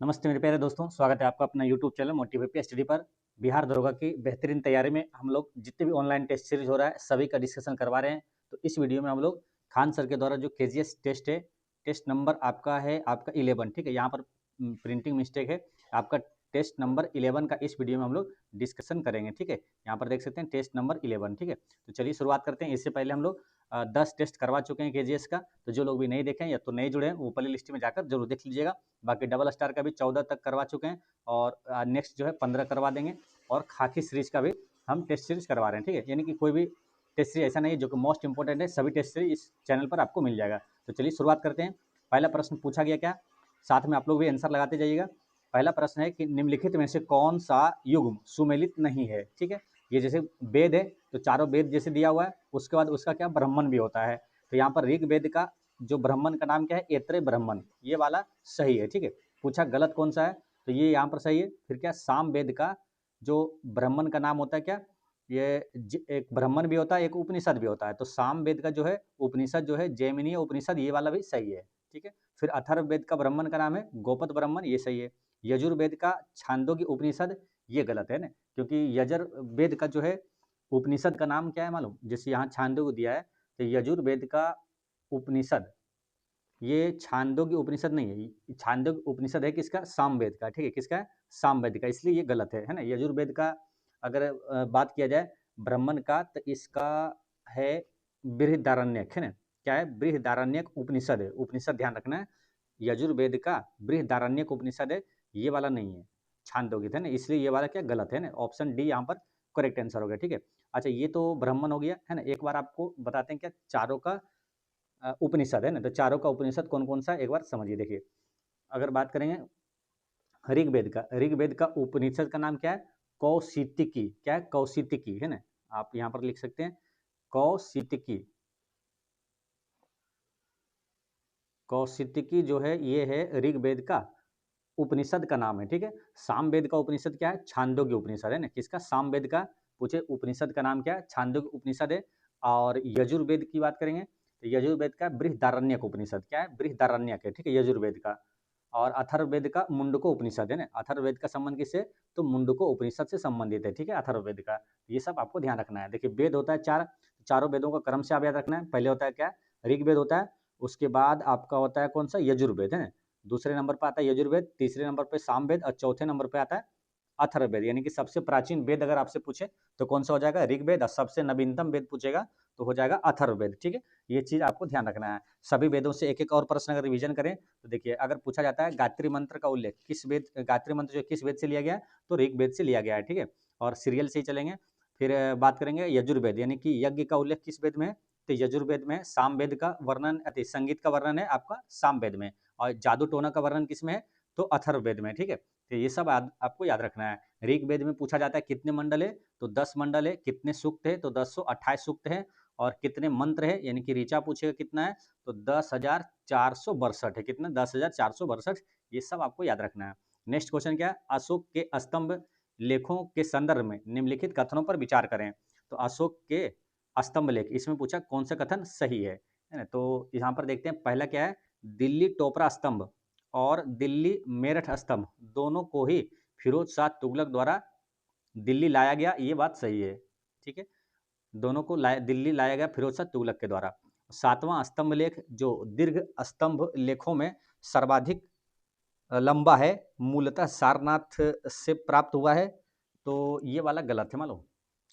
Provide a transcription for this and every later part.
नमस्ते मेरे प्यारे दोस्तों, स्वागत है आपका अपना यूट्यूब चैनल मोटिवेट स्टडी पर। बिहार दरोगा की बेहतरीन तैयारी में हम लोग जितने भी ऑनलाइन टेस्ट सीरीज हो रहा है सभी का डिस्कशन करवा रहे हैं। तो इस वीडियो में हम लोग खान सर के द्वारा जो केजीएस टेस्ट है, टेस्ट नंबर आपका है आपका 11, ठीक है। यहाँ पर प्रिंटिंग मिस्टेक है, आपका टेस्ट नंबर 11 का इस वीडियो में हम लोग डिस्कशन करेंगे, ठीक है। यहाँ पर देख सकते हैं टेस्ट नंबर 11, ठीक है। तो चलिए शुरुआत करते हैं। इससे पहले हम लोग 10 टेस्ट करवा चुके हैं केजीएस का। तो जो लोग भी नहीं देखें या तो नहीं जुड़े हैं वो ऊपरली लिस्ट में जाकर जरूर देख लीजिएगा। बाकी डबल स्टार का भी 14 तक करवा चुके हैं और नेक्स्ट जो है 15 करवा देंगे। और खाकी सीरीज का भी हम टेस्ट सीरीज करवा रहे हैं, ठीक है। यानी कि कोई भी टेस्ट सीरीज ऐसा नहीं है जो कि मोस्ट इंपॉर्टेंट है, सभी टेस्ट सीरीज इस चैनल पर आपको मिल जाएगा। तो चलिए शुरुआत करते हैं। पहला प्रश्न पूछा गया क्या, साथ में आप लोग भी आंसर लगाते जाइएगा। पहला प्रश्न है कि निम्नलिखित में से कौन सा युग्म सुमेलित नहीं है, ठीक है। ये जैसे वेद है तो चारों वेद जैसे दिया हुआ है, उसके बाद उसका क्या ब्राह्मण भी होता है। तो यहाँ पर ऋग्वेद का जो ब्राह्मण का नाम क्या है, ऐत्रेय ब्राह्मण, ये वाला सही है, ठीक है। पूछा गलत कौन सा है, तो ये यहाँ पर सही है। फिर क्या साम वेद का जो ब्राह्मण का नाम होता है क्या, ये एक ब्राह्मण भी होता है, एक उपनिषद भी होता है। तो साम वेद का जो है उपनिषद जो है जैमिनीय उपनिषद, ये वाला भी सही है, ठीक है। फिर अथर्व वेद का ब्राह्मण का नाम है गोपत ब्राह्मण, ये सही है। यजुर्वेद का छांदोग्य उपनिषद, ये गलत है ना, क्योंकि यजुर्वेद का जो है उपनिषद का नाम क्या है मालूम, जैसे यहाँ छांदोग्य दिया है तो यजुर्वेद का उपनिषद, ये छांदोग्य उपनिषद नहीं है। छांदोग्य उपनिषद है किसका, सामवेद का, ठीक है। किसका है, सामवेद का, इसलिए ये गलत है ना। यजुर्वेद का अगर बात किया जाए ब्राह्मण का, तो इसका है बृहदारण्यक, है ना। क्या है, बृहदारण्यक उपनिषद है, उपनिषद ध्यान रखना है। यजुर्वेद का बृहदारण्यक उपनिषद है, ये वाला नहीं है, छांदोग्य है ना, इसलिए ये वाला क्या गलत है ना। ऑप्शन डी यहाँ पर करेक्ट आंसर हो गया, ठीक है। अच्छा, ये तो ब्राह्मण हो गया है ना। एक बार आपको बताते हैं क्या चारों का उपनिषद है ना। तो चारों का उपनिषद कौन कौन सा एक बार समझिए। देखिए, अगर बात करेंगे ऋग्वेद का, ऋग्वेद का उपनिषद का नाम क्या है, कौशितिकी, क्या है, कौशितिकी, है ना। आप यहाँ पर लिख सकते हैं कौशितिकी। कौशितिकी जो है ये है ऋग्वेद का उपनिषद का नाम है, ठीक है। सामवेद का उपनिषद क्या है, छांदोग्य उपनिषद है ना। किसका, सामवेद का पूछे उपनिषद का नाम क्या है, छांदोग्य उपनिषद है। और यजुर्वेद की बात करेंगे तो यजुर्वेद का बृहदारण्यक उपनिषद, क्या है, बृहदारण्यक है, ठीक है, यजुर्वेद का। और अथर्ववेद का मुंडको उपनिषद है ना। अथर्ववेद का संबंध किससे, तो मुंडको उपनिषद से संबंधित है, ठीक है, अथर्ववेद का। ये सब आपको ध्यान रखना है। देखिए, वेद होता है चार, चारों वेदों का क्रम से आप याद रखना है। पहले होता है क्या, ऋग्वेद होता है, उसके बाद आपका होता है कौन सा, यजुर्वेद, है ना। दूसरे नंबर पर आता है यजुर्वेद, तीसरे नंबर पर सामवेद और चौथे नंबर पर आता है अथर्ववेद। यानी कि सबसे प्राचीन वेद अगर आपसे पूछे तो कौन सा हो जाएगा, ऋग्वेद। और सबसे नवीनतम वेद पूछेगा तो हो जाएगा अथर्ववेद, ठीक है। ये चीज आपको ध्यान रखना है। सभी वेदों से एक एक और प्रश्न अगर रिवीजन करें तो देखिए, अगर पूछा जाता है गायत्री मंत्र का उल्लेख किस वेद, गायत्री मंत्र जो किस वेद से लिया गया है, तो ऋग्वेद से लिया गया है, ठीक है। और सीरियल से ही चलेंगे। फिर बात करेंगे यजुर्वेद, यानी कि यज्ञ का उल्लेख किस वेद में है, तो यजुर्वेद में। सामवेद का वर्णन, संगीत का वर्णन है आपका सामवेद में। और जादू टोना का वर्णन किसमें है, तो अथर्ववेद में, ठीक है। तो ये सब आपको याद रखना है। ऋग्वेद में पूछा जाता है कितने मंडल है, तो 10 मंडल है। कितने सूक्त है, तो 1028 सूक्त है। और कितने मंत्र है, यानी कि ऋचा पूछेगा कितना है, तो 10,462 है। कितना, 10,462, ये सब आपको याद रखना है। नेक्स्ट क्वेश्चन क्या है, अशोक के स्तंभ लेखों के संदर्भ में निम्नलिखित कथनों पर विचार करें। तो अशोक के स्तंभ लेख, इसमें पूछा कौन सा कथन सही है ना। तो यहाँ पर देखते हैं पहला क्या है, दिल्ली टोपरा स्तंभ और दिल्ली मेरठ स्तंभ दोनों को ही फिरोज शाह तुगलक द्वारा दिल्ली लाया गया, ये बात सही है, ठीक है। दोनों को दिल्ली लाया गया फिरोज शाह तुगलक के द्वारा। सातवां स्तंभ लेख जो दीर्घ स्तंभ लेखों में सर्वाधिक लंबा है, मूलतः सारनाथ से प्राप्त हुआ है, तो ये वाला गलत है मालूम।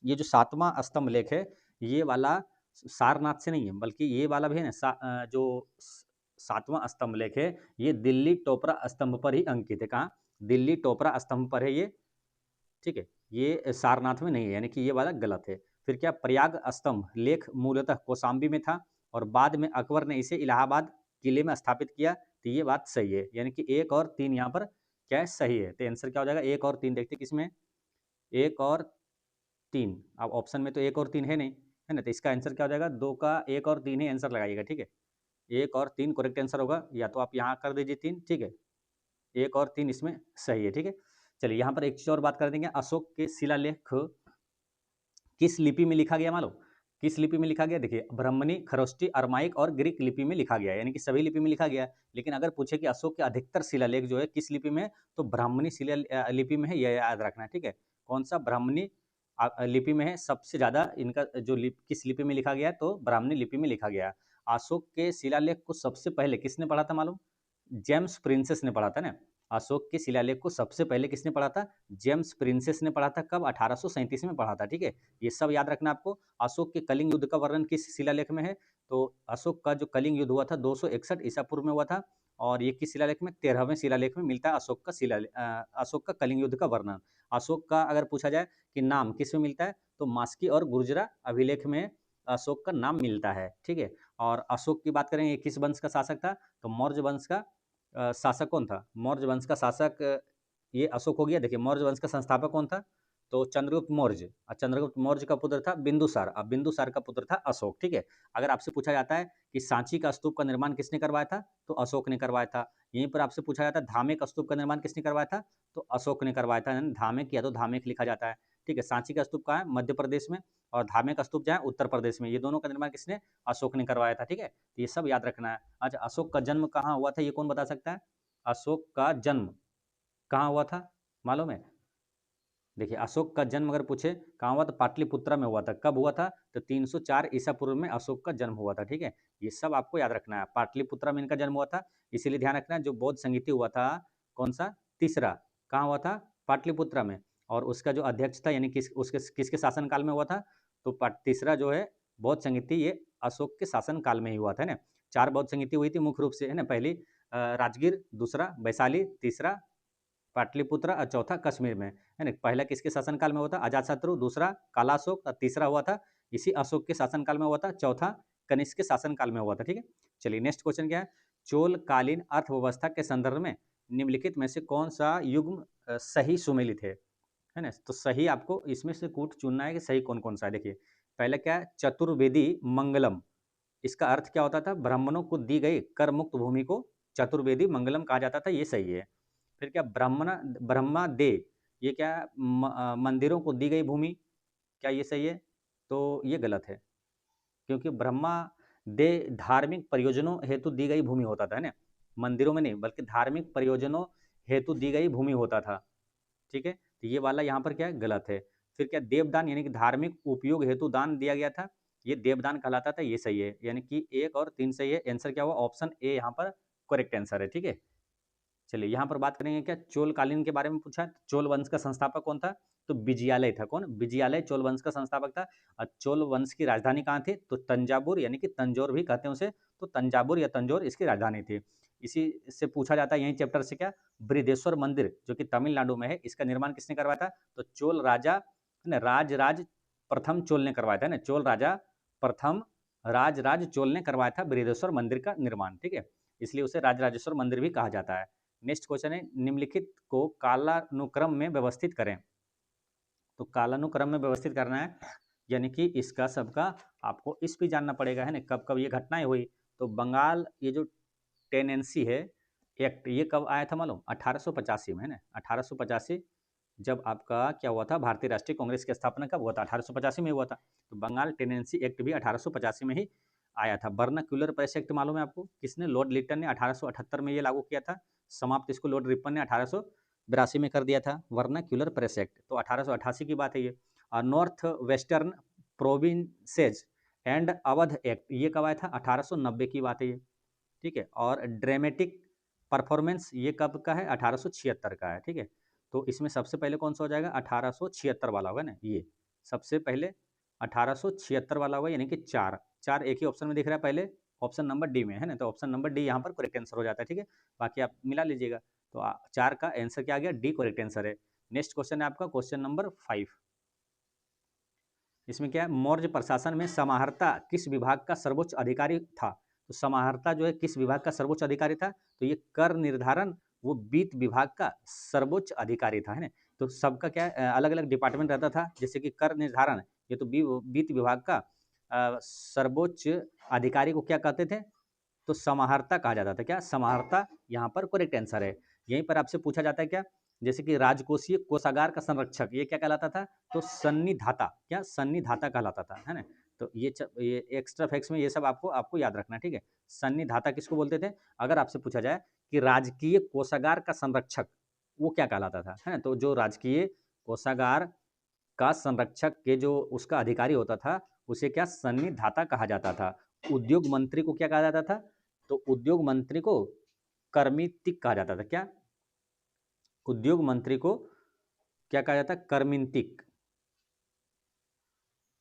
ये जो सातवां स्तंभ लेख है, ये वाला सारनाथ से नहीं है, बल्कि ये वाला भी है ना, जो सातवां स्तंभ लेख है, ये दिल्ली टोपरा स्तंभ पर ही अंकित है। कहाँ, दिल्ली टोपरा स्तंभ पर है ये, ठीक है। ये सारनाथ में नहीं है, यानी कि ये वाला गलत है। फिर क्या, प्रयाग स्तंभ लेख मूलतः कौशाम्बी में था और बाद में अकबर ने इसे इलाहाबाद किले में स्थापित किया, तो ये बात सही है। यानी कि 1 और 3 यहाँ पर क्या है, सही है। तो आंसर क्या हो जाएगा, 1 और 3। देखते किसमें, 1 और 3। अब ऑप्शन में तो 1 और 3 है नहीं, है ना। तो इसका आंसर क्या हो जाएगा, 2 का 1 और 3 ही आंसर लगाइएगा, ठीक है। 1 और 3 करेक्ट आंसर होगा, या तो आप यहाँ कर दीजिए 3, ठीक है। 1 और 3 इसमें सही है, ठीक है। चलिए, यहाँ पर एक चीज और बात कर देंगे, अशोक के शिलालेख किस लिपि में लिखा गया मालूम, किस लिपि में लिखा गया? देखिए ब्राह्मणी, खरोष्टी, अरमाइक और ग्रीक लिपि में लिखा गया, यानी कि सभी लिपि में लिखा गया। लेकिन अगर पूछे कि अशोक के अधिकतर शिलालेख जो है किस लिपि में है, तो ब्राह्मणी लिपि में है, यह याद रखना है, ठीक है। कौन सा? ब्राह्मणी लिपि में है। सबसे ज़्यादा इनका जो किस लिपि में लिखा गया है, तो ब्राह्मणी लिपि में लिखा गया है। अशोक के शिलालेख को सबसे पहले किसने पढ़ा था मालूम? जेम्स प्रिंसेस ने पढ़ा था ना। अशोक के शिलालेख को सबसे पहले किसने पढ़ा था? जेम्स प्रिंसेस ने पढ़ा था। कब? 1837 में पढ़ा था, ठीक है। ये सब याद रखना आपको। अशोक के कलिंग युद्ध का वर्णन किस शिलालेख में है? तो अशोक का जो कलिंग युद्ध हुआ था 261 ईसा पूर्व में हुआ था, और ये किस शिलालेख में? 13वें शिलालेख में मिलता है अशोक का कलिंग युद्ध का वर्णन। अशोक का अगर पूछा जाए कि नाम किस में मिलता है, तो मास्की और गुर्जरा अभिलेख में अशोक का नाम मिलता है, ठीक है। और अशोक की बात करें, ये किस वंश का शासक था? तो मौर्य वंश का शासक कौन था? मौर्य वंश का शासक ये अशोक हो गया। देखिए मौर्य वंश का संस्थापक कौन था? तो चंद्रगुप्त मौर्य। चंद्रगुप्त मौर्य का पुत्र था बिंदुसार, अब बिंदुसार का पुत्र था अशोक, ठीक है। अगर आपसे पूछा जाता है कि सांची का स्तूप का निर्माण किसने करवाया था, तो अशोक ने करवाया था। यहीं पर आपसे पूछा जाता है धामे का स्तूप का निर्माण किसने करवाया था, तो अशोक ने करवाया था। धामेक या तो धामेक लिखा जाता है, ठीक है। सांची का स्तूप कहाँ है? मध्य प्रदेश में। और धामे का स्तूप जहाँ है उत्तर प्रदेश में। ये दोनों का निर्माण किसने? अशोक ने करवाया था, ठीक है। तो ये सब याद रखना है। अच्छा, अशोक का जन्म कहाँ हुआ था, ये कौन बता सकता है? अशोक का जन्म कहाँ हुआ था, मालूम है? देखिए अशोक का जन्म अगर पूछे कहाँ हुआ, तो पाटलिपुत्रा में हुआ था। कब हुआ था? तो 304 ईसा पूर्व में अशोक का जन्म हुआ था, ठीक है। ये सब आपको याद रखना है। पाटलिपुत्रा में इनका जन्म हुआ था, इसीलिए ध्यान रखना है। जो बौद्ध संगीति हुआ था, कौन सा? तीसरा, कहाँ हुआ था? पाटलिपुत्रा में। और उसका जो अध्यक्ष था, यानी किसके शासनकाल में हुआ था? तो तीसरा जो है बौद्ध संगीति, ये अशोक के शासनकाल में ही हुआ था, है ना। 4 बौद्ध संगीति हुई थी मुख्य रूप से, है ना। पहली राजगीर, दूसरा वैशाली, तीसरा पाटलिपुत्र और चौथा कश्मीर में, है ना। पहला किसके शासनकाल में हुआ था? अजातशत्रु। दूसरा काला अशोक, और तीसरा हुआ था इसी अशोक के शासनकाल में हुआ था। चौथा कनिष्क के शासनकाल में हुआ था, ठीक है। चलिए नेक्स्ट क्वेश्चन क्या है? चोलकालीन अर्थव्यवस्था के संदर्भ में निम्नलिखित में से कौन सा युग्म सही सुमेलित है ना। तो सही आपको इसमें से कूट चुनना है कि सही कौन कौन सा है। देखिए पहले क्या है? चतुर्वेदी मंगलम। इसका अर्थ क्या होता था? ब्राह्मणों को दी गई कर मुक्त भूमि को चतुर्वेदी मंगलम कहा जाता था, ये सही है। फिर क्या? ब्रह्मा दे, ये क्या है? मंदिरों को दी गई भूमि, क्या ये सही है? तो ये गलत है, क्योंकि ब्रह्मा दे धार्मिक प्रयोजनों हेतु दी गई भूमि होता था, है ना। मंदिरों में नहीं, बल्कि धार्मिक प्रयोजनों हेतु दी गई भूमि होता था, ठीक है। तो ये वाला यहाँ पर क्या है? गलत है। फिर क्या? देवदान, यानी कि धार्मिक उपयोग हेतु दान दिया गया था, ये देवदान कहलाता था, ये सही है। यानी कि 1 और 3 सही है। आंसर क्या हुआ? ऑप्शन ए यहाँ पर करेक्ट आंसर है, ठीक है। चलिए यहाँ पर बात करेंगे क्या? चोलकालीन के बारे में पूछा है। चोल वंश का संस्थापक कौन था? तो विजयालय था। कौन? विजयालय चोल वंश का संस्थापक था। और चोल वंश की राजधानी कहाँ थी? तो तंजावुर, यानी कि तंजौर भी कहते हैं उसे। तो तंजावुर या तंजौर इसकी राजधानी थी। इसी से पूछा जाता है यही चैप्टर से क्या? बृहदेश्वर मंदिर जो कि तमिलनाडु में है, इसका निर्माण किसने करवाया था? तो चोल राजा, है ना, राज प्रथम चोल ने करवाया था ना। चोल राजा प्रथम राज चोल ने करवाया था बृहदेश्वर मंदिर का निर्माण, ठीक है। इसलिए उसे राजराजेश्वर मंदिर भी कहा जाता है। नेक्स्ट क्वेश्चन है, निम्नलिखित को कालानुक्रम में व्यवस्थित करें। तो कालानुक्रम में व्यवस्थित करना है, यानी कि इसका सबका आपको इस भी जानना पड़ेगा, है ना, कब कब ये घटनाएं हुई। तो बंगाल ये जो टेनेंसी है एक्ट, ये कब आया था मालूम? 1885 में, है ना। 1885 जब आपका क्या हुआ था? भारतीय राष्ट्रीय कांग्रेस की स्थापना कब हुआ था? 1885 में हुआ था। तो बंगाल टेनेंसी एक्ट भी 1885 में ही आया था। बर्नाक्यूलर प्रेस एक्ट मालूम है आपको? किसने? लॉर्ड लिटन ने 1878 में ये लागू किया था। समाप्त इसको लॉर्ड रिपन ने 1882 में कर दिया था, वर्नाक्यूलर प्रेस एक्ट। तो 1888 की बात है ये। और north western provinces and Awadh act, ये कब आया था? 1890 की बात है ये, ठीक है। और ड्रामेटिक परफॉर्मेंस, ये कब का है? 1876 का है, ठीक है। तो इसमें सबसे पहले कौन सा हो जाएगा? 1876 वाला होगा ना, ये सबसे पहले 1876 वाला होगा, यानी कि चार चार एक ही ऑप्शन में दिख रहा है पहले, ऑप्शन नंबर डी में, है ना। तो ऑप्शन नंबर डी यहाँ पर करेक्ट आंसर हो जाता है, ठीक है। बाकी आप मिला लीजिएगा। तो 4 का आंसर क्या आ गया? डी करेक्ट आंसर है। नेक्स्ट क्वेश्चन है आपका क्वेश्चन नंबर 5। इसमें क्या है? मौर्य प्रशासन में समाहर्ता किस विभाग का सर्वोच्च अधिकारी था? तो समाहर्ता जो है किस विभाग का सर्वोच्च अधिकारी था? तो ये कर निर्धारण, वो वित्त विभाग का सर्वोच्च अधिकारी था, है ना। तो सबका क्या अलग अलग डिपार्टमेंट रहता था, जैसे कि कर निर्धारण, ये तो वित्त विभाग का सर्वोच्च अधिकारी को क्या कहते थे? तो समाहर्ता कहा जाता था। क्या? समाहर्ता यहाँ पर करेक्ट आंसर है। यहीं पर आपसे पूछा जाता है क्या? जैसे कि राजकोषीय कोषागार का संरक्षक, ये क्या कहलाता था? तो सन्निधाता। क्या? सन्निधाता कहलाता था, है ना। तो ये एक्स्ट्रा फैक्ट्स में ये सब आपको आपको याद रखना है, ठीक है। सन्निधाता किसको बोलते थे? अगर आपसे पूछा जाए कि राजकीय कोषागार का संरक्षक वो क्या कहलाता था, है ना? तो जो राजकीय कोषागार का संरक्षक के जो उसका अधिकारी होता था, उसे क्या सन्निधाता कहा जाता था। उद्योग मंत्री को क्या कहा जाता था? तो उद्योग मंत्री को कर्मितिक कहा जाता था। क्या? उद्योग मंत्री को क्या कहा जाता? कर्मिंतिक।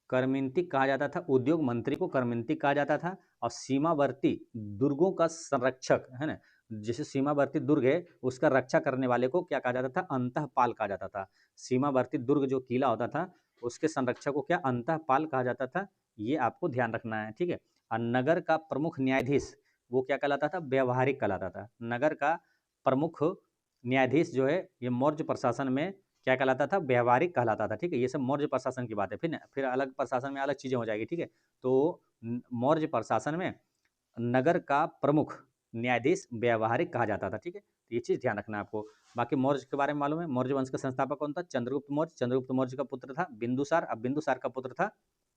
कर्मिंतिक कहा जाता था। उद्योग मंत्री को कर्मिंतिक कहा जाता था। और सीमावर्ती दुर्गों का संरक्षक, है ना, जैसे सीमावर्ती दुर्ग है उसका रक्षा करने वाले को क्या कहा जाता था? अंतःपाल कहा जाता था। सीमावर्ती दुर्ग जो किला होता था उसके संरक्षक को क्या अंतःपाल कहा जाता था? ये आपको ध्यान रखना है, ठीक है। और नगर का प्रमुख न्यायाधीश वो क्या कहलाता था? व्यवहारिक कहलाता था। नगर का प्रमुख न्यायाधीश जो है ये मौर्य प्रशासन में क्या कहलाता था? व्यवहारिक कहलाता था, ठीक है। ये सब मौर्य प्रशासन की बात है। फिर अलग प्रशासन में अलग चीज़ें हो जाएगी, ठीक है। तो मौर्य प्रशासन में नगर का प्रमुख न्यायाधीश व्यवहारिक कहा जाता था, ठीक है। तो ये चीज़ ध्यान रखना है आपको। बाकी मौर्य के बारे में मालूम है, मौर्य वंश का संस्थापक कौन था? चंद्रगुप्त मौर्य। चंद्रगुप्त मौर्य का पुत्र था बिंदुसार। अब बिंदुसार का पुत्र था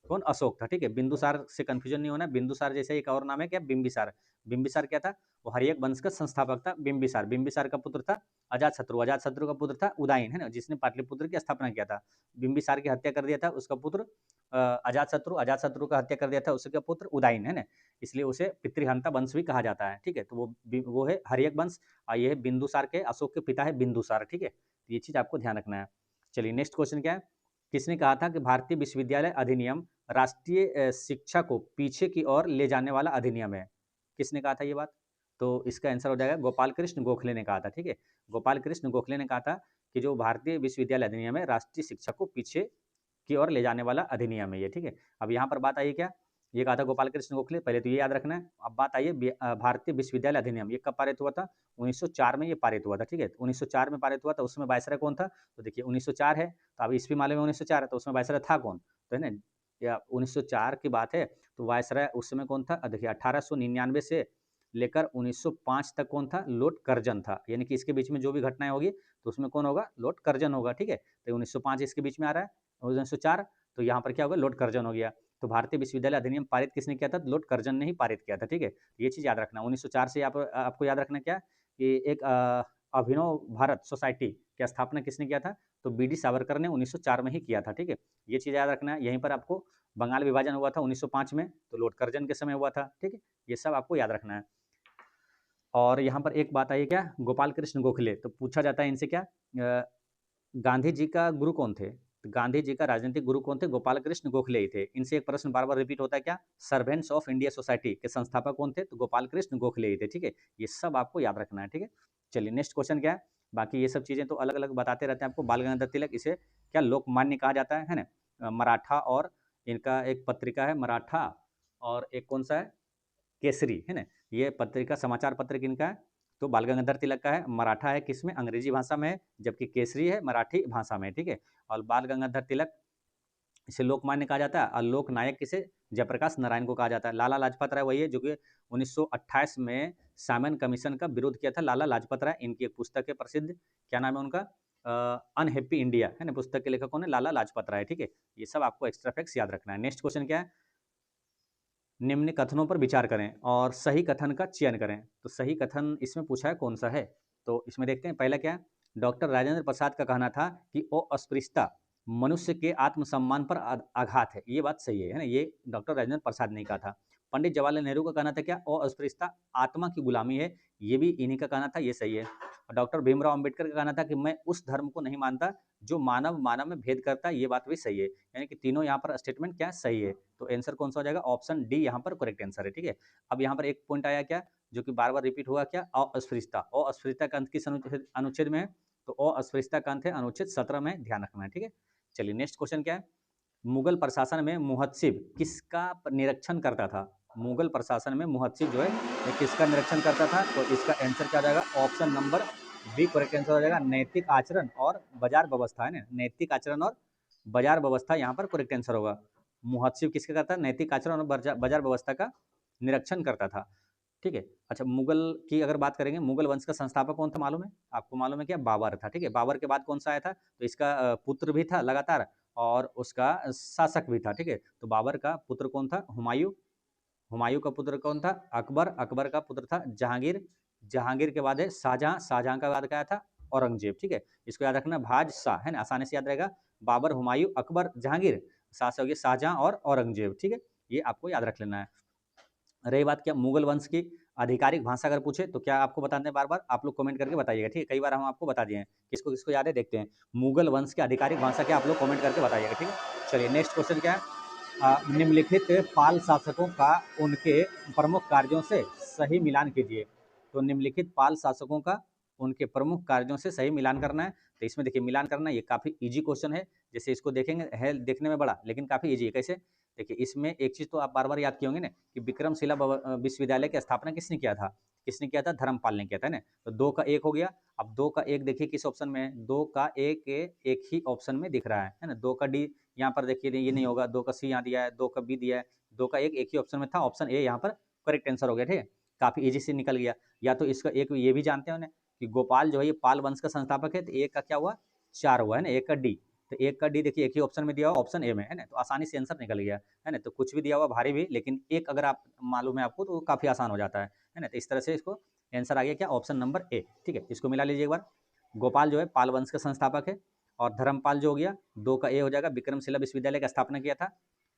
कौन? अशोक था, ठीक है। बिंदुसार से कंफ्यूजन नहीं होना। बिंदुसार जैसे एक और नाम है क्या? बिंबिसार। बिंबिसार क्या था? वो हर्यक वंश का संस्थापक था बिंबिसार। बिंबिसार का पुत्र था अजातशत्रु। अजातशत्रु का पुत्र था उदयन, है ना, जिसने पाटलिपुत्र की स्थापना किया था। बिंबिसार की हत्या कर दिया था उसका पुत्र अजातशत्रु। अजातशत्रु का हत्या कर दिया था उसका पुत्र उदयन, है ना। इसलिए उसे पितृहंता वंश भी कहा जाता है, ठीक है। तो वो है हर्यक वंश और ये है बिंदुसार के, अशोक के पिता है बिंदुसार, ठीक है। तो ये चीज़ आपको ध्यान रखना है। चलिए नेक्स्ट क्वेश्चन क्या है? किसने कहा था कि भारतीय विश्वविद्यालय अधिनियम राष्ट्रीय शिक्षा को पीछे की ओर ले जाने वाला अधिनियम है? किसने कहा था ये बात? तो इसका आंसर हो जाएगा गोपाल कृष्ण गोखले ने कहा था, ठीक है। गोपाल कृष्ण गोखले ने कहा था कि जो भारतीय विश्वविद्यालय अधिनियम है राष्ट्रीय शिक्षा को पीछे की ओर ले जाने वाला अधिनियम है ये, ठीक है। अब यहाँ पर बात आई क्या? ये कहा था गोपाल कृष्ण गोखले, पहले तो ये याद रखना है। अब बात आई है भारतीय विश्वविद्यालय अधिनियम, ये कब पारित हुआ था? 1904 में ये पारित हुआ था, ठीक है। 1904 में पारित हुआ था। उसमें वायसराय कौन था? तो देखिए 1904 है तो अब ईस्वी माले में 1904 है तो उसमें वायसराय था कौन? तो है ना, या 1904 की बात है तो वायसराय उस समय कौन था? देखिए 1899 से लेकर 1905 तक कौन था? लॉर्ड कर्जन था। यानी कि इसके बीच में जो भी घटनाएं होगी तो उसमें कौन होगा? लॉर्ड कर्जन होगा, ठीक है। तो 1905 इसके बीच में आ रहा है, 1904 तो यहाँ पर क्या होगा? लॉर्ड कर्जन हो गया। तो भारतीय विश्वविद्यालय अधिनियम पारित किसने किया था? लॉर्ड कर्जन ने ही पारित किया था, ठीक है। ये चीज़ याद रखना। 1904 से आपको याद रखना क्या कि एक अभिनव भारत सोसाइटी की स्थापना किसने किया था? तो बी डी सावरकर ने 1904 में ही किया था, ठीक है। ये चीज़ याद रखना है। यहीं पर आपको बंगाल विभाजन हुआ था 1905 में, तो लॉर्ड कर्जन के समय हुआ था, ठीक है। ये सब आपको याद रखना है। और यहाँ पर एक बात आई क्या? गोपाल कृष्ण गोखले, तो पूछा जाता है इनसे क्या गांधी जी का गुरु कौन थे? तो गांधी जी का राजनीतिक गुरु कौन थे? गोपाल कृष्ण गोखले ही थे। इनसे एक प्रश्न बार बार रिपीट होता है क्या? सर्वेंट्स ऑफ इंडिया सोसाइटी के संस्थापक कौन थे? तो गोपाल कृष्ण गोखले ही थे, ठीक है। ये सब आपको याद रखना है, ठीक है। चलिए नेक्स्ट क्वेश्चन क्या है? बाकी ये सब चीज़ें तो अलग अलग बताते रहते हैं आपको। बाल गंगाधर तिलक, इसे क्या लोकमान्य कहा जाता है ना। मराठा और इनका एक पत्रिका है मराठा, और एक कौन सा है? केसरी, है ना। ये पत्रिका समाचार पत्र किनका है? तो बाल गंगाधर तिलक का है। मराठा है किसमें? अंग्रेजी भाषा में है, जबकि केसरी है मराठी भाषा में, ठीक है। और बाल गंगाधर तिलक इसे लोकमान्य कहा जाता है, और लोक नायक किसे? जयप्रकाश नारायण को कहा जाता है। लाला लाजपत राय वही है जो कि 1928 में साइमन कमीशन का विरोध किया था। लाला लाजपत राय, इनकी एक पुस्तक है प्रसिद्ध, क्या नाम है उनका? अनहैप्पी इंडिया, है ना। पुस्तक के लेखक कौन है? लाला लाजपत राय, ठीक है। ये सब आपको एक्स्ट्रा फैक्ट्स याद रखना है। नेक्स्ट क्वेश्चन क्या है? निम्न कथनों पर विचार करें और सही कथन का चयन करें। तो सही कथन इसमें पूछा है कौन सा है? तो इसमें देखते हैं पहला क्या है? डॉक्टर राजेंद्र प्रसाद का कहना था कि अस्पृश्यता मनुष्य के आत्मसम्मान पर आघात है। ये बात सही है ना। ये डॉक्टर राजेंद्र प्रसाद ने कहा था। पंडित जवाहरलाल नेहरू का कहना था क्या? अस्पृश्यता आत्मा की गुलामी है। ये भी इन्हीं का कहना था, ये सही है। डॉक्टर भीमराव अंबेडकर का कहना था कि मैं उस धर्म को नहीं मानता जो मानव मानव में भेद करता है। ये बात भी सही है। यानी कि तीनों यहाँ पर स्टेटमेंट क्या सही है। तो आंसर कौन सा हो जाएगा? ऑप्शन डी यहाँ पर करेक्ट आंसर है, ठीक है। अब यहाँ पर एक पॉइंट आया क्या जो कि बार बार रिपीट हुआ क्या? अस्पृश्यता। अस्पृश्यता का अंत किस अनुच्छेद में है? तो अस्पृश्यता का अंत है अनुच्छेद 17 में, ध्यान रखना है, ठीक है। चलिए नेक्स्ट क्वेश्चन क्या है? मुगल प्रशासन में मुहत्सिब किसका निरीक्षण करता था? मुगल प्रशासन में मुहत्सिब जो है ये किसका निरीक्षण करता था? तो इसका आंसर क्या हो जाएगा? Option number B correct answer हो जाएगा। नैतिक आचरण और बाजार व्यवस्था, है ना। नैतिक आचरण और बाजार व्यवस्था यहाँ पर करेक्ट आंसर होगा। मुहत्सिब किसका करता? नैतिक आचरण और बाजार व्यवस्था का निरीक्षण करता था, ठीक है। अच्छा, मुगल की अगर बात करेंगे, मुगल वंश का संस्थापक कौन था मालूम है आपको? मालूम है क्या? बाबर था, ठीक है। बाबर के बाद कौन सा आया था? तो इसका पुत्र भी था लगातार, और उसका शासक भी था, ठीक है। तो बाबर का पुत्र कौन था? हुमायूं। हुमायूं का पुत्र कौन था? अकबर। अकबर का पुत्र था जहांगीर। जहांगीर के बाद है शाहजहां। शाहजहां का बाद क्या था? औरंगजेब, ठीक है। इसको याद रखना, भाज शाह, है ना, आसानी से याद रहेगा। बाबर, हुमायूं, अकबर, जहांगीर, साथ से हो गया शाहजहां और औरंगजेब, ठीक है। ये आपको याद रख लेना है। रही बात क्या मुगल वंश की आधिकारिक भाषा अगर पूछे तो क्या आपको बताते हैं? बार बार आप लोग कमेंट करके बताइएगा, ठीक है। कई बार हम आपको बता दिए हैं, किसको किसको याद है देखते हैं। मुगल वंश की आधिकारिक भाषा क्या, आप लोग कमेंट करके बताइएगा, ठीक है। चलिए नेक्स्ट क्वेश्चन क्या है? निम्नलिखित पाल शासकों का उनके प्रमुख कार्यों से सही मिलान कीजिए। तो निम्नलिखित पाल शासकों का उनके प्रमुख कार्यों से सही मिलान करना है। तो इसमें देखिए मिलान करना, ये काफ़ी इजी क्वेश्चन है। जैसे इसको देखेंगे है देखने में बड़ा, लेकिन काफ़ी इजी है। कैसे? देखिए इसमें एक चीज़ तो आप बार बार याद किए होंगे ना कि विक्रमशिला विश्वविद्यालय की स्थापना किसने किया था? किसने किया था? धर्मपाल ने किया था ना। तो दो का एक हो गया। अब दो का एक देखिए किस ऑप्शन में है? दो का एक ही ऑप्शन में दिख रहा है ना। दो का डी यहाँ पर देखिए ये नहीं होगा, दो का सी यहाँ दिया है, दो का बी दिया है, दो का एक ही ऑप्शन में था, ऑप्शन ए यहाँ पर करेक्ट आंसर हो गया, ठीक है। काफी इजी से निकल गया। या तो इसका एक ये भी जानते हो ना कि गोपाल जो है ये पाल वंश का संस्थापक है, तो एक का क्या हुआ? चार हुआ है ना, एक का डी। तो एक का डी देखिए एक ही ऑप्शन में दिया हुआ, ऑप्शन ए में, है ना। तो आसानी से आंसर निकल गया, है ना। तो कुछ भी दिया हुआ भारी भी, लेकिन एक अगर आप मालूम है आपको तो काफी आसान हो जाता है ना। तो इस तरह से इसको आंसर आ गया क्या? ऑप्शन नंबर ए, ठीक है। इसको मिला लीजिए एक बार। गोपाल जो है पाल वंश का संस्थापक है। और धर्मपाल जो हो गया, दो का ए हो जाएगा, विक्रमशिला विश्वविद्यालय की स्थापना किया था।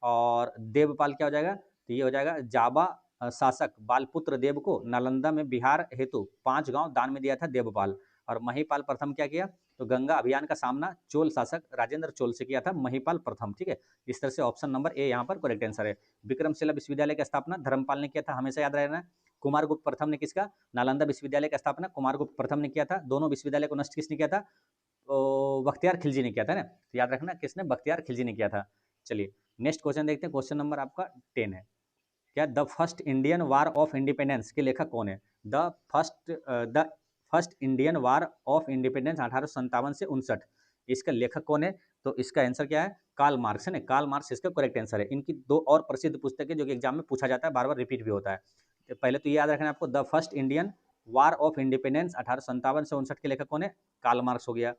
और देवपाल क्या हो जाएगा? तो ये हो जाएगा जाबा शासक बालपुत्र देव को नालंदा में बिहार हेतु 5 गांव दान में दिया था देवपाल। और महिपाल प्रथम क्या किया? तो गंगा अभियान का सामना चोल शासक राजेंद्र चोल से किया था महिपाल प्रथम, ठीक है। इस तरह से ऑप्शन नंबर ए यहाँ पर करेक्ट आंसर है। विक्रमशिला विश्वविद्यालय की स्थापना धर्मपाल ने किया था, हमेशा याद रहना है। कुमारगुप्त प्रथम ने किसका? नालंदा विश्वविद्यालय की स्थापना कुमारगुप्त प्रथम ने किया था। दोनों विश्वविद्यालय को नष्ट किसने किया था? तो बख्तियार खिलजी ने किया था ना। तो याद रखना किसने? बख्तियार खिलजी ने किया था। चलिए नेक्स्ट क्वेश्चन देखते हैं। क्वेश्चन नंबर आपका 10 है। क्या the first Indian war of independence के लेखक कौन है? The first Indian war of independence 1857 से 59, इसका लेखक कौन है? तो इसका आंसर क्या है? कार्ल मार्क्स, है ना। कार्ल मार्क्स इसका करेक्ट आंसर है। इनकी दो और प्रसिद्ध पुस्तकें जो कि एग्जाम में पूछा जाता है, बार बार रिपीट भी होता है। तो पहले तो ये याद रखना आपको, the first Indian war of independence 1857 से 59 के लेखक कौन है? कार्ल मार्क्स हो गया।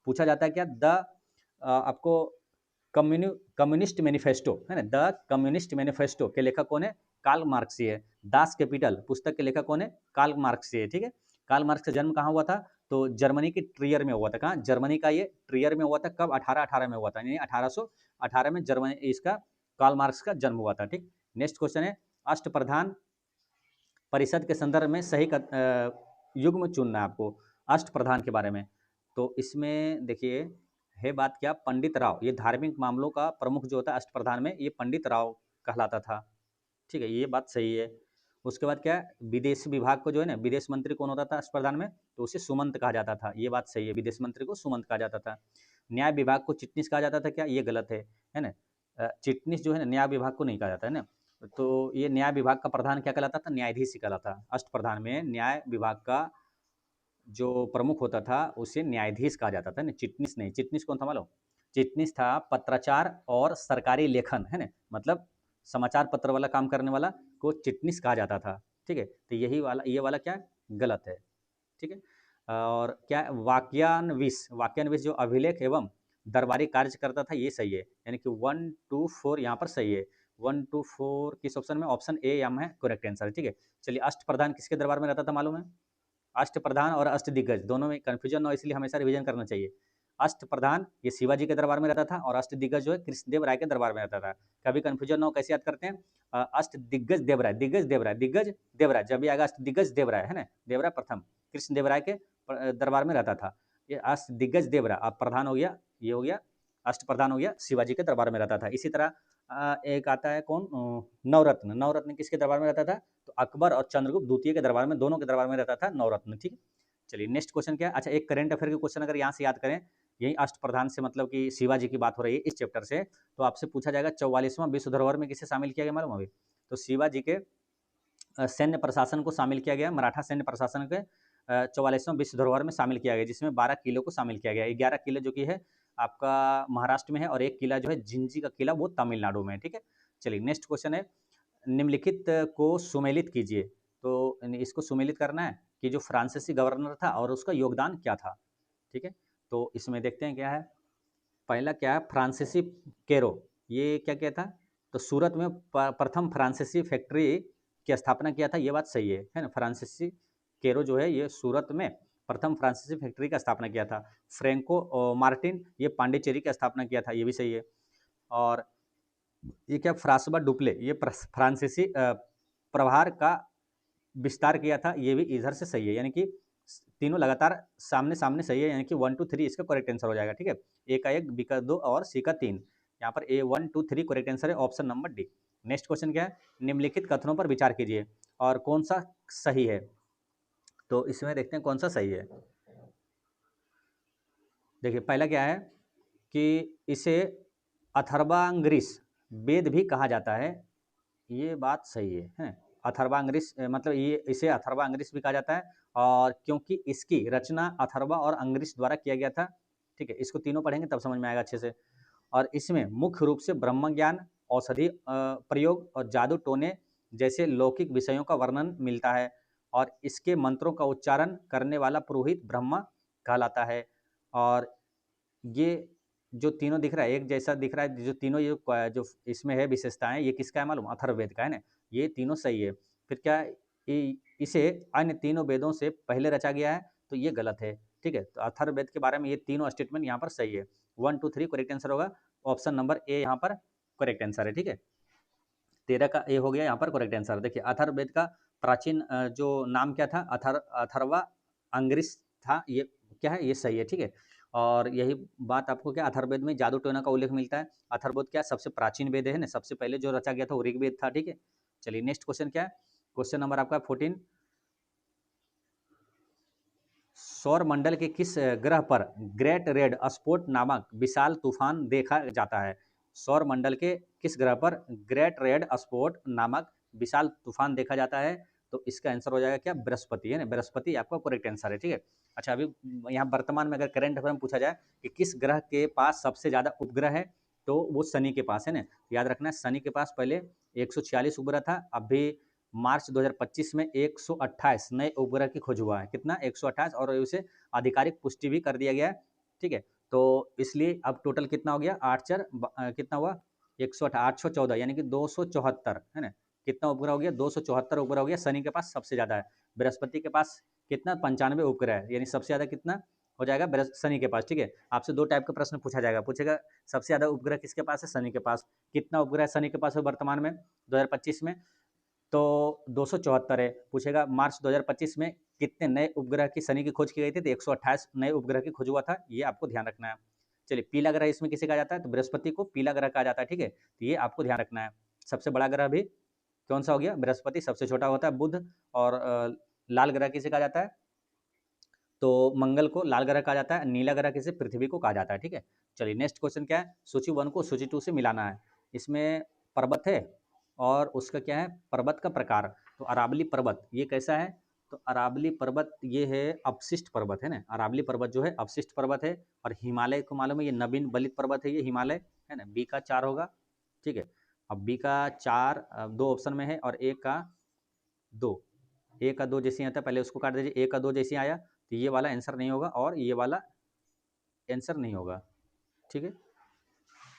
पूछा जाता है क्या आपको कम्युनिस्ट मैनिफेस्टो, है ना, द कम्युनिस्ट मैनिफेस्टो के लेखक कौन है? कार्ल मार्क्स ही है। दास कैपिटल पुस्तक के लेखक कौन है? कार्ल मार्क्स ही है, ठीक है। कार्ल मार्क्स का जन्म कहाँ हुआ था? तो जर्मनी के ट्रियर में हुआ था। कहाँ? जर्मनी का ये ट्रियर में हुआ था। कब? 1818 में हुआ था, यानी 1818 में जर्मनी इसका कार्ल मार्क्स का जन्म हुआ था, ठीक। नेक्स्ट क्वेश्चन है, अष्टप्रधान परिषद के संदर्भ में सही युग्म चुनना है आपको अष्टप्रधान के बारे में। तो इसमें देखिए है बात क्या, पंडित राव, ये धार्मिक मामलों का प्रमुख जो होता है अष्टप्रधान में, ये पंडित राव कहलाता था, ठीक है, ये बात सही है। उसके बाद क्या है, विदेश विभाग को जो है ना, विदेश मंत्री कौन होता था अष्टप्रधान में? तो उसे सुमंत कहा जाता था, ये बात सही है, विदेश मंत्री को सुमंत कहा जाता था। न्याय विभाग को चिटनीस कहा जाता था क्या? ये गलत है ना। चिटनीस जो है ना न्याय विभाग को नहीं कहा जाता है ना। तो ये न्याय विभाग का प्रधान क्या कहलाता था? न्यायाधीश ही कहलाता। अष्टप्रधान में न्याय विभाग का जो प्रमुख होता था उसे न्यायाधीश कहा जाता था ना, चिटनीस नहीं। चिटनीस कौन था मालूम? चिटनीस था पत्राचार और सरकारी लेखन, है ना, मतलब समाचार पत्र वाला काम करने वाला को चिटनीस कहा जाता था, ठीक है। तो यही वाला ये वाला क्या गलत है, ठीक है। और क्या वाक्यान्विश, वाक्यान्विश जो अभिलेख एवं दरबारी कार्य करता था, ये सही है, यानी कि 1 2 4 यहाँ पर सही है। 1 2 4 किस ऑप्शन में? ऑप्शन ए यहाँ है करेक्ट आंसर, ठीक है। चलिए अष्टप्रधान किसके दरबार में रहता था मालूम है? अष्टप्रधान और अष्टदिग्गज दोनों में कन्फ्यूजन न हो, इसलिए हमेशा रिवीजन करना चाहिए। अष्टप्रधान ये शिवाजी के दरबार में रहता था और अष्टदिग्गज जो है कृष्णदेव राय के दरबार में रहता था। कभी कन्फ्यूजन न हो, कैसे याद करते हैं? अष्टदिग्गज देवराय, दिग्गज देवराय, दिग्गज देवराय, जब भी आएगा अष्टदिग्गज देवराय, है ना, देवराय प्रथम कृष्णदेव राय के दरबार में रहता था। ये अष्टदिग्गज देवराय, अब प्रधान हो गया, ये हो गया अष्टप्रधान हो गया, शिवाजी के दरबार में रहता था। इसी तरह एक आता है कौन, नवरत्न, नवरत्न किसके दरबार में रहता था? तो अकबर और चंद्रगुप्त द्वितीय के दरबार में, दोनों के दरबार में रहता था नवरत्न, ठीक है। चलिए नेक्स्ट क्वेश्चन क्या है? अच्छा, एक करंट अफेयर के क्वेश्चन अगर यहाँ से याद करें, यही अष्टप्रधान से मतलब कि शिवाजी की बात हो रही है इस चैप्टर से, तो आपसे पूछा जाएगा 44वां विश्व धरोहर में किसे शामिल किया गया मालूम अभी? तो शिवाजी के सैन्य प्रशासन को शामिल किया गया, मराठा सैन्य प्रशासन के 44वां विश्व धरोहर में शामिल किया गया, जिसमें 12 किलो को शामिल किया गया। 11 किले जो कि है आपका महाराष्ट्र में है, और एक किला जो है जिंजी का किला, वो तमिलनाडु में है, ठीक है। चलिए नेक्स्ट क्वेश्चन है, निम्नलिखित को सुमेलित कीजिए। तो इसको सुमेलित करना है कि जो फ्रांसीसी गवर्नर था और उसका योगदान क्या था, ठीक है। तो इसमें देखते हैं क्या है, पहला क्या है, फ्रांसीसी केरो, ये क्या किया था, तो सूरत में प्रथम फ्रांसीसी फैक्ट्री की स्थापना किया था, ये बात सही है ना। फ्रांसीसी केरो जो है ये सूरत में प्रथम फ्रांसीसी फैक्ट्री का स्थापना किया था। फ्रैंको मार्टिन ये पांडिचेरी की स्थापना किया था, ये भी सही है। और ये क्या, फ्रांसवा डुप्ले ये फ्रांसीसी प्रभार का विस्तार किया था, ये भी इधर से सही है, यानी कि तीनों लगातार सामने सामने सही है, यानी कि 1 2 3 इसका करेक्ट आंसर हो जाएगा। ठीक है, ए का 1, बी का 2 और सी का 3। यहाँ पर ए 1 2 3 करेक्ट आंसर है, option number D. Next question क्या है, निम्नलिखित कथनों पर विचार कीजिए और कौन सा सही है। तो इसमें देखते हैं कौन सा सही है। देखिए पहला क्या है कि इसे अथर्वांग्रिस वेद भी कहा जाता है, ये बात सही है। अथर्वांग्रिस मतलब ये इसे अथर्वांग्रिस भी कहा जाता है, और क्योंकि इसकी रचना अथर्वा और अंग्रिस द्वारा किया गया था। ठीक है, इसको तीनों पढ़ेंगे तब समझ में आएगा अच्छे से। और इसमें मुख्य रूप से ब्रह्म ज्ञान, औषधि प्रयोग और जादू टोने जैसे लौकिक विषयों का वर्णन मिलता है, और इसके मंत्रों का उच्चारण करने वाला पुरोहित ब्रह्मा कहलाता है। और ये जो तीनों दिख रहा है एक जैसा दिख रहा है, जो तीनों ये जो इसमें है विशेषताएं, ये किसका है मालूम, अथर्ववेद का है ना, ये तीनों सही है। फिर क्या इसे अन्य तीनों वेदों से पहले रचा गया है, तो ये गलत है। ठीक है, तो अथर्ववेद के बारे में ये तीनों स्टेटमेंट यहाँ पर सही है। 1 2 3 करेक्ट आंसर होगा, ऑप्शन नंबर ए यहाँ पर करेक्ट आंसर है। ठीक है, 13 का ए हो गया यहाँ पर करेक्ट आंसर। देखिए अथर्ववेद का प्राचीन जो नाम क्या था, अथर्वा अंग्रिस था, ये क्या है, ये सही है। ठीक है, और यही बात आपको क्या, अथर्ववेद में जादू टोना का उल्लेख मिलता है। अथर्ववेद क्या सबसे प्राचीन वेद है ना, सबसे पहले जो रचा गया था वो ऋग्वेद था। ठीक है, चलिए नेक्स्ट क्वेश्चन क्या है, क्वेश्चन नंबर आपका 14। सौर मंडल के किस ग्रह पर ग्रेट रेड स्पॉट नामक विशाल तूफान देखा जाता है। सौर मंडल के किस ग्रह पर ग्रेट रेड स्पॉट नामक विशाल तूफान देखा जाता है, तो इसका आंसर हो जाएगा क्या, बृहस्पति है ना, बृहस्पति आपका करेक्ट आंसर है। ठीक है, अच्छा अभी यहाँ वर्तमान में अगर करंट अफेयर में पूछा जाए कि किस ग्रह के पास सबसे ज़्यादा उपग्रह है, तो वो शनि के पास है ना। याद रखना है शनि के पास पहले 146 उपग्रह था, अभी मार्च 2025 में 128 नए उपग्रह की खोज हुआ है। कितना, 128, और उसे आधिकारिक पुष्टि भी कर दिया गया है। ठीक है, तो इसलिए अब टोटल कितना हो गया, 8 4 कितना हुआ, 814, यानी कि 274 है ना। कितना उपग्रह हो गया, 274 उपग्रह हो गया। शनि के पास सबसे ज़्यादा है। बृहस्पति के पास कितना, 95 उपग्रह है, यानी सबसे ज़्यादा कितना हो जाएगा शनि के पास। ठीक है, आपसे दो टाइप का प्रश्न पूछा जाएगा, पूछेगा सबसे ज़्यादा उपग्रह किसके पास है, शनि के पास। कितना उपग्रह शनि के पास है वर्तमान में 2025 में, तो 274 है। पूछेगा मार्च 2025 में कितने नए उपग्रह की शनि की खोज की गई थी, तो 128 नए उपग्रह की खोज हुआ था, ये आपको ध्यान रखना है। चलिए पीला ग्रह इसमें किसे कहा जाता है, तो बृहस्पति को पीला ग्रह कहा जाता है। ठीक है, तो ये आपको ध्यान रखना है। सबसे बड़ा ग्रह भी कौन सा हो गया, बृहस्पति। सबसे छोटा होता है बुध। और लाल ग्रह किसे कहा जाता है, तो मंगल को लाल ग्रह कहा जाता है। नीला ग्रह किसे, पृथ्वी को कहा जाता है। ठीक है, चलिए नेक्स्ट क्वेश्चन क्या है, सूची 1 को सूची 2 से मिलाना है। इसमें पर्वत है और उसका क्या है, पर्वत का प्रकार। तो अरावली पर्वत ये कैसा है, तो अरावली पर्वत ये है अपशिष्ट पर्वत है ना। अरावली पर्वत जो है अपशिष्ट पर्वत है। और हिमालय को मालूम है, ये नवीन बलित पर्वत है, ये हिमालय है ना। बी का 4 होगा। ठीक है, अब बी का 4 दो ऑप्शन में है, और ए का 2। ए का 2 जैसे आता है, पहले उसको काट दीजिए। ए का 2 जैसे आया, तो ये वाला आंसर नहीं होगा और ये वाला आंसर नहीं होगा। ठीक है,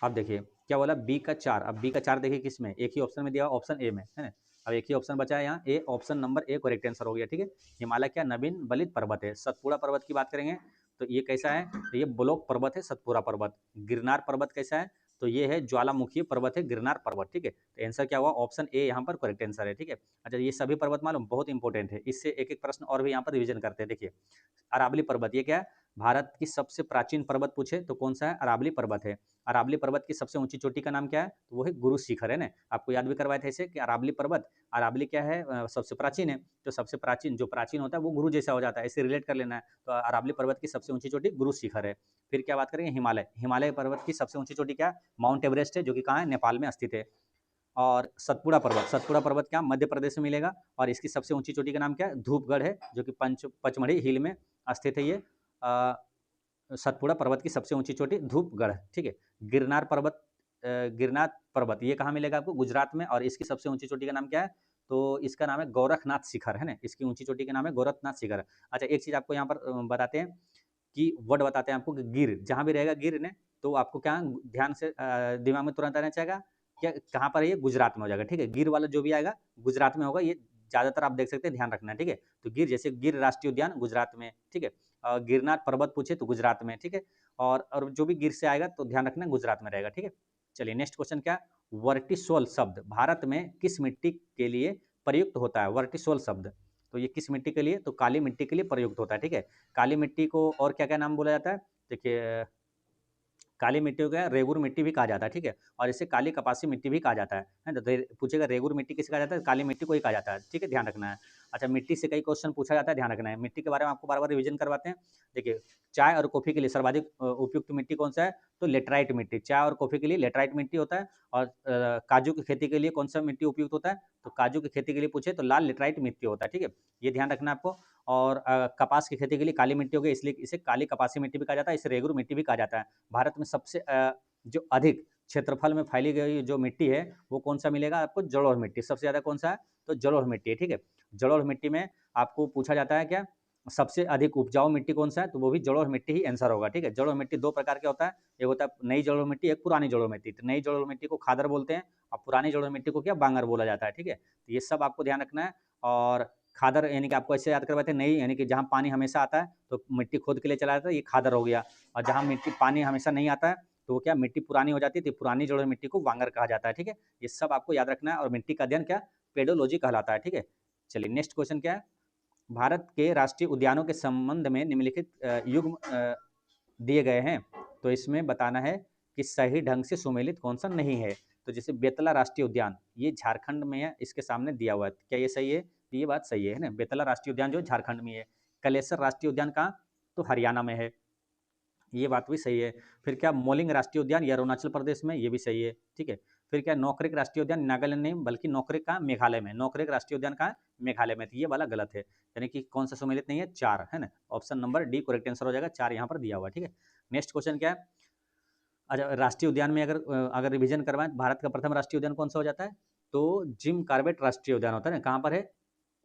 अब देखिए क्या बोला, बी का 4। अब बी का 4 देखिए किस में, एक ही ऑप्शन में दिया, ऑप्शन ए में है ना। अब एक ही ऑप्शन बचा है यहाँ, A, option number A correct answer हो गया। ठीक है, हिमालय क्या नवीन बलित पर्वत है। सतपुड़ा पर्वत की बात करेंगे तो ये कैसा है, तो ये ब्लॉक पर्वत है सतपुड़ा पर्वत। गिरनार पर्वत कैसा है, तो ये है ज्वालामुखी पर्वत है गिरनार पर्वत। ठीक है, तो आंसर क्या हुआ, ऑप्शन ए यहाँ पर करेक्ट आंसर है। ठीक है, अच्छा ये सभी पर्वत मालूम बहुत इंपॉर्टेंट है, इससे एक एक प्रश्न और भी यहाँ पर रिविजन करते हैं। देखिए अरावली पर्वत ये क्या है, भारत की सबसे प्राचीन पर्वत पूछे तो कौन सा है, अरावली पर्वत है। अरावली पर्वत की सबसे ऊंची चोटी का नाम क्या है, तो वो है गुरु शिखर है ना। आपको याद भी करवाए थे ऐसे कि अरावली पर्वत, अरावली क्या है, सबसे प्राचीन है। तो सबसे प्राचीन जो प्राचीन होता है वो गुरु जैसा हो जाता है, ऐसे रिलेट कर लेना है। तो अरावली पर्वत की सबसे ऊंची चोटी गुरु शिखर है। फिर क्या बात करेंगे, हिमालय। हिमालय पर्वत की सबसे ऊंची चोटी क्या है, माउंट एवरेस्ट है, जो कि कहाँ है, नेपाल में स्थित है। और सतपुड़ा पर्वत, सतपुड़ा पर्वत क्या मध्य प्रदेश में मिलेगा, और इसकी सबसे ऊंची चोटी का नाम क्या है, धूपगढ़ है, जो कि पचमढ़ी हिल में स्थित है। ये सतपुड़ा पर्वत की सबसे ऊंची चोटी धूपगढ़। ठीक है, गिरनार पर्वत, गिरनार पर्वत ये कहाँ मिलेगा आपको, गुजरात में, और इसकी सबसे ऊंची चोटी का नाम क्या है, तो इसका नाम है गोरखनाथ शिखर है ना। इसकी ऊंची चोटी का नाम है गोरखनाथ शिखर। अच्छा एक चीज आपको यहाँ पर बताते हैं कि वर्ड बताते हैं आपको कि गिर जहाँ भी रहेगा गिर ने, तो आपको क्या ध्यान से दिमाग में तुरंत आना चाहिए क्या, कहाँ पर है ये, गुजरात में हो जाएगा, ठीक है। गिर वाला जो भी आएगा गुजरात में होगा, ये ज़्यादातर आप देख सकते हैं, ध्यान रखना है, ठीक है। तो गिर, जैसे गिर राष्ट्रीय उद्यान गुजरात में, ठीक है। गिरनार पर्वत पूछे तो गुजरात में, ठीक है। और जो भी गिर से आएगा तो ध्यान रखना गुजरात में रहेगा, ठीक है। चलिए नेक्स्ट क्वेश्चन क्या, वर्टिसोल शब्द भारत में किस मिट्टी के लिए प्रयुक्त होता है? वर्टिसोल शब्द, तो ये किस मिट्टी के लिए, तो काली मिट्टी के लिए प्रयुक्त होता है, ठीक है। काली मिट्टी को और क्या क्या नाम बोला जाता है, देखिए काली मिट्टी को क्या रेगुर मिट्टी भी कहा जाता है, ठीक है। और इसे काली कपासी मिट्टी भी कहा जाता है। तो पूछेगा रेगुर मिट्टी किसे कहा जाता है, काली मिट्टी को ही कहा जाता है, ठीक है, ध्यान रखना है। अच्छा, मिट्टी से कई क्वेश्चन पूछा जाता है, ध्यान रखना है। मिट्टी के बारे में आपको बार बार रिवीजन करवाते हैं। देखिए चाय और कॉफी के लिए सर्वाधिक उपयुक्त मिट्टी कौन सा है, तो लेटराइट मिट्टी। चाय और कॉफी के लिए लेटराइट मिट्टी होता है। और काजू की खेती के लिए कौन सा मिट्टी उपयुक्त होता है, तो काजू की खेती के लिए पूछे तो लाल लेटराइट मिट्टी होता है, ठीक है, ये ध्यान रखना है आपको। और कपास की खेती के लिए काली मिट्टी हो गई, इसलिए इसे काली कपासी मिट्टी भी कहा जाता है, इसे रेगुर मिट्टी भी कहा जाता है। भारत में सबसे जो अधिक क्षेत्रफल में फैली गई जो मिट्टी है वो कौन सा मिलेगा आपको, जलोढ़ मिट्टी। सबसे ज़्यादा कौन सा है, तो जलोढ़ मिट्टी है, ठीक है। जलोढ़ मिट्टी में आपको पूछा जाता है क्या, सबसे अधिक उपजाऊ मिट्टी कौन सा है, तो वो भी जलोढ़ मिट्टी ही आंसर होगा, ठीक है। जलोढ़ मिट्टी दो प्रकार के होता है, एक होता है नई जलोढ़ मिट्टी, एक पुरानी जलोढ़ मिट्टी। तो नई जलोढ़ मिट्टी को खादर बोलते हैं और पुरानी जलोढ़ मिट्टी को क्या, बांगर बोला जाता है, ठीक है। तो ये सब आपको ध्यान रखना है। और खादर यानी कि आपको ऐसे याद करवाते हैं, नई यानी कि जहाँ पानी हमेशा आता है तो मिट्टी खोद के लिए चला जाता है, ये खादर हो गया। और जहाँ मिट्टी पानी हमेशा नहीं आता है तो वो क्या, मिट्टी पुरानी हो जाती है, तो पुरानी जलोढ़ मिट्टी को वांगर कहा जाता है, ठीक है। ये सब आपको याद रखना है। और मिट्टी का अध्ययन क्या, पेडोलॉजी कहलाता है, ठीक है। चलिए नेक्स्ट क्वेश्चन क्या है, भारत के राष्ट्रीय उद्यानों के संबंध में निम्नलिखित युग्म दिए गए हैं, तो इसमें बताना है कि सही ढंग से सुमेलित कौन सा नहीं है। तो जैसे बेतला राष्ट्रीय उद्यान, ये झारखंड में है, इसके सामने दिया हुआ है, क्या ये सही है, तो ये बात सही है ना, बेतला राष्ट्रीय उद्यान जो झारखंड में है। कलेसर राष्ट्रीय उद्यान कहाँ, तो हरियाणा में है, ये बात भी सही है। फिर क्या, मोलिंग राष्ट्रीय उद्यान ये अरुणाचल प्रदेश में, ये भी सही है, ठीक है। फिर क्या, नोकरेक राष्ट्रीय उद्यान नागालैंड नहीं बल्कि नोकरेक का मेघालय में, नोकरेक राष्ट्रीय उद्यान का मेघालय में, तो ये वाला गलत है, यानी कि कौन सा सम्मिलित नहीं है, 4 है ना, option number D correct answer हो जाएगा, 4 यहाँ पर दिया हुआ, ठीक है। नेक्स्ट क्वेश्चन क्या है, अच्छा राष्ट्रीय उद्यान में अगर रिवीजन करवाएं, भारत का प्रथम राष्ट्रीय उद्यान कौन सा हो जाता है, तो जिम कार्बेट राष्ट्रीय उद्यान होता है ना, कहाँ पर है,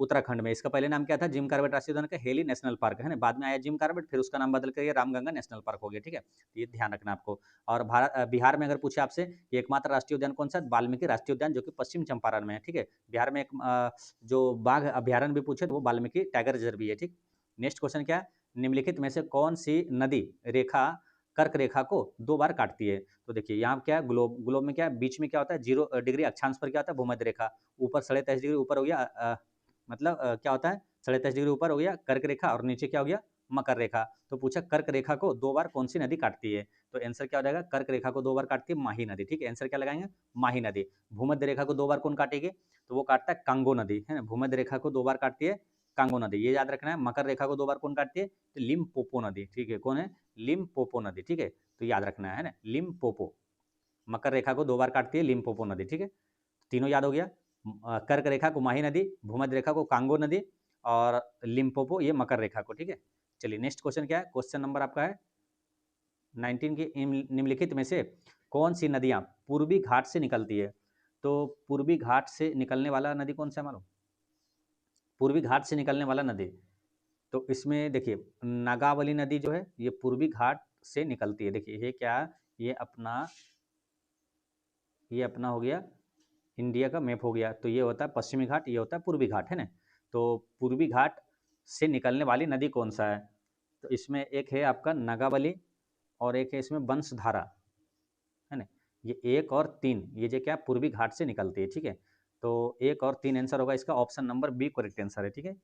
उत्तराखंड में। इसका पहले नाम क्या था, जिम कार्बेट राष्ट्रीय उद्यान का हेली नेशनल पार्क है ना, बाद में आया जिम कार्बेट, फिर उसका नाम बदल कर ये रामगंगा नेशनल पार्क हो गया, ठीक है। ये ध्यान रखना आपको। और बिहार में अगर पूछे आपसे एकमात्र राष्ट्रीय उद्यान कौन सा, वाल्मीकि राष्ट्रीय उद्यान, जो कि पश्चिम चंपारण में है, ठीक है। बिहार में एक जो बाघ अभ्यारण्य भी पूछे तो वो वाल्मीकि टाइगर रिजर्व भी है, ठीक। नेक्स्ट क्वेश्चन क्या है, निम्नलिखित में से कौन सी नदी रेखा कर्क रेखा को 2 बार काटती है, तो देखिए यहाँ क्या है, ग्लोब, ग्लोब में क्या है, बीच में क्या होता है 0 डिग्री अक्षांश पर क्या होता है, भूमध्य रेखा, ऊपर 23.5 डिग्री ऊपर हो गया, मतलब क्या होता है 23.5 डिग्री ऊपर हो गया कर्क रेखा, और नीचे क्या हो गया, मकर रेखा। तो पूछा कर्क रेखा को 2 बार कौन सी नदी काटती है, तो आंसर क्या हो जाएगा, कर्क रेखा को 2 बार काटती है माही नदी, ठीक है, आंसर क्या लगाएंगे, माही नदी। भूमध्य रेखा को 2 बार कौन काटेगी, तो वो काटता है कांगो नदी, है ना, भूमध्य रेखा को 2 बार काटती है कांगो नदी, ये याद रखना है। मकर रेखा को 2 बार कौन काटती है, तो लिम्पोपो नदी, ठीक है, कौन है, लिम्पोपो नदी, ठीक है, तो याद रखना है ना, लिम्पोपो। मकर रेखा को 2 बार काटती है लिम्पोपो नदी, ठीक है, तीनों याद हो गया। कर्क रेखा को माही नदी, भूमध्य रेखा को कांगो नदी, और लिम्पोपो ये मकर रेखा को, ठीक है। चलिए नेक्स्ट क्वेश्चन क्या है, क्वेश्चन नंबर आपका है 19 की निम्नलिखित में से कौन सी नदियां पूर्वी घाट से निकलती है, तो पूर्वी घाट से निकलने वाला नदी कौन सा है मालूम, पूर्वी घाट से निकलने वाला नदी, तो इसमें देखिए नागावली नदी जो है ये पूर्वी घाट से निकलती है। देखिए ये क्या, ये अपना हो गया इंडिया का मैप हो गया, तो ये होता है पश्चिमी घाट, ये होता है पूर्वी घाट, है ना। तो पूर्वी घाट से निकलने वाली नदी कौन सा है, तो इसमें एक है आपका नागावली और एक है इसमें वंशधारा, है ना। ये 1 और 3 ये जो क्या पूर्वी घाट से निकलती है, ठीक है। तो 1 और 3 आंसर होगा इसका, option number B correct answer है, ठीक है।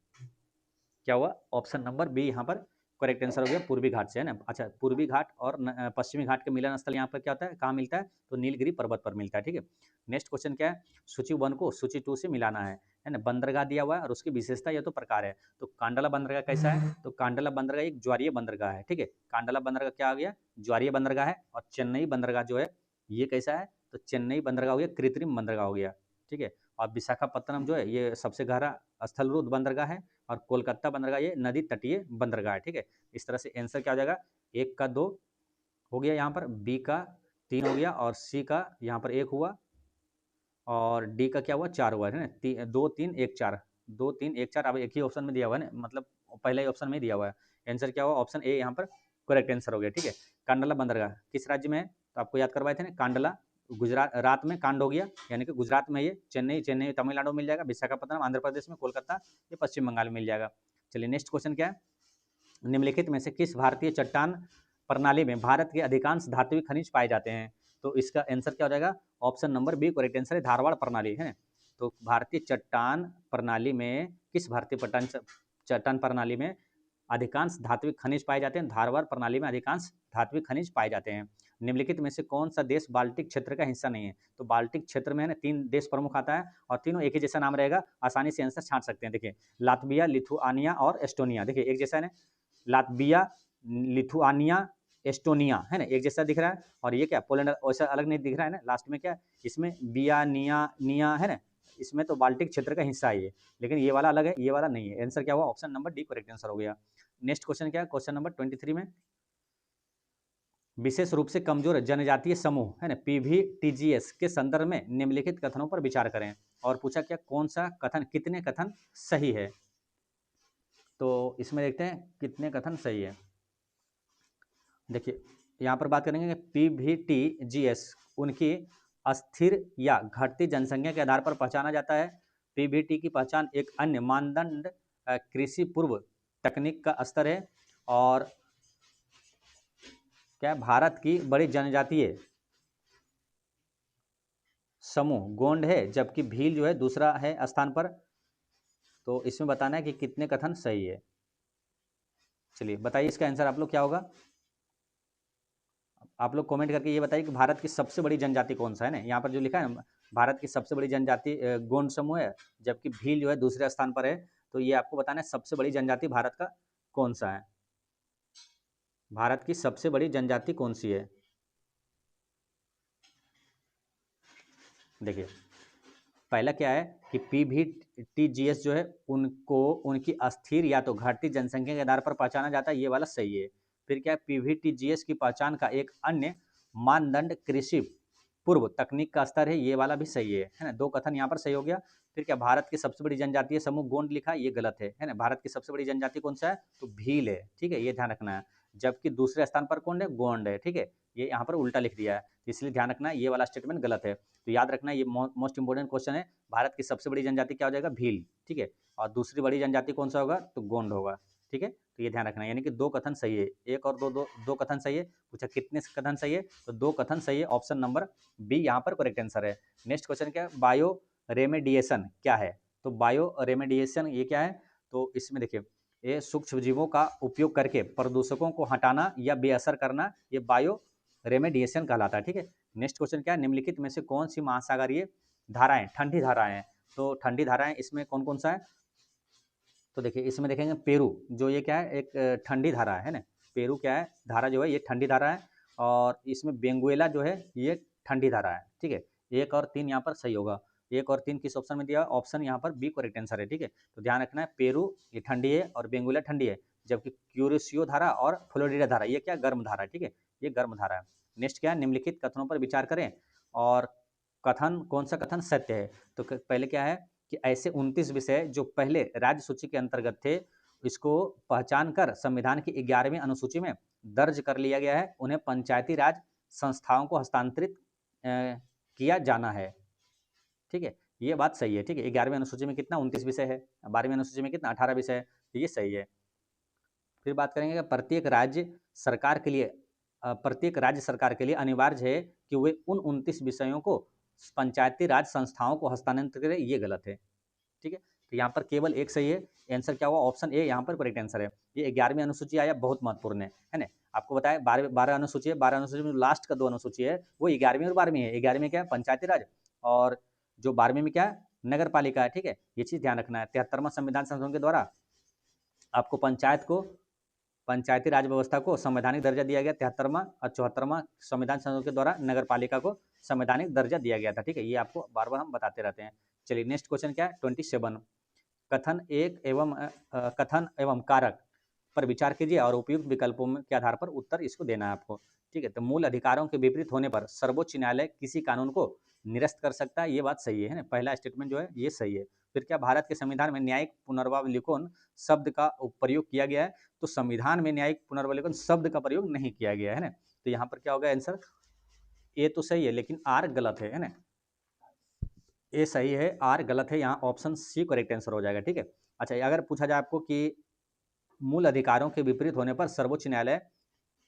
क्या हुआ, ऑप्शन नंबर बी यहाँ पर करेक्ट आंसर हो गया, पूर्वी घाट से, है ना। अच्छा पूर्वी घाट और पश्चिमी घाट के मिलन स्थल यहाँ पर क्या होता है, कहाँ मिलता है, तो नीलगिरी पर्वत पर मिलता है, ठीक है। नेक्स्ट क्वेश्चन क्या है, सूची 1 को सूची 2 से मिलाना है ना। बंदरगाह दिया हुआ है और उसकी विशेषता यह तो प्रकार है, तो कांडला बंदरगाह कैसा है, तो कांडला बंदरगाह एक ज्वारीय बंदरगाह है, ठीक है। कांडला बंदरगाह क्या आ गया, ज्वारीय बंदरगाह है। और चेन्नई बंदरगाह जो है ये कैसा है, तो चेन्नई बंदरगाह हो गया कृत्रिम बंदरगाह हो गया, ठीक है। और विशाखापत्तनम जो है ये सबसे गहरा स्थलरूढ़ बंदरगाह है, और कोलकाता बंदरगाह ये नदी तटीय बंदरगाह है, ठीक है। इस तरह से आंसर क्या हो जाएगा, 1 का 2 हो गया यहाँ पर, बी का 3 हो गया, और सी का यहाँ पर 1 हुआ, और डी का क्या हुआ 4 हुआ, है ना। 2 3 1 4, 2 3 1 4, अब एक ही ऑप्शन में दिया हुआ है ना, मतलब पहले ही ऑप्शन में दिया हुआ है। आंसर क्या हुआ, ऑप्शन ए यहाँ पर करेक्ट आंसर हो गया, ठीक है। कांडला बंदरगाह किस राज्य में है? तो आपको याद करवाए थे ना, कांडला गुजरात, रात में कांड हो गया, यानी कि गुजरात में ये, चेन्नई तमिलनाडु में मिल जाएगा, विशाखापट्टनम आंध्र प्रदेश में, कोलकाता ये पश्चिम बंगाल में मिल जाएगा। चलिए नेक्स्ट क्वेश्चन क्या है, निम्नलिखित में से किस भारतीय चट्टान प्रणाली में भारत के अधिकांश धात्विक खनिज पाए जाते हैं? तो इसका आंसर क्या हो जाएगा? Option number B correct answer है, धारवाड़ प्रणाली है। तो भारतीय चट्टान प्रणाली में, किस भारतीय चट्टान प्रणाली में अधिकांश धात्विक खनिज पाए जाते हैं? धारवाड़ प्रणाली में अधिकांश धात्विक खनिज पाए जाते हैं। निम्नलिखित में से कौन सा देश बाल्टिक क्षेत्र का हिस्सा नहीं है? तो बाल्टिक क्षेत्र में है ना 3 देश प्रमुख आता है और तीनों एक ही जैसा नाम रहेगा, आसानी से आंसर छांट सकते हैं। देखिए लातविया, लिथुआनिया और एस्टोनिया, देखिए एक जैसा है ना, लातविया, लिथुआनिया, एस्टोनिया है ना, एक जैसा दिख रहा है। और ये क्या पोलैंड वैसा अलग नहीं दिख रहा है ना, लास्ट में क्या इसमें बिया निया निया है ना, इसमें तो बाल्टिक क्षेत्र का हिस्सा है ये, लेकिन ये वाला अलग है, ये वाला नहीं है। आंसर क्या हुआ? Option number D correct answer हो गया। नेक्स्ट क्वेश्चन क्या है? क्वेश्चन नंबर 23 में, विशेष रूप से कमजोर जनजातीय समूह है ना पीवीटीजीएस के संदर्भ में निम्नलिखित कथनों पर विचार करें। और पूछा क्या कौन सा कथन, कितने कथन सही है? तो इसमें देखते हैं कितने कथन सही है। देखिए यहाँ पर बात करेंगे कि पीवीटीजीएस उनकी अस्थिर या घटती जनसंख्या के आधार पर पहचाना जाता है। पीवीटी की पहचान एक अन्य मानदंड कृषि पूर्व तकनीक का स्तर है। और क्या भारत की बड़ी जनजातीय समूह गोंड है, जबकि भील जो है दूसरा है स्थान पर। तो इसमें बताना है कि कितने कथन सही है। चलिए बताइए इसका आंसर आप लोग क्या होगा? आप लोग कमेंट करके ये बताइए कि भारत की सबसे बड़ी जनजाति कौन सा है ना, यहाँ पर जो लिखा है ना, भारत की सबसे बड़ी जनजाति गोंड समूह है, जबकि भील जो है दूसरे स्थान पर है। तो ये आपको बताना है सबसे बड़ी जनजाति भारत का कौन सा है, भारत की सबसे बड़ी जनजाति कौन सी है। देखिए पहला क्या है कि पीवीटीजीएस जो है उनको उनकी अस्थिर या तो घटती जनसंख्या के आधार पर पहचाना जाता है, ये वाला सही है। फिर क्या है, पीवीटीजीएस की पहचान का एक अन्य मानदंड कृषि पूर्व तकनीक का स्तर है, ये वाला भी सही है ना, 2 कथन यहाँ पर सही हो गया। फिर क्या, भारत की सबसे बड़ी जनजातीय समूह गोंड लिखा, ये गलत है ना, भारत की सबसे बड़ी जनजाति कौन सा है? तो भील है, ठीक है, ये ध्यान रखना है। जबकि दूसरे स्थान पर कौन है? गोंड है, ठीक है, ये यहाँ पर उल्टा लिख दिया है, इसलिए ध्यान रखना है, ये वाला स्टेटमेंट गलत है। तो याद रखना ये मोस्ट इंपोर्टेंट क्वेश्चन है। भारत की सबसे बड़ी जनजाति क्या हो जाएगा? भील, ठीक है, और दूसरी बड़ी जनजाति कौन सा होगा? तो गोंड होगा, ठीक है। तो ये ध्यान रखना है, यानी कि 2 कथन सही है, एक और दो कथन सही है। पूछा कितने कथन सही है? तो 2 कथन सही है, ऑप्शन नंबर बी यहाँ पर करेक्ट आंसर है। नेक्स्ट क्वेश्चन क्या है? बायो रेमेडिएशन क्या है? तो बायो रेमेडिएशन ये क्या है? तो इसमें देखिए ये सूक्ष्म जीवों का उपयोग करके प्रदूषकों को हटाना या बेअसर करना, ये बायो रेमेडिएशन कहलाता है, ठीक है। नेक्स्ट क्वेश्चन क्या है? निम्नलिखित में से कौन सी महासागरीय धाराएं ठंडी धाराएं हैं? तो ठंडी धाराएं इसमें कौन कौन सा है? तो देखिए इसमें देखेंगे पेरू, जो ये क्या है, एक ठंडी धारा है ना, पेरू क्या है, धारा जो है ये ठंडी धारा है। और इसमें बेंगुएला जो है ये ठंडी धारा है, ठीक है। 1 और 3 यहाँ पर सही होगा। 1 और 3 किस ऑप्शन में दिया? ऑप्शन यहाँ पर बी करेक्ट आंसर है, ठीक है। तो ध्यान रखना है पेरू ये ठंडी है और बेंगुएला ठंडी है, जबकि क्यूरिसियो धारा और फ्लोरिडा धारा ये क्या, गर्म धारा है, ठीक है, ये गर्म धारा है। नेक्स्ट क्या है? निम्नलिखित कथनों पर विचार करें और कथन, कौन सा कथन सत्य है? तो पहले क्या है कि ऐसे 29 विषय जो पहले राज्य सूची के अंतर्गत थे, इसको पहचान कर संविधान की 11वीं अनुसूची में दर्ज कर लिया गया है, उन्हें पंचायती राज संस्थाओं को हस्तांतरित किया जाना है, ठीक है, ये बात सही है, ठीक है। 11वीं अनुसूची में कितना? 29 विषय है, 12वीं अनुसूची में कितना? 18 विषय है, तो ये सही है। फिर बात करेंगे कि प्रत्येक राज्य सरकार के लिए अनिवार्य है कि वे उन 29 विषयों को पंचायती राज संस्थाओं को हस्तांतरित करें, ये गलत है, ठीक है। तो यहाँ पर केवल एक सही है, आंसर क्या हुआ? ऑप्शन ए यहाँ पर करेक्ट आंसर है। ये 11वीं अनुसूची आया, बहुत महत्वपूर्ण है ना। आपको बताया 12 अनुसूची है, 12 अनुसूची में लास्ट का 2 अनुसूची है वो 11वीं और 12वीं है। 11वीं में क्या है? पंचायती राज, और जो 12वीं में क्या है? नगर पालिका है, ठीक है, ये चीज ध्यान रखना है। 73वां संविधान संशोधन के द्वारा आपको पंचायती राज व्यवस्था को संवैधानिक दर्जा दिया गया, 73वां और 74वां संविधान संशोधन के द्वारा नगर पालिका को संवैधानिक दर्जा दिया गया था, ठीक है, ये आपको बार बार हम बताते रहते हैं। चलिए नेक्स्ट क्वेश्चन क्या है? 27, कथन एवं कारक पर विचार कीजिए और उपयुक्त विकल्पों के आधार पर उत्तर इसको देना है आपको, ठीक है। तो मूल अधिकारों के विपरीत होने पर सर्वोच्च न्यायालय किसी कानून को निरस्त कर सकता है, ये बात सही है ना, पहला स्टेटमेंट जो है ये सही है। फिर क्या भारत के संविधान में न्यायिक पुनर्वावलोकन शब्द का प्रयोग किया गया है, तो संविधान में न्यायिक पुनर्वावलोकन शब्द का प्रयोग नहीं किया गया है ना। तो यहाँ पर क्या होगा आंसर, ए तो सही है लेकिन आर गलत है ना। ए सही है, आर गलत है, यहाँ ऑप्शन सी करेक्ट आंसर हो जाएगा। ठीक है, अच्छा अगर पूछा जाए आपको कि मूल अधिकारों के विपरीत होने पर सर्वोच्च न्यायालय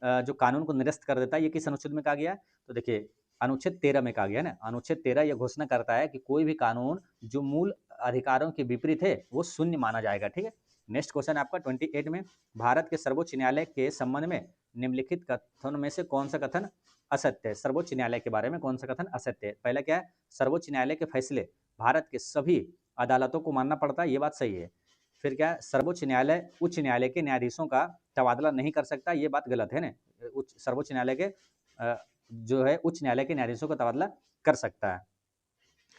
जो कानून को निरस्त कर देता है, ये किस अनुच्छेद में कहा गया है? तो देखिए अनुच्छेद 13 में कहा गया है ना। अनुच्छेद 13 यह घोषणा करता है कि कोई भी कानून जो मूल अधिकारों के विपरीत है वो शून्य माना जाएगा। ठीक है, नेक्स्ट क्वेश्चन आपका 28 में, भारत के सर्वोच्च न्यायालय के संबंध में निम्नलिखित कथन में से कौन सा कथन असत्य है? सर्वोच्च न्यायालय के बारे में कौन सा कथन असत्य है? पहला क्या है, सर्वोच्च न्यायालय के फैसले भारत के सभी अदालतों को मानना पड़ता है, ये बात सही है। फिर क्या है, सर्वोच्च न्यायालय उच्च न्यायालय के न्यायाधीशों का तबादला नहीं कर सकता, ये बात गलत है ना। सर्वोच्च न्यायालय के जो है उच्च न्यायालय के न्यायाधीशों का तबादला कर सकता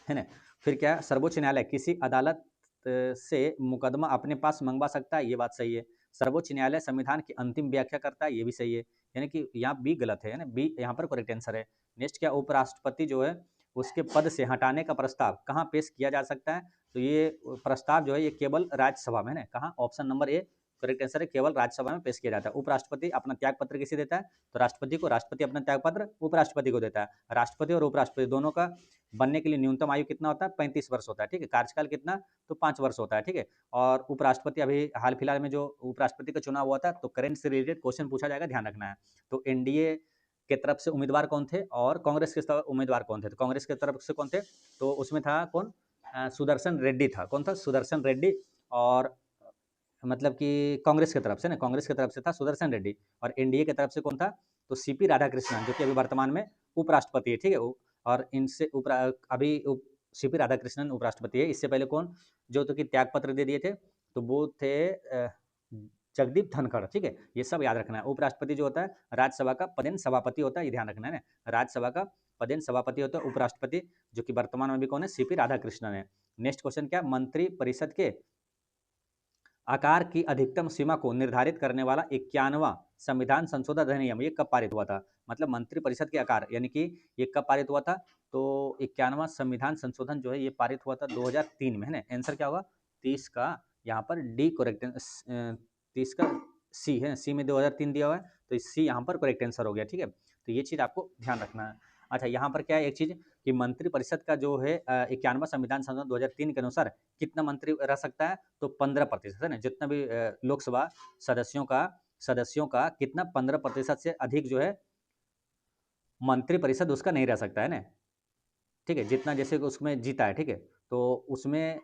है ना। फिर क्या है, सर्वोच्च न्यायालय किसी अदालत से मुकदमा अपने पास मंगवा सकता है, ये बात सही है। सर्वोच्च न्यायालय संविधान की अंतिम व्याख्या करता है, ये भी सही है। यानी कि यहाँ बी गलत है ना, बी यहाँ पर करेक्ट आंसर है। नेक्स्ट क्या, उपराष्ट्रपति जो है उसके पद से हटाने का प्रस्ताव कहाँ पेश किया जा सकता है? तो ये प्रस्ताव जो है ये केवल राज्यसभा में है ना। कहाँ, option number A correct answer है, केवल राज्यसभा में पेश किया जाता है। उपराष्ट्रपति अपना त्याग पत्र किसे देता है? तो राष्ट्रपति को। राष्ट्रपति अपना त्याग पत्र उपराष्ट्रपति को देता है। राष्ट्रपति और उपराष्ट्रपति दोनों का बनने के लिए न्यूनतम आयु कितना होता है? 35 वर्ष होता है। ठीक है, कार्यकाल कितना? तो 5 वर्ष होता है। ठीक है, और उपराष्ट्रपति अभी हाल फिलहाल में जो उपराष्ट्रपति का चुनाव हुआ था, तो करंट से रिलेटेड क्वेश्चन पूछा जाएगा, ध्यान रखना है। तो एनडीए के तरफ से उम्मीदवार कौन थे और कांग्रेस के उम्मीदवार कौन थे? तो कांग्रेस के तरफ से कौन थे? तो उसमें था कौन? सुदर्शन रेड्डी था। कौन था? सुदर्शन रेड्डी। और मतलब कि कांग्रेस की तरफ से ना, कांग्रेस की तरफ से था सुदर्शन रेड्डी। और एनडीए की तरफ से कौन था? तो सीपी राधाकृष्णन, जो कि अभी वर्तमान में उपराष्ट्रपति है। ठीक है, और इनसे अभी सीपी राधाकृष्णन उपराष्ट्रपति है। इससे पहले कौन जो तो कि त्याग पत्र दे दिए थे? तो वो थे जगदीप धनखड़। ठीक है, ये सब याद रखना है। उपराष्ट्रपति जो होता है राज्यसभा का पदेन सभापति होता है, ये ध्यान रखना है ना। राज्यसभा का पदेन सभापति होता है उपराष्ट्रपति, जो कि वर्तमान में भी कौन है? सीपी राधाकृष्णन है। नेक्स्ट क्वेश्चन क्या, मंत्री परिषद के आकार की अधिकतम सीमा को निर्धारित करने वाला 51वां संविधान संशोधन अधिनियम ये कब पारित हुआ था? मतलब मंत्रिपरिषद के आकार, यानी कि ये कब पारित हुआ था? तो 51वां संविधान संशोधन जो है ये पारित हुआ था 2003 में, है ना। आंसर क्या होगा? 30 का यहाँ पर डी करेक्ट, 30 का सी है, सी में 2003 दिया हुआ है, तो सी यहाँ पर करेक्ट आंसर हो गया। ठीक है, तो ये चीज़ आपको ध्यान रखना है। अच्छा, यहाँ पर क्या है एक चीज़ कि मंत्रिपरिषद का जो है 51वां संविधान संशोधन 2003 के अनुसार कितना मंत्री रह सकता है? तो 15% है ना। जितना भी लोकसभा सदस्यों का कितना 15% से अधिक जो है मंत्रिपरिषद उसका नहीं रह सकता है ना। ठीक है, जितना जैसे उसमें जीता है। ठीक है, तो उसमें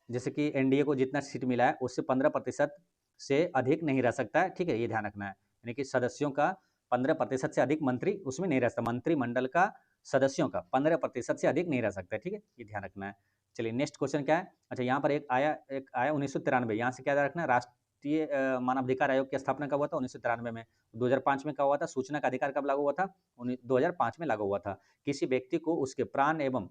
जैसे कि एनडीए को जितना सीट मिला है उससे 15% से अधिक नहीं रह सकता है। ठीक है, ये ध्यान रखना है। यानी कि सदस्यों का 15% से अधिक मंत्री उसमें नहीं रह सकता, मंत्रिमंडल का सदस्यों का 15% से अधिक नहीं रह सकता है। ठीक है, ये ध्यान रखना है। चलिए नेक्स्ट क्वेश्चन क्या है? अच्छा, यहाँ पर एक आया 1993, यहाँ से क्या याद रखना है? राष्ट्रीय मानवाधिकार आयोग की स्थापना कब हुआ था? 1993 में। 2005 में कब हुआ था? सूचना का अधिकार कब लागू हुआ था? 2005 में लागू हुआ था। किसी व्यक्ति को उसके प्राण एवं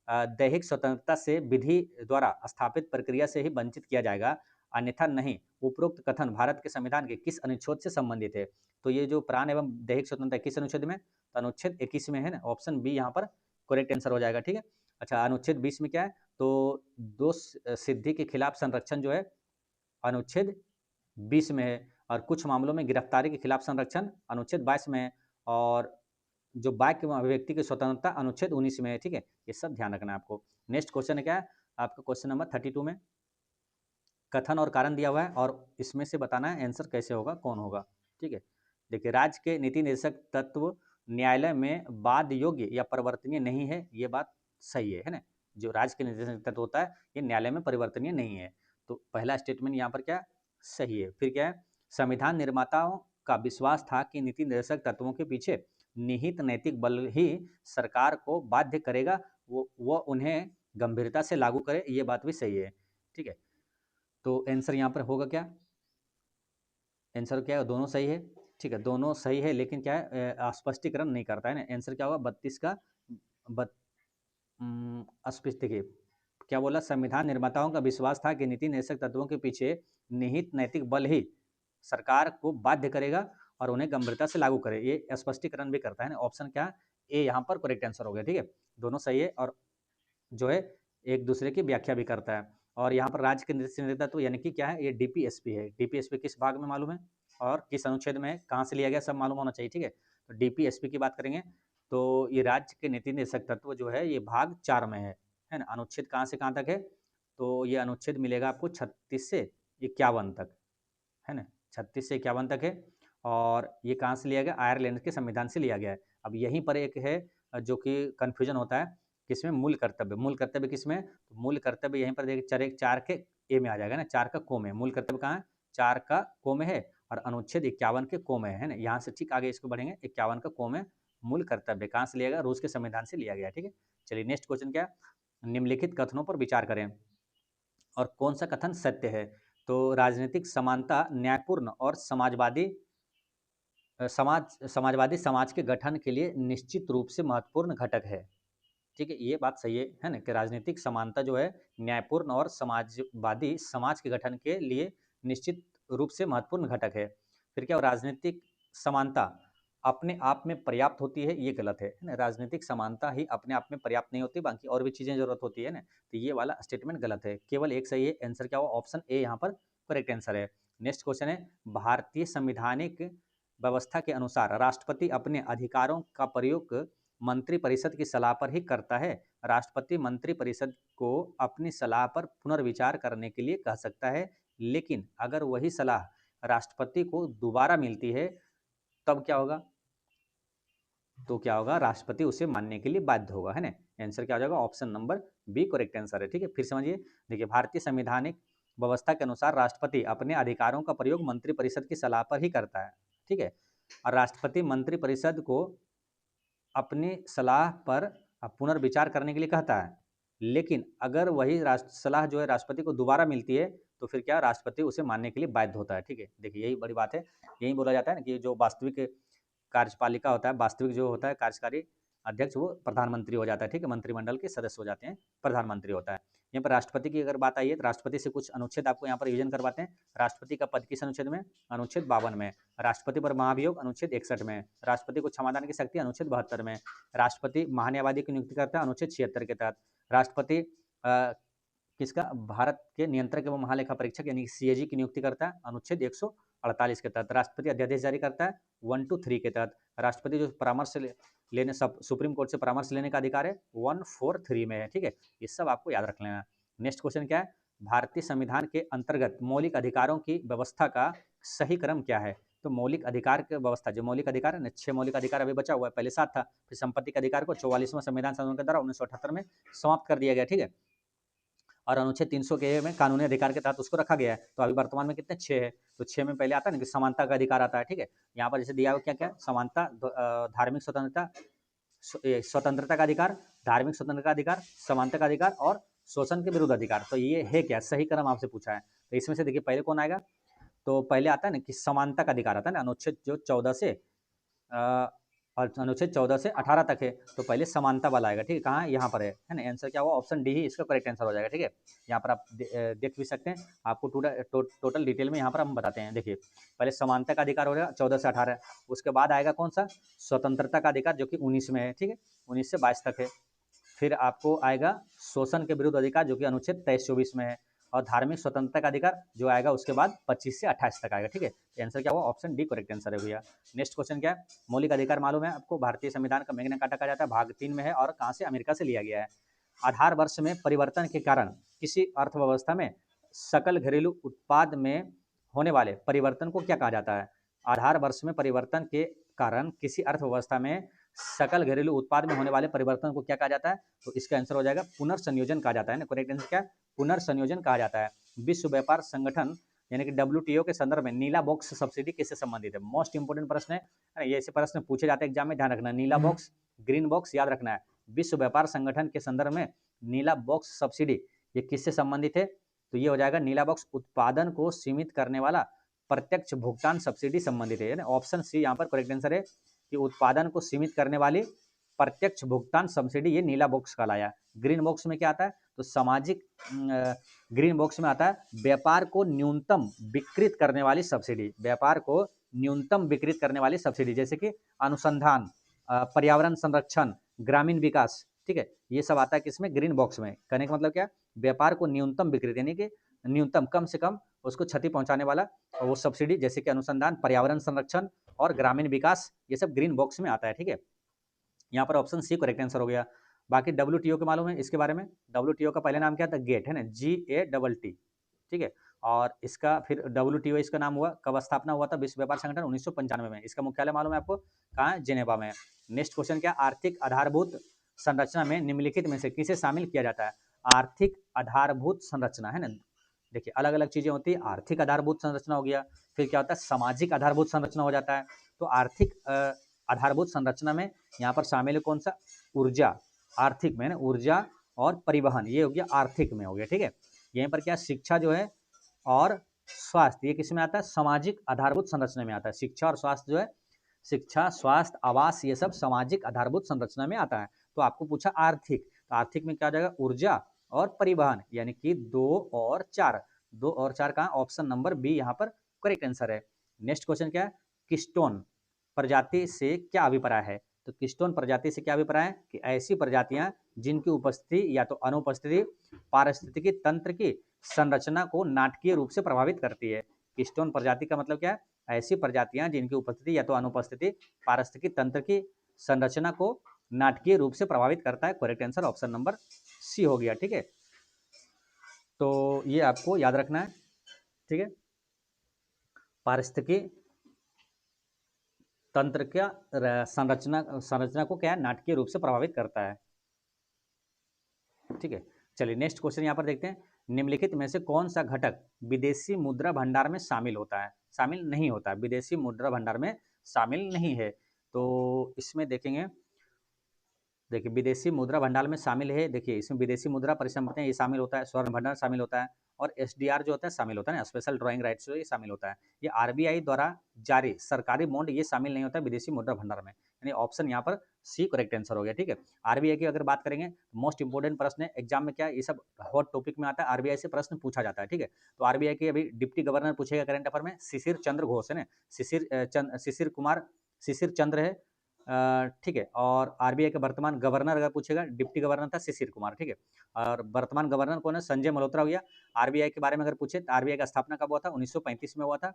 दैहिक स्वतंत्रता से विधि द्वारा स्थापित प्रक्रिया से ही वंचित किया जाएगा, अन्यथा नहीं। उपरोक्त कथन भारत के संविधान के किस अनुच्छेद से संबंधित है? तो ये जो प्राण एवं दैहिक स्वतंत्रता किस अनुच्छेद में? तो अनुच्छेद 21 में है ना। ऑप्शन बी यहाँ पर करेक्ट आंसर हो जाएगा। ठीक है, अच्छा अनुच्छेद 20 में क्या है? तो दोष सिद्धि के खिलाफ संरक्षण जो है अनुच्छेद 20 में है, और कुछ मामलों में गिरफ्तारी के खिलाफ संरक्षण अनुच्छेद 22 में है, और जो वाक्य अभिव्यक्ति की स्वतंत्रता अनुच्छेद 19 में है। ठीक है, ये सब ध्यान रखना है आपको। नेक्स्ट क्वेश्चन है क्या है आपका? क्वेश्चन नंबर 32 में कथन और कारण दिया हुआ है, और इसमें से बताना है आंसर कैसे होगा, कौन होगा। ठीक है, देखिए राज्य के नीति निर्देशक तत्व न्यायालय में वाद योग्य या परिवर्तनीय नहीं है, ये बात सही है ना। जो राज्य के निर्देशक तत्व होता है ये न्यायालय में परिवर्तनीय नहीं है, तो पहला स्टेटमेंट यहाँ पर क्या सही है। फिर क्या है? संविधान निर्माताओं का विश्वास था कि नीति निर्देशक तत्वों के पीछे निहित नैतिक बल ही सरकार को बाध्य करेगा वो उन्हें गंभीरता से लागू करे, ये बात भी सही है। ठीक है, तो आंसर यहाँ पर होगा क्या? आंसर क्या है? दोनों सही है। ठीक है, दोनों सही है, लेकिन क्या है स्पष्टीकरण नहीं करता है ना। आंसर क्या होगा? 32 का देखिए क्या बोला? संविधान निर्माताओं का विश्वास था कि नीति निर्देशक तत्वों के पीछे निहित नैतिक बल ही सरकार को बाध्य करेगा और उन्हें गंभीरता से लागू करे, ये स्पष्टीकरण भी करता है ना। ऑप्शन क्या ए यहाँ पर करेक्ट आंसर हो गया। ठीक है, दोनों सही है, और जो है एक दूसरे की व्याख्या भी करता है। और यहाँ पर राज्य केंद्रीय नेतृत्व यानी कि क्या है, ये डीपीएसपी है। डीपीएसपी किस भाग में मालूम है और किस अनुच्छेद में, कहाँ से लिया गया, सब मालूम होना चाहिए, ठीक है। तो डीपीएसपी की बात करेंगे तो ये राज्य के नीति निर्देशक तत्व जो है ये भाग 4 में है ना। अनुच्छेद कहाँ से कहाँ तक है, तो ये अनुच्छेद मिलेगा आपको 36 से 51 तक, है ना, 36 से 51 तक है। और ये कहाँ से लिया गया, आयरलैंड के संविधान से लिया गया है। अब यहीं पर एक है जो कि कन्फ्यूजन होता है, किसमें, मूल कर्तव्य। मूल कर्तव्य किसमें, तो मूल कर्तव्य यहीं पर देखिए 4 के ए में आ जाएगा ना, 4 का को में मूल कर्तव्य कहाँ है, 4 का को में है और अनुच्छेद 51 के को में है ना। यहाँ से ठीक आगे इसको बढ़ेंगे, 51 का को में मूल कर्तव्य कहाँ से लिया गया, रूस के संविधान से लिया गया, ठीक है। चलिए नेक्स्ट क्वेश्चन क्या है, निम्नलिखित कथनों पर विचार करें और कौन सा कथन सत्य है। तो राजनीतिक समानता न्यायपूर्ण और समाजवादी समाज के गठन के लिए निश्चित रूप से महत्वपूर्ण घटक है, ठीक है। ये बात सही है ना, कि राजनीतिक समानता जो है न्यायपूर्ण और समाजवादी समाज के गठन के लिए निश्चित रूप से महत्वपूर्ण घटक है। फिर क्या, राजनीतिक समानता अपने आप में पर्याप्त होती है, ये गलत है ना। राजनीतिक समानता ही अपने आप में पर्याप्त नहीं होती, बाकी और भी चीज़ें जरूरत होती है ना। तो ये वाला स्टेटमेंट गलत है, केवल एक सही है। आंसर क्या हुआ, ऑप्शन ए यहाँ पर करेक्ट आंसर है। नेक्स्ट क्वेश्चन है, भारतीय संवैधानिक व्यवस्था के अनुसार राष्ट्रपति अपने अधिकारों का प्रयोग मंत्रिपरिषद की सलाह पर ही करता है। राष्ट्रपति मंत्रिपरिषद को अपनी सलाह पर पुनर्विचार करने के लिए कह सकता है, लेकिन अगर वही सलाह राष्ट्रपति को दोबारा मिलती है तब क्या होगा, तो क्या होगा, राष्ट्रपति उसे मानने के लिए बाध्य होगा, है ना। आंसर क्या हो जाएगा, option number B correct answer है, ठीक है। फिर समझिए, देखिए भारतीय संवैधानिक व्यवस्था के अनुसार राष्ट्रपति अपने अधिकारों का प्रयोग मंत्रिपरिषद की सलाह पर ही करता है, ठीक है। और राष्ट्रपति मंत्रिपरिषद को अपनी सलाह पर पुनर्विचार करने के लिए कहता है, लेकिन अगर वही सलाह जो है राष्ट्रपति को दोबारा मिलती है तो फिर क्या, राष्ट्रपति उसे मानने के लिए बाध्य होता है, ठीक है। देखिए यही बड़ी बात है, यही बोला जाता है ना कि जो वास्तविक कार्यपालिका होता है, वास्तविक जो होता है कार्यकारी अध्यक्ष, वो प्रधानमंत्री हो जाता है, ठीक है। मंत्रिमंडल के सदस्य हो जाते हैं, प्रधानमंत्री होता है। यहाँ पर राष्ट्रपति की अगर बात आई है तो राष्ट्रपति से कुछ अनुच्छेद आपको यहाँ पर रिवीजन करवाते हैं। राष्ट्रपति का पद किस अनुच्छेद में, अनुच्छेद 52 में। राष्ट्रपति पर महाभियोग अनुच्छेद 61 में। राष्ट्रपति को क्षमादान की शक्ति अनुच्छेद 72 में। राष्ट्रपति महान्यायवादी की नियुक्ति करता है अनुच्छेद 76 के तहत। राष्ट्रपति किसका, भारत के नियंत्रक एवं महालेखा परीक्षक यानी सीएजी की नियुक्ति करता है अनुच्छेद 148 के तहत। राष्ट्रपति अध्यादेश जारी करता है 1 to 3 के तहत। राष्ट्रपति जो परामर्श लेने, सब सुप्रीम कोर्ट से परामर्श लेने का अधिकार है 143 में है, ठीक है। ये सब आपको याद रख लेना। नेक्स्ट क्वेश्चन क्या है, भारतीय संविधान के अंतर्गत मौलिक अधिकारों की व्यवस्था का सही क्रम क्या है। तो मौलिक अधिकार की व्यवस्था, जो मौलिक अधिकार है ना, 6 मौलिक अधिकार अभी बचा हुआ है, पहले 7 था, फिर संपत्ति के अधिकार को 44वां संविधान संशोधन के द्वारा 1978 में समाप्त कर दिया गया, ठीक है। और अनुच्छेद 300 के में कानूनी अधिकार के तहत उसको रखा गया है। तो अभी वर्तमान में कितने, 6 है। तो 6 में पहले आता है ना कि समानता का अधिकार आता है, ठीक है। यहाँ पर जैसे दिया हुआ क्या क्या, समानता, धार्मिक स्वतंत्रता, स्वतंत्रता का अधिकार, धार्मिक स्वतंत्रता का अधिकार, समानता का अधिकार और शोषण के विरुद्ध अधिकार। तो ये है क्या, सही क्रम आपसे पूछा है। तो इसमें से देखिए पहले कौन आएगा, तो पहले आता है ना कि समानता का अधिकार आता है ना, अनुच्छेद जो 14 से और अनुच्छेद 14 से 18 तक है। तो पहले समानता वाला आएगा, ठीक है। कहाँ, यहाँ पर है ना। आंसर क्या हुआ, ऑप्शन डी ही इसका करेक्ट आंसर हो जाएगा, ठीक है। यहाँ पर आप देख भी सकते हैं, आपको टोटल डिटेल में यहाँ पर हम बताते हैं। देखिए पहले समानता का अधिकार हो जाएगा 14 से 18, उसके बाद आएगा कौन सा, स्वतंत्रता का अधिकार जो कि 19 में है, ठीक है, 19 से 22 तक है। फिर आपको आएगा शोषण के विरुद्ध अधिकार जो कि अनुच्छेद 23-24 में है। और धार्मिक स्वतंत्रता का अधिकार जो आएगा उसके बाद 25 से 28 तक आएगा, ठीक है। आंसर क्या हुआ, ऑप्शन डी करेक्ट आंसर है भैया। नेक्स्ट क्वेश्चन क्या है, मौलिक अधिकार मालूम है आपको, भारतीय संविधान का मैग्ना कार्टा कहा जाता है, भाग 3 में है और कहाँ से, अमेरिका से लिया गया है। आधार वर्ष में परिवर्तन के कारण किसी अर्थव्यवस्था में सकल घरेलू उत्पाद में होने वाले परिवर्तन को क्या कहा जाता है। आधार वर्ष में परिवर्तन के कारण किसी अर्थव्यवस्था में सकल घरेलू उत्पाद में होने वाले परिवर्तन को क्या कहा जाता है। तो इसका आंसर हो जाएगा पुनर्संयोजन कहा जाता है ना। करेक्ट आंसर क्या है, पुनर्संयोजन कहा जाता है। विश्व व्यापार संगठन यानी कि WTO के संदर्भ में नीला बॉक्स सब्सिडी किससे संबंधित है। मोस्ट इंपोर्टेंट प्रश्न है, ये ऐसे प्रश्न पूछे जाते हैं एग्जाम में, ध्यान रखना। नीला बॉक्स, ग्रीन बॉक्स याद रखना है। विश्व व्यापार संगठन के संदर्भ में नीला बॉक्स सब्सिडी ये किससे संबंधित है, तो ये हो जाएगा नीला बॉक्स उत्पादन को सीमित करने वाला प्रत्यक्ष भुगतान सब्सिडी संबंधित है ना। ऑप्शन सी यहाँ पर करेक्ट आंसर है कि उत्पादन को सीमित करने वाली प्रत्यक्ष भुगतान सब्सिडी ये नीला बॉक्स कहलाया। ग्रीन बॉक्स में क्या आता है, तो सामाजिक, ग्रीन बॉक्स में आता है व्यापार को न्यूनतम विकृत करने वाली सब्सिडी। व्यापार को न्यूनतम विकृत करने वाली सब्सिडी जैसे कि अनुसंधान, पर्यावरण संरक्षण, ग्रामीण विकास, ठीक ठीक है। ये सब आता है किसमें, ग्रीन बॉक्स में। कहने का मतलब क्या, व्यापार को न्यूनतम बिक्री यानी कि न्यूनतम कम से कम उसको क्षति पहुंचाने वाला वो सब्सिडी, जैसे कि अनुसंधान, पर्यावरण संरक्षण और ग्रामीण विकास, ये सब ग्रीन बॉक्स में आता है, ठीक है। यहाँ पर ऑप्शन सी करेक्ट आंसर हो गया। बाकी डब्ल्यूटीओ के मालूम है इसके बारे में, डब्ल्यूटीओ का पहले नाम क्या था, गेट है ना, GATT, ठीक है। और इसका फिर डब्ल्यूटीओ इसका नाम हुआ, कब स्थापना हुआ था, विश्व व्यापार संगठन 1995 में। इसका मुख्यालय मालूम है आपको, कहाँ है, जेनेवा में। नेक्स्ट क्वेश्चन क्या, आर्थिक आधारभूत संरचना में निम्नलिखित में से किसे शामिल किया जाता है। आर्थिक आधारभूत संरचना है ना, देखिए अलग अलग चीजें होती है। आर्थिक आधारभूत संरचना हो गया, फिर क्या होता है, सामाजिक आधारभूत संरचना हो जाता है। तो आर्थिक आधारभूत संरचना में यहाँ पर शामिल है कौन सा, ऊर्जा, आर्थिक में ना ऊर्जा और परिवहन, ये हो गया आर्थिक में हो गया, ठीक है। यहीं पर क्या, शिक्षा जो है और स्वास्थ्य, ये किस में आता है, सामाजिक आधारभूत संरचना में आता है। शिक्षा और स्वास्थ्य जो है, शिक्षा, स्वास्थ्य, आवास, ये सब सामाजिक आधारभूत संरचना में आता है। तो आपको पूछा आर्थिक, तो आर्थिक में क्या आ जाएगा, ऊर्जा और परिवहन, यानी कि 2 और 4, 2 और 4 का ऑप्शन नंबर बी यहाँ पर करेक्ट आंसर है। नेक्स्ट क्वेश्चन क्या है, किस्टोन प्रजाति से क्या अभिप्राय है। तो किस्टोन प्रजाति से क्या अभिप्राय है कि ऐसी प्रजातियां जिनकी उपस्थिति या तो अनुपस्थिति पारिस्थितिकी तंत्र की संरचना को नाटकीय रूप से प्रभावित करती है। किस्टोन प्रजाति का मतलब क्या है, ऐसी प्रजातियां जिनकी उपस्थिति या तो अनुपस्थिति पारिस्थितिकी तंत्र की संरचना को नाटकीय रूप से प्रभावित करता है। Correct answer option number C हो गया, ठीक है। तो ये आपको याद रखना है, ठीक है। पारिस्थितिकी तंत्र का संरचना संरचना को क्या है, नाटकीय रूप से प्रभावित करता है, ठीक है। चलिए नेक्स्ट क्वेश्चन यहाँ पर देखते हैं, निम्नलिखित में से कौन सा घटक विदेशी मुद्रा भंडार में शामिल होता है, शामिल नहीं होता, विदेशी मुद्रा भंडार में शामिल नहीं है। तो इसमें देखेंगे, देखिए विदेशी मुद्रा भंडार में शामिल है, देखिए इसमें विदेशी मुद्रा परिसंपत्तियां ये शामिल होता है, स्वर्ण भंडार शामिल होता है और SDR जो होता है शामिल होता है ना, स्पेशल ड्राइंग राइट्स जो ये शामिल होता है। ये RBI द्वारा जारी सरकारी बॉन्ड ये शामिल नहीं होता है विदेशी मुद्रा भंडार में, यानी ऑप्शन यहाँ पर सी करेक्ट आंसर हो गया, ठीक है। RBI की अगर बात करेंगे, मोस्ट इंपोर्टेंट प्रश्न है एग्जाम में, क्या ये सब हॉट टॉपिक में आता है, RBI से प्रश्न पूछा जाता है, ठीक है। तो RBI के अभी डिप्टी गवर्नर पूछेगा करंट अफेयर में, शिशिर चंद्र घोष है ना, शिशिर चंद्र है, ठीक है। और RBI के वर्तमान गवर्नर अगर पूछेगा, डिप्टी गवर्नर था शिशिर कुमार, ठीक है। और वर्तमान गवर्नर कौन है, संजय मल्होत्रा हो गया। RBI के बारे में अगर पूछे तो RBI का स्थापना कब हुआ था, 1935 में हुआ था।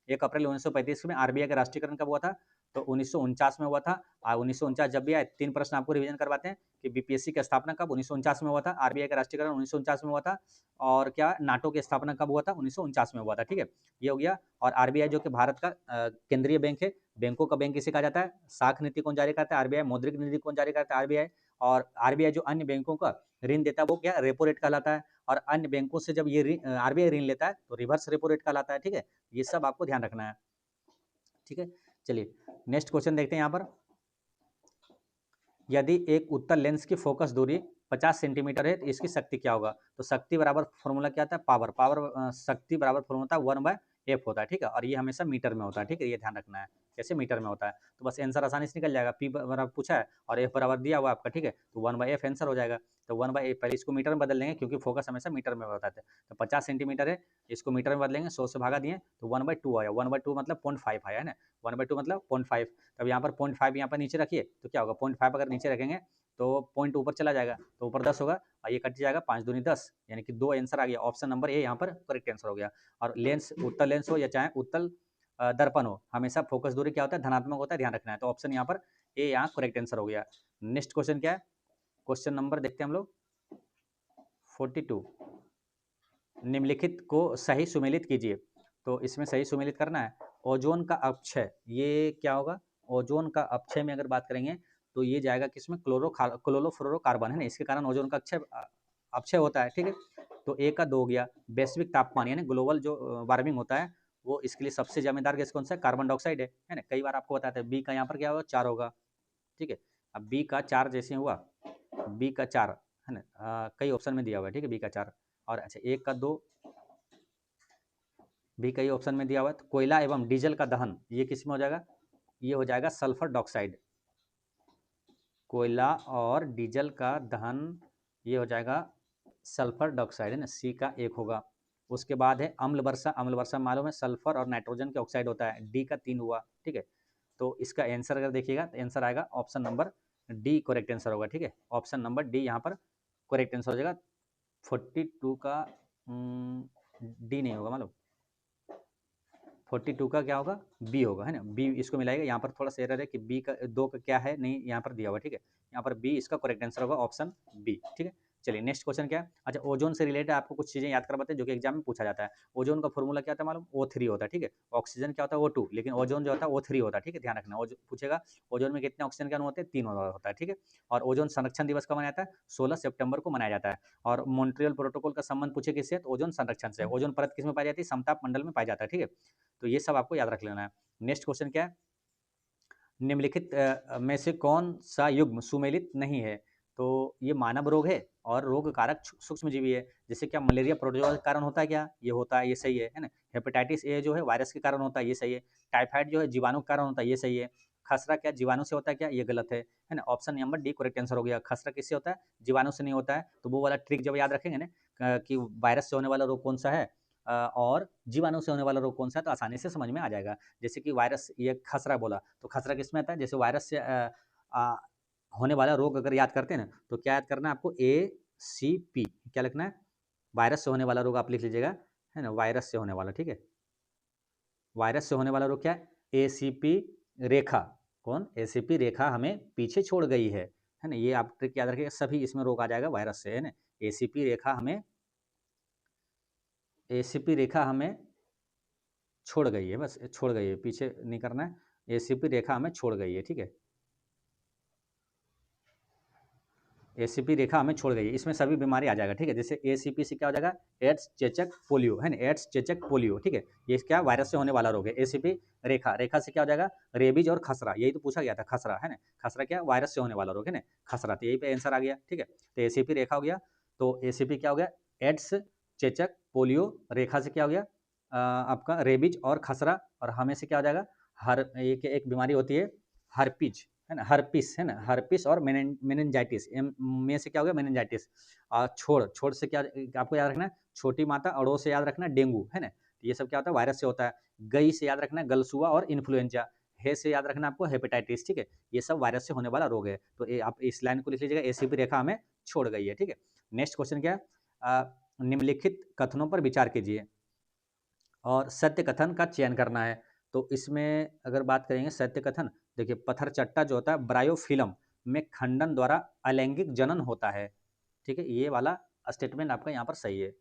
1 अप्रैल 1935 में RBI का राष्ट्रीयकरण कब हुआ था, तो 1949 में हुआ था। और 1949 जब भी आए, 3 प्रश्न आपको रिवीजन करवाते हैं कि BPSC की स्थापना कब 1949 में हुआ था, RBI का राष्ट्रीयकरण 1949 में हुआ था, और क्या नाटो की स्थापना कब हुआ था, 1949 में हुआ था, ठीक है। ये हो गया। और RBI जो कि भारत का केंद्रीय बैंक है, बैंकों का बैंक किसे कहा जाता है, साख नीति कौन जारी करता है, RBI। मौद्रिक नीति कौन जारी करता है, RBI। और RBI जो अन्य बैंकों का ऋण देता है वो क्या, रेपो रेट कहलाता है। और अन्य बैंकों से जब ये RBI ऋण लेता है तो रिवर्स रेपो रेट कहलाता है, ठीक है। ये सब आपको ध्यान रखना है, ठीक है। चलिए नेक्स्ट क्वेश्चन देखते हैं यहाँ पर, यदि एक उत्तल लेंस की फोकस दूरी 50 सेंटीमीटर है तो इसकी शक्ति क्या होगा। तो शक्ति बराबर फॉर्मूला क्या था, पावर शक्ति बराबर फॉर्मूला 1/f होता है, ठीक है। और ये हमेशा मीटर में होता है, ठीक है, ये ध्यान रखना है, कैसे मीटर में होता है। तो बस आंसर आसानी से निकल जाएगा, P बराबर पूछा है और F बराबर दिया हुआ आपका, ठीक है। तो 1/f आंसर हो जाएगा। तो 1/f, पहले इसको मीटर में बदल देंगे क्योंकि फोकस हमेशा मीटर में होता है। तो 50 सेंटीमीटर है, इसको मीटर में बदलेंगे, 100 से भागा दिए तो 1/2 आया। 1/2 मतलब 0.5 आया है ना, 1/2 मतलब 0.5। तब यहाँ पर 0.5 यहाँ पर नीचे रखिए तो क्या होगा, 0.5 अगर नीचे रखेंगे तो पॉइंट ऊपर चला जाएगा, तो ऊपर 10 होगा और ये कट जाएगा, 5 दूनी 10, यानी कि 2 आंसर आ गया। ऑप्शन नंबर ए यहाँ पर करेक्ट आंसर हो गया। और लेंस, उत्तल लेंस हो या चाहे उत्तल दर्पण हो, हमेशा फोकस दूरी क्या होता है, धनात्मक होता है, ध्यान रखना है। तो ऑप्शन यहाँ पर ए यहाँ करेक्ट आंसर हो गया। नेक्स्ट क्वेश्चन क्या है, क्वेश्चन नंबर देखते हैं हम लोग 42, निम्नलिखित को सही सुमेलित कीजिए। तो इसमें सही सुमेलित करना है, ओजोन का अपक्षय, ये क्या होगा, ओजोन का अपक्षय में अगर बात करेंगे तो ये जाएगा किसमें, क्लोरोफ्लोरोकार्बन है ना, इसके कारण ओजोन का अपक्षय होता है, ठीक है। तो ए का 2 हो गया। वैश्विक तापमान यानी ग्लोबल जो वार्मिंग होता है वो इसके लिए सबसे जिम्मेदार गैस कौन सा है, कार्बन डाइऑक्साइड है ना। कई बार आपको बताते हैं बी का यहाँ पर क्या होगा, 4 होगा, ठीक है। अब बी का 4 जैसे हुआ, बी का 4 है ना, कई ऑप्शन में दिया हुआ है, ठीक है, बी का 4। और अच्छा 1 का 2 भी कई ऑप्शन में दिया हुआ है। तो कोयला एवं डीजल का दहन ये किस में हो जाएगा, ये हो जाएगा सल्फर डाइऑक्साइड। कोयला और डीजल का दहन ये हो जाएगा सल्फर डाइऑक्साइड है ना, सी का 1 होगा। उसके बाद है अम्ल वर्षा, अम्ल वर्षा मालूम है सल्फर और नाइट्रोजन के ऑक्साइड होता है, डी का 3 हुआ, ठीक है। तो इसका आंसर अगर देखिएगा तो आंसर आएगा option number D correct answer होगा, ठीक है। ऑप्शन नंबर डी यहाँ पर करेक्ट आंसर हो जाएगा। 42 का डी नहीं होगा, मतलब 42 का क्या होगा, बी होगा, है ना, बी इसको मिलाएगा। यहाँ पर थोड़ा सा एरर है कि बी का 2 का क्या है, नहीं यहाँ पर दिया हुआ, ठीक है। यहाँ पर बी इसका करेक्ट आंसर होगा, ऑप्शन बी, ठीक है। चलिए नेक्स्ट क्वेश्चन क्या है। अच्छा, ओजोन से रिलेटेड आपको कुछ चीजें याद करवाते हैं जो कि एग्जाम में पूछा जाता है। ओजोन का फॉर्मूला क्या होता है मालूम, O3 होता है, ठीक है। ऑक्सीजन क्या होता है, O2, लेकिन ओजोन जो होता है O3 होता है, ठीक है, ध्यान रखना। पूछेगा ओजोन में कितने ऑक्सीजन के अणु होते हैं, 3 होता है, ठीक है। और ओजोन संरक्षण दिवस कब मनाया जाता है, 16 सितंबर को मनाया जाता है। और मॉन्ट्रियल प्रोटोकॉल का संबंध पूछे किससे, तो ओजोन संरक्षण से। ओजोन परत किस में पाई जाती है, समताप मंडल में पाया जाता है, ठीक है। तो ये सब आपको याद रख लेना है। नेक्स्ट क्वेश्चन क्या है, निम्नलिखित में से कौन सा युग्म सुमेलित नहीं है। तो ये मानव रोग है और रोग कारक सूक्ष्मजीवी है। जैसे क्या मलेरिया प्रोटोजोआ के कारण होता है, क्या ये होता है, ये सही है ना। हेपेटाइटिस ए जो है वायरस के कारण होता है, ये सही है। टाइफाइड जो है जीवाणु के कारण होता है, ये सही है। खसरा क्या जीवाणु से होता है, क्या ये गलत है ना। Option number D correct answer हो गया। खसरा किससे होता है, जीवाणु से नहीं होता है। तो वो वाला ट्रिक जब याद रखेंगे ना कि वायरस से होने वाला रोग कौन सा है और जीवाणु से होने वाला रोग कौन सा है, तो आसानी से समझ में आ जाएगा। जैसे कि वायरस, ये खसरा बोला तो खसरा किस में आता है, जैसे वायरस से होने वाला रोग अगर याद करते हैं ना, तो क्या याद करना है आपको, ACP क्या लिखना है, वायरस से होने वाला रोग आप लिख लीजिएगा, है ना, वायरस से होने वाला, ठीक है। वायरस से होने वाला रोग क्या है, ACP रेखा। कौन, ACP रेखा हमें पीछे छोड़ गई है ना। ये आप ट्रिक याद रखिएगा, सभी इसमें रोग आ जाएगा वायरस से, है ना। ACP रेखा हमें छोड़ गई है, बस छोड़ गई है, पीछे नहीं करना है। ACP रेखा हमें छोड़ गई है, ठीक है। ACP रेखा हमें छोड़ गई है, इसमें सभी बीमारी आ जाएगा, ठीक है। जैसे ACP से क्या हो जाएगा, एड्स, चेचक, पोलियो, है ना, एड्स, चेचक, पोलियो, ठीक है। ये क्या वायरस से होने वाला रोग है। ACP रेखा, रेखा से क्या हो जाएगा, रेबीज और खसरा, यही तो पूछा गया था, खसरा, है ना। खसरा क्या वायरस से होने वाला रोग है ना, खसरा, तो यही पे आंसर आ गया, ठीक है। तो ACP रेखा हो गया, तो ACP क्या हो गया, एड्स, चेचक, पोलियो। रेखा से क्या हो गया आपका रेबीज और खसरा। और हमें से क्या हो जाएगा, हर एक बीमारी होती है हर्पीज, है ना, हर्पिस, है ना, हर्पिस और मेनिनजाइटिस, में से क्या हो गया, मेनिनजाइटिस। छोड़, छोड़ से क्या आपको याद रखना है, छोटी माता। अड़ो से याद रखना है डेंगू, है ना। ये सब क्या होता है, वायरस से होता है। गई से याद रखना है गलसुआ और इन्फ्लुएंजा। हे से याद रखना आपको हेपेटाइटिस, ठीक है। ये सब वायरस से होने वाला रोग है। तो आप इस लाइन को लिख लीजिएगा, ACP रेखा हमें छोड़ गई है, ठीक है। नेक्स्ट क्वेश्चन क्या है, निम्नलिखित कथनों पर विचार कीजिए और सत्य कथन का चयन करना है। तो इसमें अगर बात करेंगे सत्य कथन, देखिए पत्थर चट्टा जो होता है ब्रायोफिल्म में खंडन द्वारा अलैंगिक जनन होता है, ठीक है। ये वाला स्टेटमेंट आपका यहाँ पर सही है।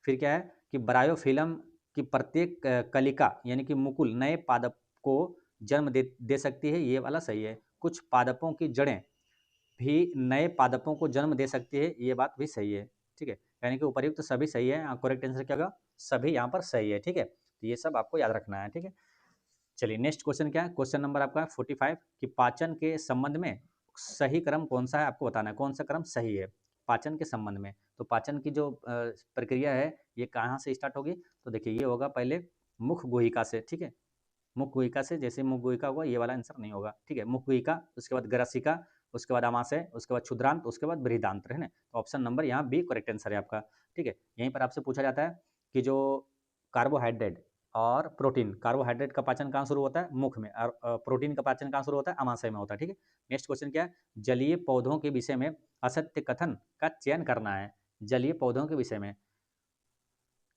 फिर क्या है कि ब्रायोफिल्म की प्रत्येक कलिका यानी कि मुकुल नए पादप को जन्म दे सकती है, ये वाला सही है। कुछ पादपों की जड़ें भी नए पादपों को जन्म दे सकती है, ये बात भी सही है, ठीक है। यानी कि उपर्युक्त तो सभी सही है, करेक्ट आंसर क्या होगा, सभी यहाँ पर सही है, ठीक है। तो ये सब आपको याद रखना है, ठीक है। चलिए नेक्स्ट क्वेश्चन क्या है, क्वेश्चन नंबर आपका 45 कि पाचन के संबंध में सही क्रम कौन सा है, आपको बताना है कौन सा क्रम सही है पाचन के संबंध में। तो पाचन की जो प्रक्रिया है ये कहाँ से स्टार्ट होगी, तो देखिए ये होगा पहले मुख गुहिका से, ठीक है। मुख गुहिका से, जैसे मुख गुहिका हुआ ये वाला आंसर नहीं होगा, ठीक है। मुख गुहिका, उसके बाद ग्रसिका, उसके बाद आमाशय, उसके बाद क्षुद्रांत, उसके बाद बृहदांत्र, है ना। तो ऑप्शन नंबर यहाँ बी करेक्ट आंसर है आपका, ठीक है। यहीं पर आपसे पूछा जाता है कि जो कार्बोहाइड्रेट और प्रोटीन, कार्बोहाइड्रेट का पाचन कहाँ शुरू होता है, मुख में, और प्रोटीन का पाचन कहाँ शुरू होता है, आमाशय में होता है, ठीक है। नेक्स्ट क्वेश्चन क्या है, जलीय पौधों के विषय में असत्य कथन का चयन करना है। जलीय पौधों के विषय में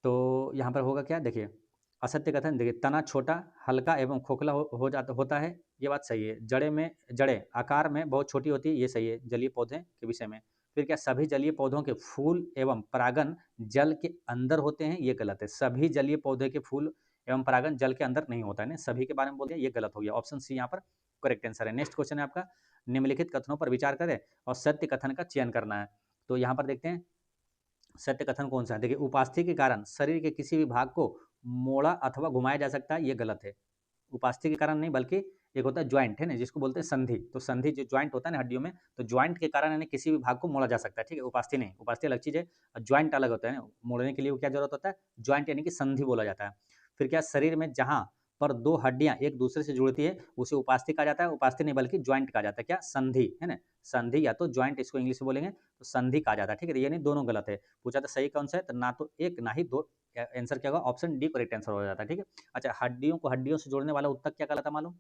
तो यहाँ पर होगा क्या, देखिए असत्य कथन, देखिए तना छोटा, हल्का एवं खोखला हो जाता होता है, ये बात सही है। जड़ें आकार में बहुत छोटी होती है, ये सही है जलीय पौधे के विषय में। फिर क्या, सभी जलीय पौधों के फूल एवं परागन जल के अंदर होते हैं, ये गलत है। सभी जलीय पौधे के फूल एवं परागन जल के अंदर नहीं होता है ना, सभी के बारे में बोल दिया, ये गलत हो गया। ऑप्शन सी यहाँ पर करेक्ट आंसर है। नेक्स्ट क्वेश्चन है आपका, निम्नलिखित कथनों पर विचार करें और सत्य कथन का चयन करना है। तो यहाँ पर देखते हैं सत्य कथन कौन सा है, देखिए उपास्थि के कारण शरीर के किसी भी भाग को मोड़ा अथवा घुमाया जा सकता है, ये गलत है। उपास्थि के कारण नहीं, बल्कि एक होता है ज्वाइंट, है ना, जिसको बोलते हैं संधि। तो संधि जो ज्वाइंट होता है ना हड्डियों में, तो ज्वाइंट के कारण यानी किसी भी भाग को मोड़ा जा सकता है, ठीक है। उपास्थि नहीं, उपास्थि अलग चीज है, ज्वाइंट अलग होता है ना। मोड़ने के लिए क्या जरूरत होता है, ज्वाइंट यानी कि संधि बोला जाता है। फिर क्या, शरीर में जहां पर दो हड्डियां एक दूसरे से जुड़ती है उसे उपास्थि कहा जाता है। उपास्थि नहीं बल्कि ज्वाइंट कहा जाता है, क्या, संधि, है ना। संधि या तो ज्वाइंट इसको इंग्लिश में बोलेंगे तो संधि कहा जाता है, ठीक है। ये नहीं, दोनों गलत है। पूछा था सही कौन सा है, तो ना तो एक ना ही दो, आंसर क्या होगा, ऑप्शन डी करेक्ट आंसर हो जाता है, ठीक है। अच्छा, हड्डियों को हड्डियों से जोड़ने वाला उत्तक क्या कहलाता मालूम,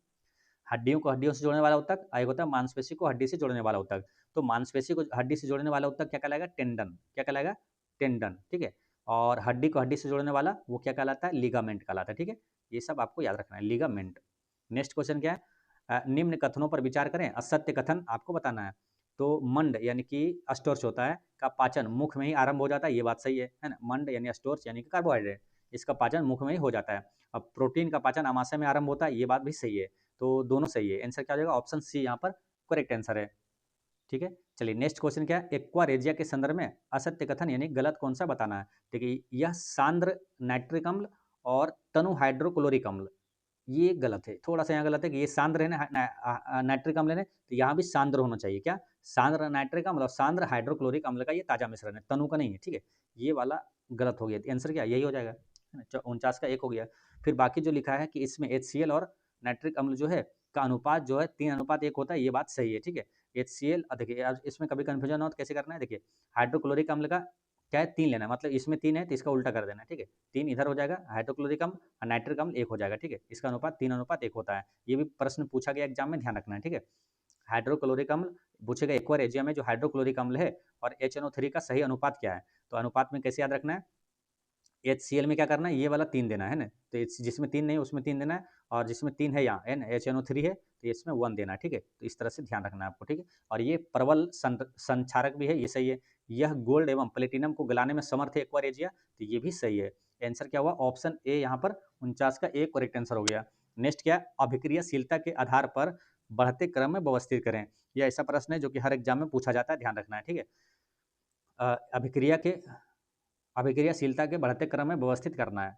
हड्डियों को हड्डियों से जोड़ने वाला ऊतक, एक होता है मांसपेशी को हड्डी से जोड़ने वाला ऊतक। तो मांसपेशी को हड्डी से जोड़ने वाला ऊतक क्या कहलाएगा? टेंडन। क्या कहलाएगा? टेंडन, ठीक है। और हड्डी को हड्डी से जोड़ने वाला वो क्या कहलाता है? लिगामेंट कहलाता है, ठीक है। ये सब आपको याद रखना है, लिगामेंट। नेक्स्ट क्वेश्चन क्या है? निम्न कथनों पर विचार करें, असत्य कथन आपको बताना है। तो मंड यानी कि स्टोर्च होता है का पाचन मुख में ही आरंभ हो जाता है, ये बात सही है ना। मंड यानी स्टोर्च यानी कि कार्बोहाइड्रेट, इसका पाचन मुख में ही हो जाता है। अब प्रोटीन का पाचन आमाशय में आरंभ होता है, ये बात भी सही है। तो दोनों सही है, आंसर क्या हो जाएगा? ऑप्शन सी यहाँ पर करेक्ट आंसर है, ठीक है। चलिए नेक्स्ट क्वेश्चन क्या है? एक्वारेजिया के संदर्भ में असत्य कथन यानी गलत कौन सा बताना है। देखिए, यह सांद्र नाइट्रिक अम्ल और तनु हाइड्रोक्लोरिक अम्ल, ये गलत है। थोड़ा सा यहाँ गलत है कि ये सांद्र है ना, नाइट्रिक अम्ल है, तो यहाँ भी सांद्र होना चाहिए। क्या? सांद्र नाइट्रिक अम्ल और सांद्र हाइड्रोक्लोरिक अम्ल का ये ताजा मिश्रण है, तनु का नहीं है, ठीक है। ये वाला गलत हो गया, आंसर क्या यही हो जाएगा, 49 का 1 हो गया। फिर बाकी जो लिखा है कि इसमें HCl और नाइट्रिक अम्ल जो है का अनुपात जो है 3:1 होता है, ये बात सही है, ठीक है। HCl, देखिए इसमें कभी कन्फ्यूजन हो तो कैसे करना है, देखिए हाइड्रोक्लोरिक अम्ल का क्या है? 3 लेना है, मतलब इसमें 3 है तो इसका उल्टा कर देना है, ठीक है। 3 इधर हो जाएगा, हाइड्रोक्लोरिक अम्ल और नाइट्रिक अम्ल 1 हो जाएगा, ठीक है। इसका अनुपात 3:1 होता है। ये भी प्रश्न पूछा गया एग्जाम में, ध्यान रखना है, ठीक है। हाइड्रोक्लोरिक अम्ल पूछेगा एक्वारेजिया में जो हाइड्रोक्लोरिक अम्ल है और HNO3 का सही अनुपात क्या है। तो अनुपात में कैसे याद रखना है? HCl में क्या करना है? ये वाला 3 देना है ना, तो जिसमें 3 नहीं है उसमें 3 देना है, और जिसमें 3 है यहाँ है ना, HNO3 है तो इसमें 1 देना है, ठीक है। तो इस तरह से ध्यान रखना है आपको, ठीक है। और ये प्रबल संक्षारक भी है, ये सही है। यह गोल्ड एवं प्लेटिनम को गलाने में समर्थ है एक्वारेजिया, तो ये भी सही है। आंसर क्या हुआ? ऑप्शन ए यहाँ पर 49 का 1 करेक्ट आंसर हो गया। नेक्स्ट क्या? अभिक्रियाशीलता के आधार पर बढ़ते क्रम में व्यवस्थित करें। यह ऐसा प्रश्न है जो कि हर एग्जाम में पूछा जाता है, ध्यान रखना है, ठीक है। अभिक्रियाशीलता के बढ़ते क्रम में व्यवस्थित करना है,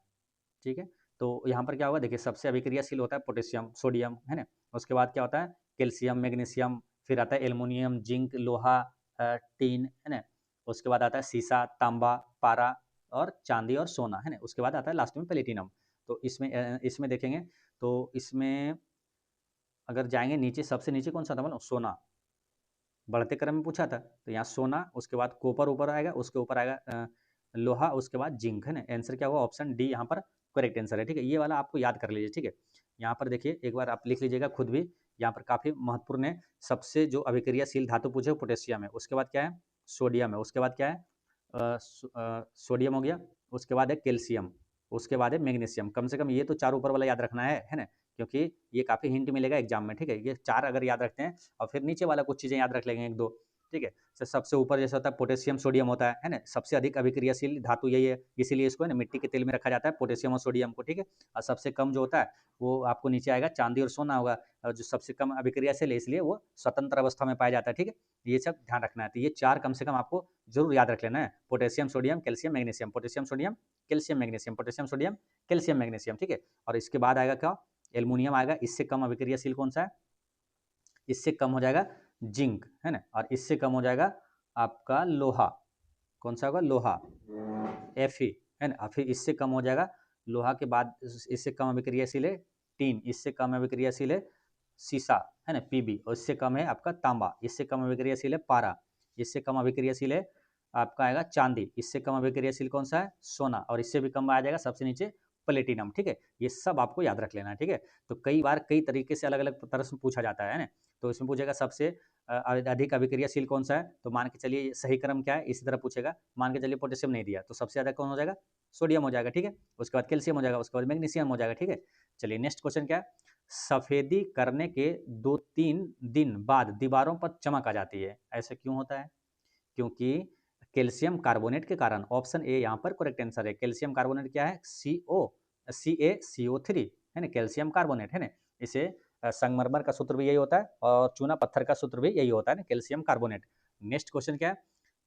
ठीक है। तो यहाँ पर क्या होगा? देखिए, सबसे अभिक्रियाशील होता है पोटेशियम, सोडियम, है ना। उसके बाद क्या होता है? कैल्शियम, मैग्नीशियम, फिर आता है एल्युमिनियम, जिंक, लोहा, टीन, है ना। उसके बाद आता है सीसा, तांबा, पारा और चांदी और सोना, है ना। उसके बाद आता है लास्ट में प्लेटिनम। तो इसमें देखेंगे तो इसमें अगर जाएंगे नीचे, सबसे नीचे कौन सा था? मतलब सोना, बढ़ते क्रम में पूछा था, तो यहाँ सोना, उसके बाद कॉपर ऊपर आएगा, उसके ऊपर आएगा लोहा, उसके बाद जिंक, है ना। आंसर क्या होगा? ऑप्शन डी यहाँ पर करेक्ट आंसर है, ठीक है। ये वाला आपको याद कर लीजिए, ठीक है। यहाँ पर देखिए, एक बार आप लिख लीजिएगा खुद भी, यहाँ पर काफ़ी महत्वपूर्ण है। सबसे जो अभिक्रियाशील धातु पूछे वो पोटेशियम है, उसके बाद क्या है? सोडियम है, उसके बाद क्या है? सोडियम हो गया, उसके बाद है कैल्शियम, उसके बाद है मैग्नीशियम। कम से कम ये तो 4 ऊपर वाला याद रखना है ना, क्योंकि ये काफ़ी हिंट मिलेगा एग्जाम में, ठीक है। ये 4 अगर याद रखते हैं और फिर नीचे वाला कुछ चीज़ें याद रख लेंगे 1-2, ठीक है। सबसे ऊपर जैसे होता है पोटेशियम सोडियम होता है ना। सबसे अधिक अभिक्रियाशील धातु यही है, इसीलिए इसको है ना मिट्टी के तेल में रखा जाता है, पोटेशियम और सोडियम को, ठीक है। और सबसे कम जो होता है वो आपको नीचे आएगा, चांदी और सोना होगा। और जो सबसे कम अभिक्रियाशील है इसलिए वो स्वतंत्र अवस्था में पाया जाता है, ठीक है। ये सब ध्यान रखना है। तो ये 4 कम से कम आपको जरूर याद रख लेना है, potassium sodium calcium magnesium, potassium sodium calcium magnesium, potassium sodium calcium magnesium, ठीक है। और इसके बाद आएगा क्या? एल्युमिनियम आएगा। इससे कम अभिक्रियाशील कौन सा है? इससे कम हो जाएगा जिंक, है ना। और इससे कम हो जाएगा आपका लोहा, कौन सा होगा? लोहा, Fe, है ना। फिर इससे कम हो जाएगा लोहा के बाद, इससे कम अभिक्रियाशील है टीन, इससे कम अभिक्रियाशील है सीसा, है ना, Pb। और इससे कम है आपका तांबा, इससे कम अभिक्रियाशील है पारा, इससे कम अभिक्रियाशील है आपका आएगा चांदी, इससे कम अभिक्रियाशील कौन सा है? सोना। और इससे भी कम आ जाएगा सबसे नीचे प्लेटिनम, ठीक है। ये सब आपको याद रख लेना है, ठीक है। तो कई बार कई तरीके से अलग अलग प्रश्न पूछा जाता है ना। तो इसमें पूछेगा सबसे अधिक अभिक्रियाशील कौन सा है, तो मान के चलिए सही क्रम क्या है, इसी तरह पूछेगा। मान के चलिए पोटेशियम नहीं दिया, तो सबसे ज़्यादा कौन हो जाएगा? सोडियम हो जाएगा, ठीक है। उसके बाद कैल्शियम हो जाएगा, उसके बाद मैग्नीशियम हो जाएगा, ठीक है। चलिए नेक्स्ट क्वेश्चन क्या है? सफेदी करने के 2-3 दिन बाद दीवारों पर चमक आ जाती है, ऐसा क्यों होता है? क्योंकि कैल्शियम कार्बोनेट के कारण। ऑप्शन ए यहाँ पर करेक्ट आंसर है। कैल्शियम कार्बोनेट क्या है? CaCO3, है ना, कैल्शियम कार्बोनेट, है ना। इसे संगमरमर का सूत्र भी यही होता है और चूना पत्थर का सूत्र भी यही होता है ना, कैल्शियम कार्बोनेट। नेक्स्ट क्वेश्चन क्या है?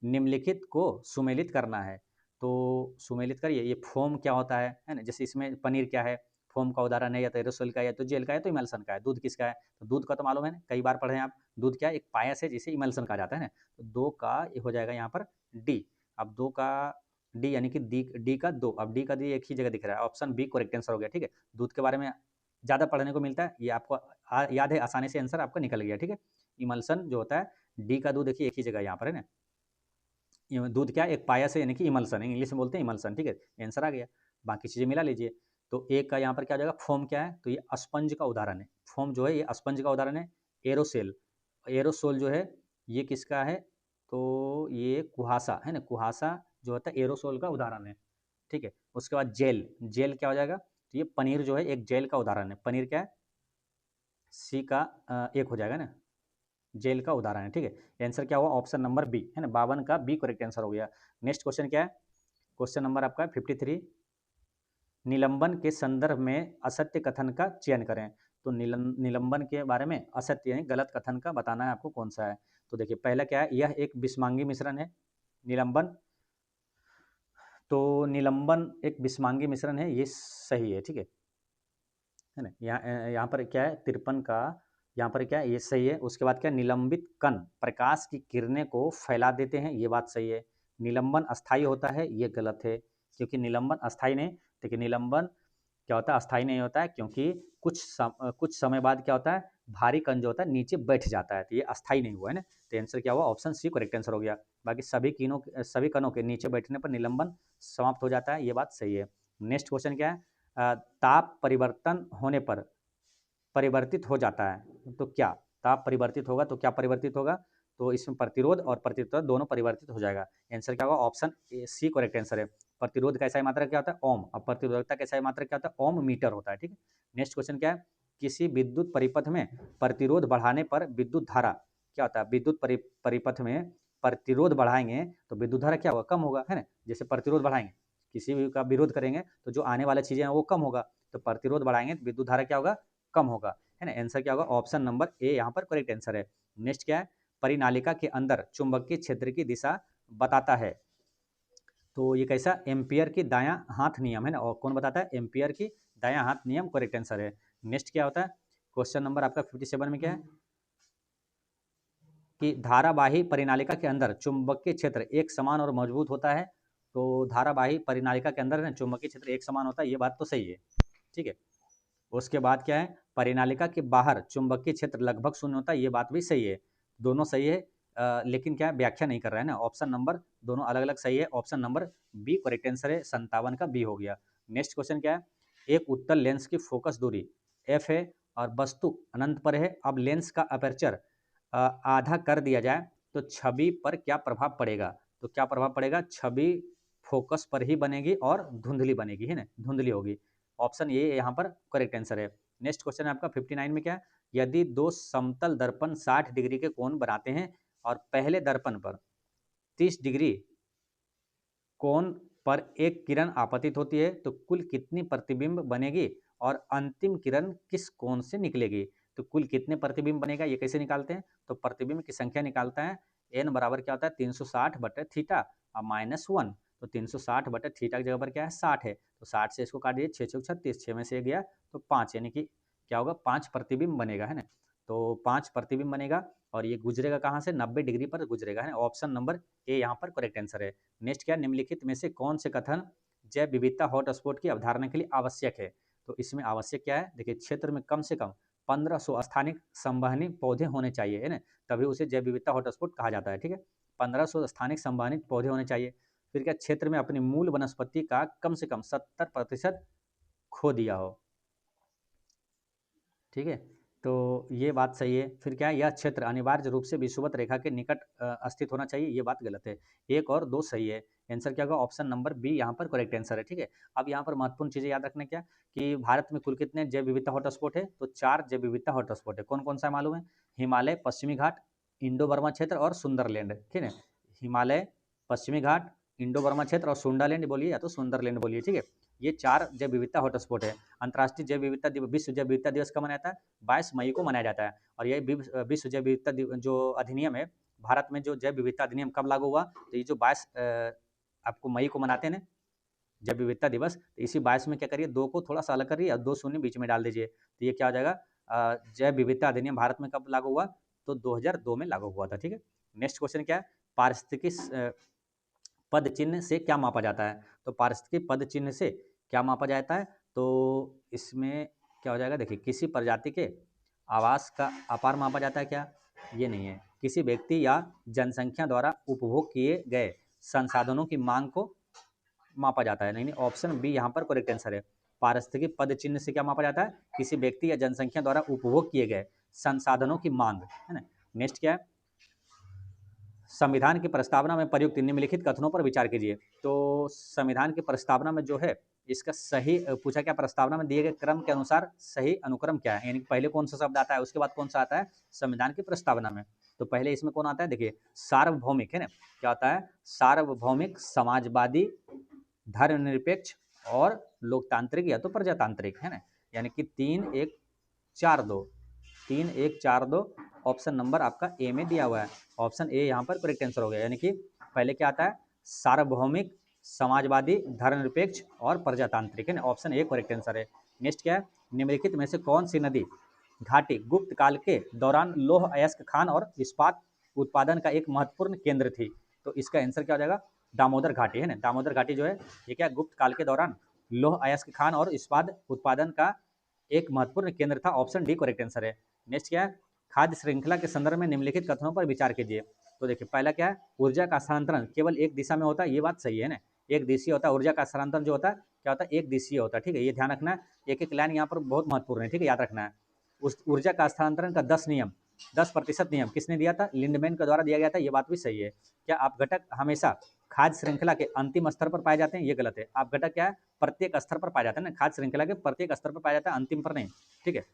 निम्नलिखित को सुमेलित करना है, तो सुमेलित करिए। ये फोम क्या होता है ना। जैसे इसमें पनीर क्या है? फोम का उदाहरण है, या तो एरोसोल का, या तो जेल का, या तो इमल्सन का है। दूध किसका है? तो दूध का तो मालूम है ना, कई बार पढ़े हैं आप। दूध क्या है? एक पायस है जिसे इमल्सन कहा जाता है ना। तो 2 का ये हो जाएगा यहाँ पर डी। अब 2 का डी यानी कि डी का 2, अब डी का डी एक ही जगह दिख रहा है, ऑप्शन बी करेक्ट आंसर हो गया, ठीक है। दूध के बारे में ज़्यादा पढ़ने को मिलता है, ये आपको याद है, आसानी से आंसर आपका निकल गया, ठीक है। इमल्सन जो होता है, डी का दूध देखिए एक ही जगह यहाँ पर है ना। दूध क्या है? एक पायस है यानी कि इमल्सन, इंग्लिश में बोलते हैं इमल्सन, ठीक है। आंसर आ गया, बाकी चीज़ें मिला लीजिए। तो ए का यहाँ पर क्या हो जाएगा, फोम क्या है, तो ये स्पंज का उदाहरण है। फोम जो है ये स्पंज का उदाहरण है। एरोसेल, एरोसोल जो है ये किसका है, तो ये कुहासा है ना, कुहासा जो होता है एरोसोल का उदाहरण है, ठीक है। उसके बाद जेल, जेल क्या हो जाएगा, तो ये पनीर जो है एक जेल का उदाहरण है। पनीर क्या है, सी का एक हो जाएगा ना, जेल का उदाहरण है, ठीक है। आंसर क्या हुआ, ऑप्शन नंबर बी है ना, 52 का बी करेक्ट आंसर हो गया। नेक्स्ट क्वेश्चन क्या है, क्वेश्चन नंबर आपका 53, निलंबन के संदर्भ में असत्य कथन का चयन करें। तो निलंबन के बारे में असत्य यानी गलत कथन का बताना है आपको कौन सा है। तो देखिए पहला क्या है, यह एक विषमांगी मिश्रण है, निलंबन। तो निलंबन एक विषमांगी मिश्रण है, ये सही है, ठीक है ना। यहाँ पर क्या है, 53 का यहाँ पर क्या है, ये सही है। उसके बाद क्या है, निलंबित कण प्रकाश की किरणें को फैला देते हैं, ये बात सही है। निलंबन अस्थायी होता है, ये गलत है, क्योंकि निलंबन अस्थायी नहीं। देखिए निलंबन क्या होता है, अस्थायी नहीं होता है, क्योंकि कुछ समय बाद क्या होता है, भारी कण जो होता है नीचे बैठ जाता है, तो ये अस्थायी नहीं हुआ है ना। तो आंसर क्या हुआ, ऑप्शन सी करेक्ट आंसर हो गया। बाकी सभी कणों के नीचे बैठने पर निलंबन समाप्त हो जाता है, ये बात सही है। नेक्स्ट क्वेश्चन क्या है, ताप परिवर्तन होने पर परिवर्तित हो जाता है, तो क्या, ताप परिवर्तित होगा तो क्या परिवर्तित होगा, तो इसमें प्रतिरोध और प्रतिरोध दोनों परिवर्तित हो जाएगा। आंसर क्या होगा, ऑप्शन सी करेक्ट आंसर है। प्रतिरोध का SI मात्रक क्या होता है, ओम, और प्रतिरोधकता का SI मात्रक क्या होता है, ओम मीटर होता है, ठीक है। नेक्स्ट क्वेश्चन क्या है, किसी विद्युत परिपथ में प्रतिरोध बढ़ाने पर विद्युत धारा क्या होता है, विद्युत परिपथ में प्रतिरोध बढ़ाएंगे तो विद्युत धारा क्या होगा, कम होगा, है ना। जैसे प्रतिरोध बढ़ाएंगे, किसी भी का विरोध करेंगे तो जो आने वाली चीजें हैं वो कम होगा, तो प्रतिरोध बढ़ाएंगे तो विद्युत धारा क्या होगा, कम होगा, है ना। आंसर क्या होगा, ऑप्शन नंबर ए यहाँ पर करेक्ट आंसर है। नेक्स्ट क्या है, परिनालिका के अंदर चुंबकीय क्षेत्र की दिशा बताता है, तो ये कैसा, एम्पियर की दायां हाथ नियम है ना, और कौन बताता है, एम्पियर की दायां हाथ नियम करेक्ट आंसर है। नेक्स्ट क्या होता है, क्वेश्चन नंबर आपका 57 में क्या है, कि धारावाही परिनालिका के अंदर चुंबकीय क्षेत्र एक समान और मजबूत होता है। तो धारावाही परिनालिका के अंदर चुंबकीय क्षेत्र एक समान होता है, ये बात तो सही है, ठीक है। उसके बाद क्या है, परिनालिका के बाहर चुंबकीय क्षेत्र लगभग शून्य होता है, ये बात भी सही है, दोनों सही है। लेकिन क्या व्याख्या नहीं कर रहा है ना, ऑप्शन नंबर दोनों अलग अलग सही है, option number B correct answer है, 57 का बी हो गया। नेक्स्ट क्वेश्चन क्या है, एक उत्तल लेंस की फोकस दूरी एफ है और वस्तु अनंत पर है। अब लेंस का अपर्चर आधा कर दिया जाए तो छवि पर क्या प्रभाव पड़ेगा, तो क्या प्रभाव पड़ेगा, छवि फोकस पर ही बनेगी और धुंधली बनेगी, है ना, धुंधली होगी। ऑप्शन ए यहाँ पर करेक्ट आंसर है। नेक्स्ट क्वेश्चन है आपका 59 में क्या है, यदि दो समतल दर्पण 60 डिग्री के कोण बनाते हैं और पहले दर्पण पर 30 डिग्री कोण पर एक किरण आपतित होती है तो कुल कितनी प्रतिबिंब बनेगी और अंतिम किरण किस कोण से निकलेगी। तो कुल कितने प्रतिबिंब बनेगा, ये कैसे निकालते हैं, तो प्रतिबिंब की संख्या निकालता है, एन बराबर क्या होता है 360 बटे थीटा और -1। तो 360 बटे थीटा की जगह पर क्या है 60 है, तो 60 से इसको काट दीजिए, 6 36, 6 में से गया तो 5, यानी कि क्या होगा 5 प्रतिबिंब बनेगा, है ना। तो 5 प्रतिबिंब बनेगा और ये गुजरेगा कहाँ से, 90 डिग्री पर गुजरेगा, है ना। ऑप्शन नंबर ए यहाँ पर करेक्ट आंसर है। नेक्स्ट क्या, निम्नलिखित में से कौन से कथन जैव विविधता हॉटस्पॉट की अवधारणा के लिए आवश्यक है। तो इसमें आवश्यक क्या है, देखिए क्षेत्र में कम से कम 1500 स्थानिक संवहनी पौधे होने चाहिए, है ना, तभी उसे जैव विविधता हॉटस्पॉट कहा जाता है, ठीक है। 1500 स्थानिक संवहनित पौधे होने चाहिए। फिर क्या, क्षेत्र में अपनी मूल वनस्पति का कम से कम 70% खो दिया हो, ठीक है। तो ये बात सही है। फिर क्या है, यह क्षेत्र अनिवार्य रूप से विषुवत रेखा के निकट स्थित होना चाहिए, ये बात गलत है। एक और दो सही है, आंसर क्या होगा, ऑप्शन नंबर बी यहाँ पर करेक्ट आंसर है, ठीक है। अब यहाँ पर महत्वपूर्ण चीज़ें याद रखना क्या, कि भारत में कुल कितने जैव विविधता हॉटस्पॉट है, तो 4 जैव विविधता हॉटस्पॉट है। कौन कौन सा मालूम है, हिमालय, पश्चिमी घाट, इंडो बर्मा क्षेत्र और सुंदरलैंड, ठीक है। हिमालय, पश्चिमी घाट, इंडो बर्मा क्षेत्र और सुंडालैंड बोलिए या तो सुंदरलैंड बोलिए, ठीक है। ये 4 जैव विविधता हॉटस्पॉट है। अंतर्राष्ट्रीय जैव विविधता दिवस, विश्व जैव विविधता दिवस कब मनाया जाता है, 22 मई को मनाया जाता है। और ये विश्व जैव विविधता जो अधिनियम है, भारत में जो जैव विविधता अधिनियम कब लागू हुआ, तो ये जो 22 आपको मई को मनाते हैं ना जैव विविधता दिवस, तो इसी 22 में क्या करिए, 2 को थोड़ा सा अलग करिए और 2 शून्य बीच में डाल दीजिए, तो ये क्या हो जाएगा, जैव विविधता अधिनियम भारत में कब लागू हुआ, तो 2002 में लागू हुआ था, ठीक है। नेक्स्ट क्वेश्चन क्या है, पारिस्थितिकी पद चिन्ह से क्या मापा जाता है, तो पारिस्थितिकी पद चिन्ह से क्या मापा जाता है, तो इसमें क्या हो जाएगा, देखिए किसी प्रजाति के आवास का आकार मापा जाता है क्या, ये नहीं है। किसी व्यक्ति या जनसंख्या द्वारा उपभोग किए गए संसाधनों की मांग को मापा जाता है, नहीं नहीं, ऑप्शन बी यहाँ पर करेक्ट आंसर है। पारिस्थितिक पद चिन्ह से क्या मापा जाता है? किसी व्यक्ति या जनसंख्या द्वारा उपभोग किए गए संसाधनों की मांग, है ना। नेक्स्ट क्या है? संविधान की प्रस्तावना में प्रयुक्त निम्नलिखित कथनों पर विचार कीजिए। तो संविधान की प्रस्तावना में जो है इसका सही पूछा क्या, प्रस्तावना में दिए गए क्रम के अनुसार सही अनुक्रम क्या है, यानी पहले कौन सा शब्द आता है, उसके बाद कौन सा आता है संविधान की प्रस्तावना में। तो पहले इसमें कौन आता है, देखिए सार्वभौमिक, है ना। क्या होता है? सार्वभौमिक, समाजवादी, धर्मनिरपेक्ष और लोकतांत्रिक या तो प्रजातांत्रिक, है ना। यानी कि 3-1-4-2, 3-1-4-2 ऑप्शन नंबर आपका ए में दिया हुआ है। ऑप्शन ए यहाँ पर करेक्ट आंसर हो गया। यानी कि पहले क्या आता है? सार्वभौमिक, समाजवादी, धर्मनिरपेक्ष और प्रजातांत्रिक, है ना। ऑप्शन ए करेक्ट आंसर है। नेक्स्ट क्या है? निम्नलिखित में से कौन सी नदी घाटी गुप्त काल के दौरान लौह अयस्क खान और इस्पात उत्पादन का एक महत्वपूर्ण केंद्र थी? तो इसका आंसर क्या हो जाएगा? दामोदर घाटी, है ना। दामोदर घाटी जो है ये क्या, गुप्त काल के दौरान लौह अयस्क खान और इस्पात उत्पादन का एक महत्वपूर्ण केंद्र था। ऑप्शन डी करेक्ट आंसर है। नेक्स्ट क्या है? खाद्य श्रृंखला के संदर्भ में निम्नलिखित कथनों पर विचार कीजिए। तो देखिए पहला क्या है? ऊर्जा का स्थानांतरण केवल एक दिशा में होता है, ये बात सही है ना। एक दिशीय होता है ऊर्जा का स्थानांतरण, जो होता है क्या होता है? एक दिशीय होता है, ठीक है। ये ध्यान रखना है, एक एक लाइन यहाँ पर बहुत महत्वपूर्ण है, ठीक है, याद रखना है। उस ऊर्जा का स्थानांतरण का 10% नियम किसने दिया था? लिंडमैन के द्वारा दिया गया था, ये बात भी सही है। क्या आप घटक हमेशा खाद्य श्रृंखला के अंतिम स्तर पर पाए जाते हैं? ये गलत है। आप घटक क्या है? प्रत्येक स्तर पर पाया जाता है ना, खाद्य श्रृंखला के प्रत्येक स्तर पर पाया जाता है, अंतिम पर नहीं, ठीक है।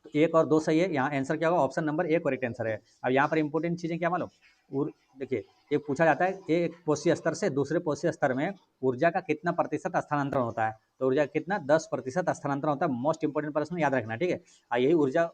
तो 1 और 2 सही है, यहाँ आंसर क्या होगा? Option number A correct answer है। अब यहाँ पर इंपॉर्टेंट चीज़ें क्या मालूम? देखिए एक पूछा जाता है एक पोषी स्तर से दूसरे पोषी स्तर में ऊर्जा का कितना प्रतिशत स्थानांतरण होता है? तो ऊर्जा कितना? 10% स्थानांतरण होता है। मोस्ट इंपॉर्टेंट प्रश्न याद रखना, ठीक है। यही ऊर्जा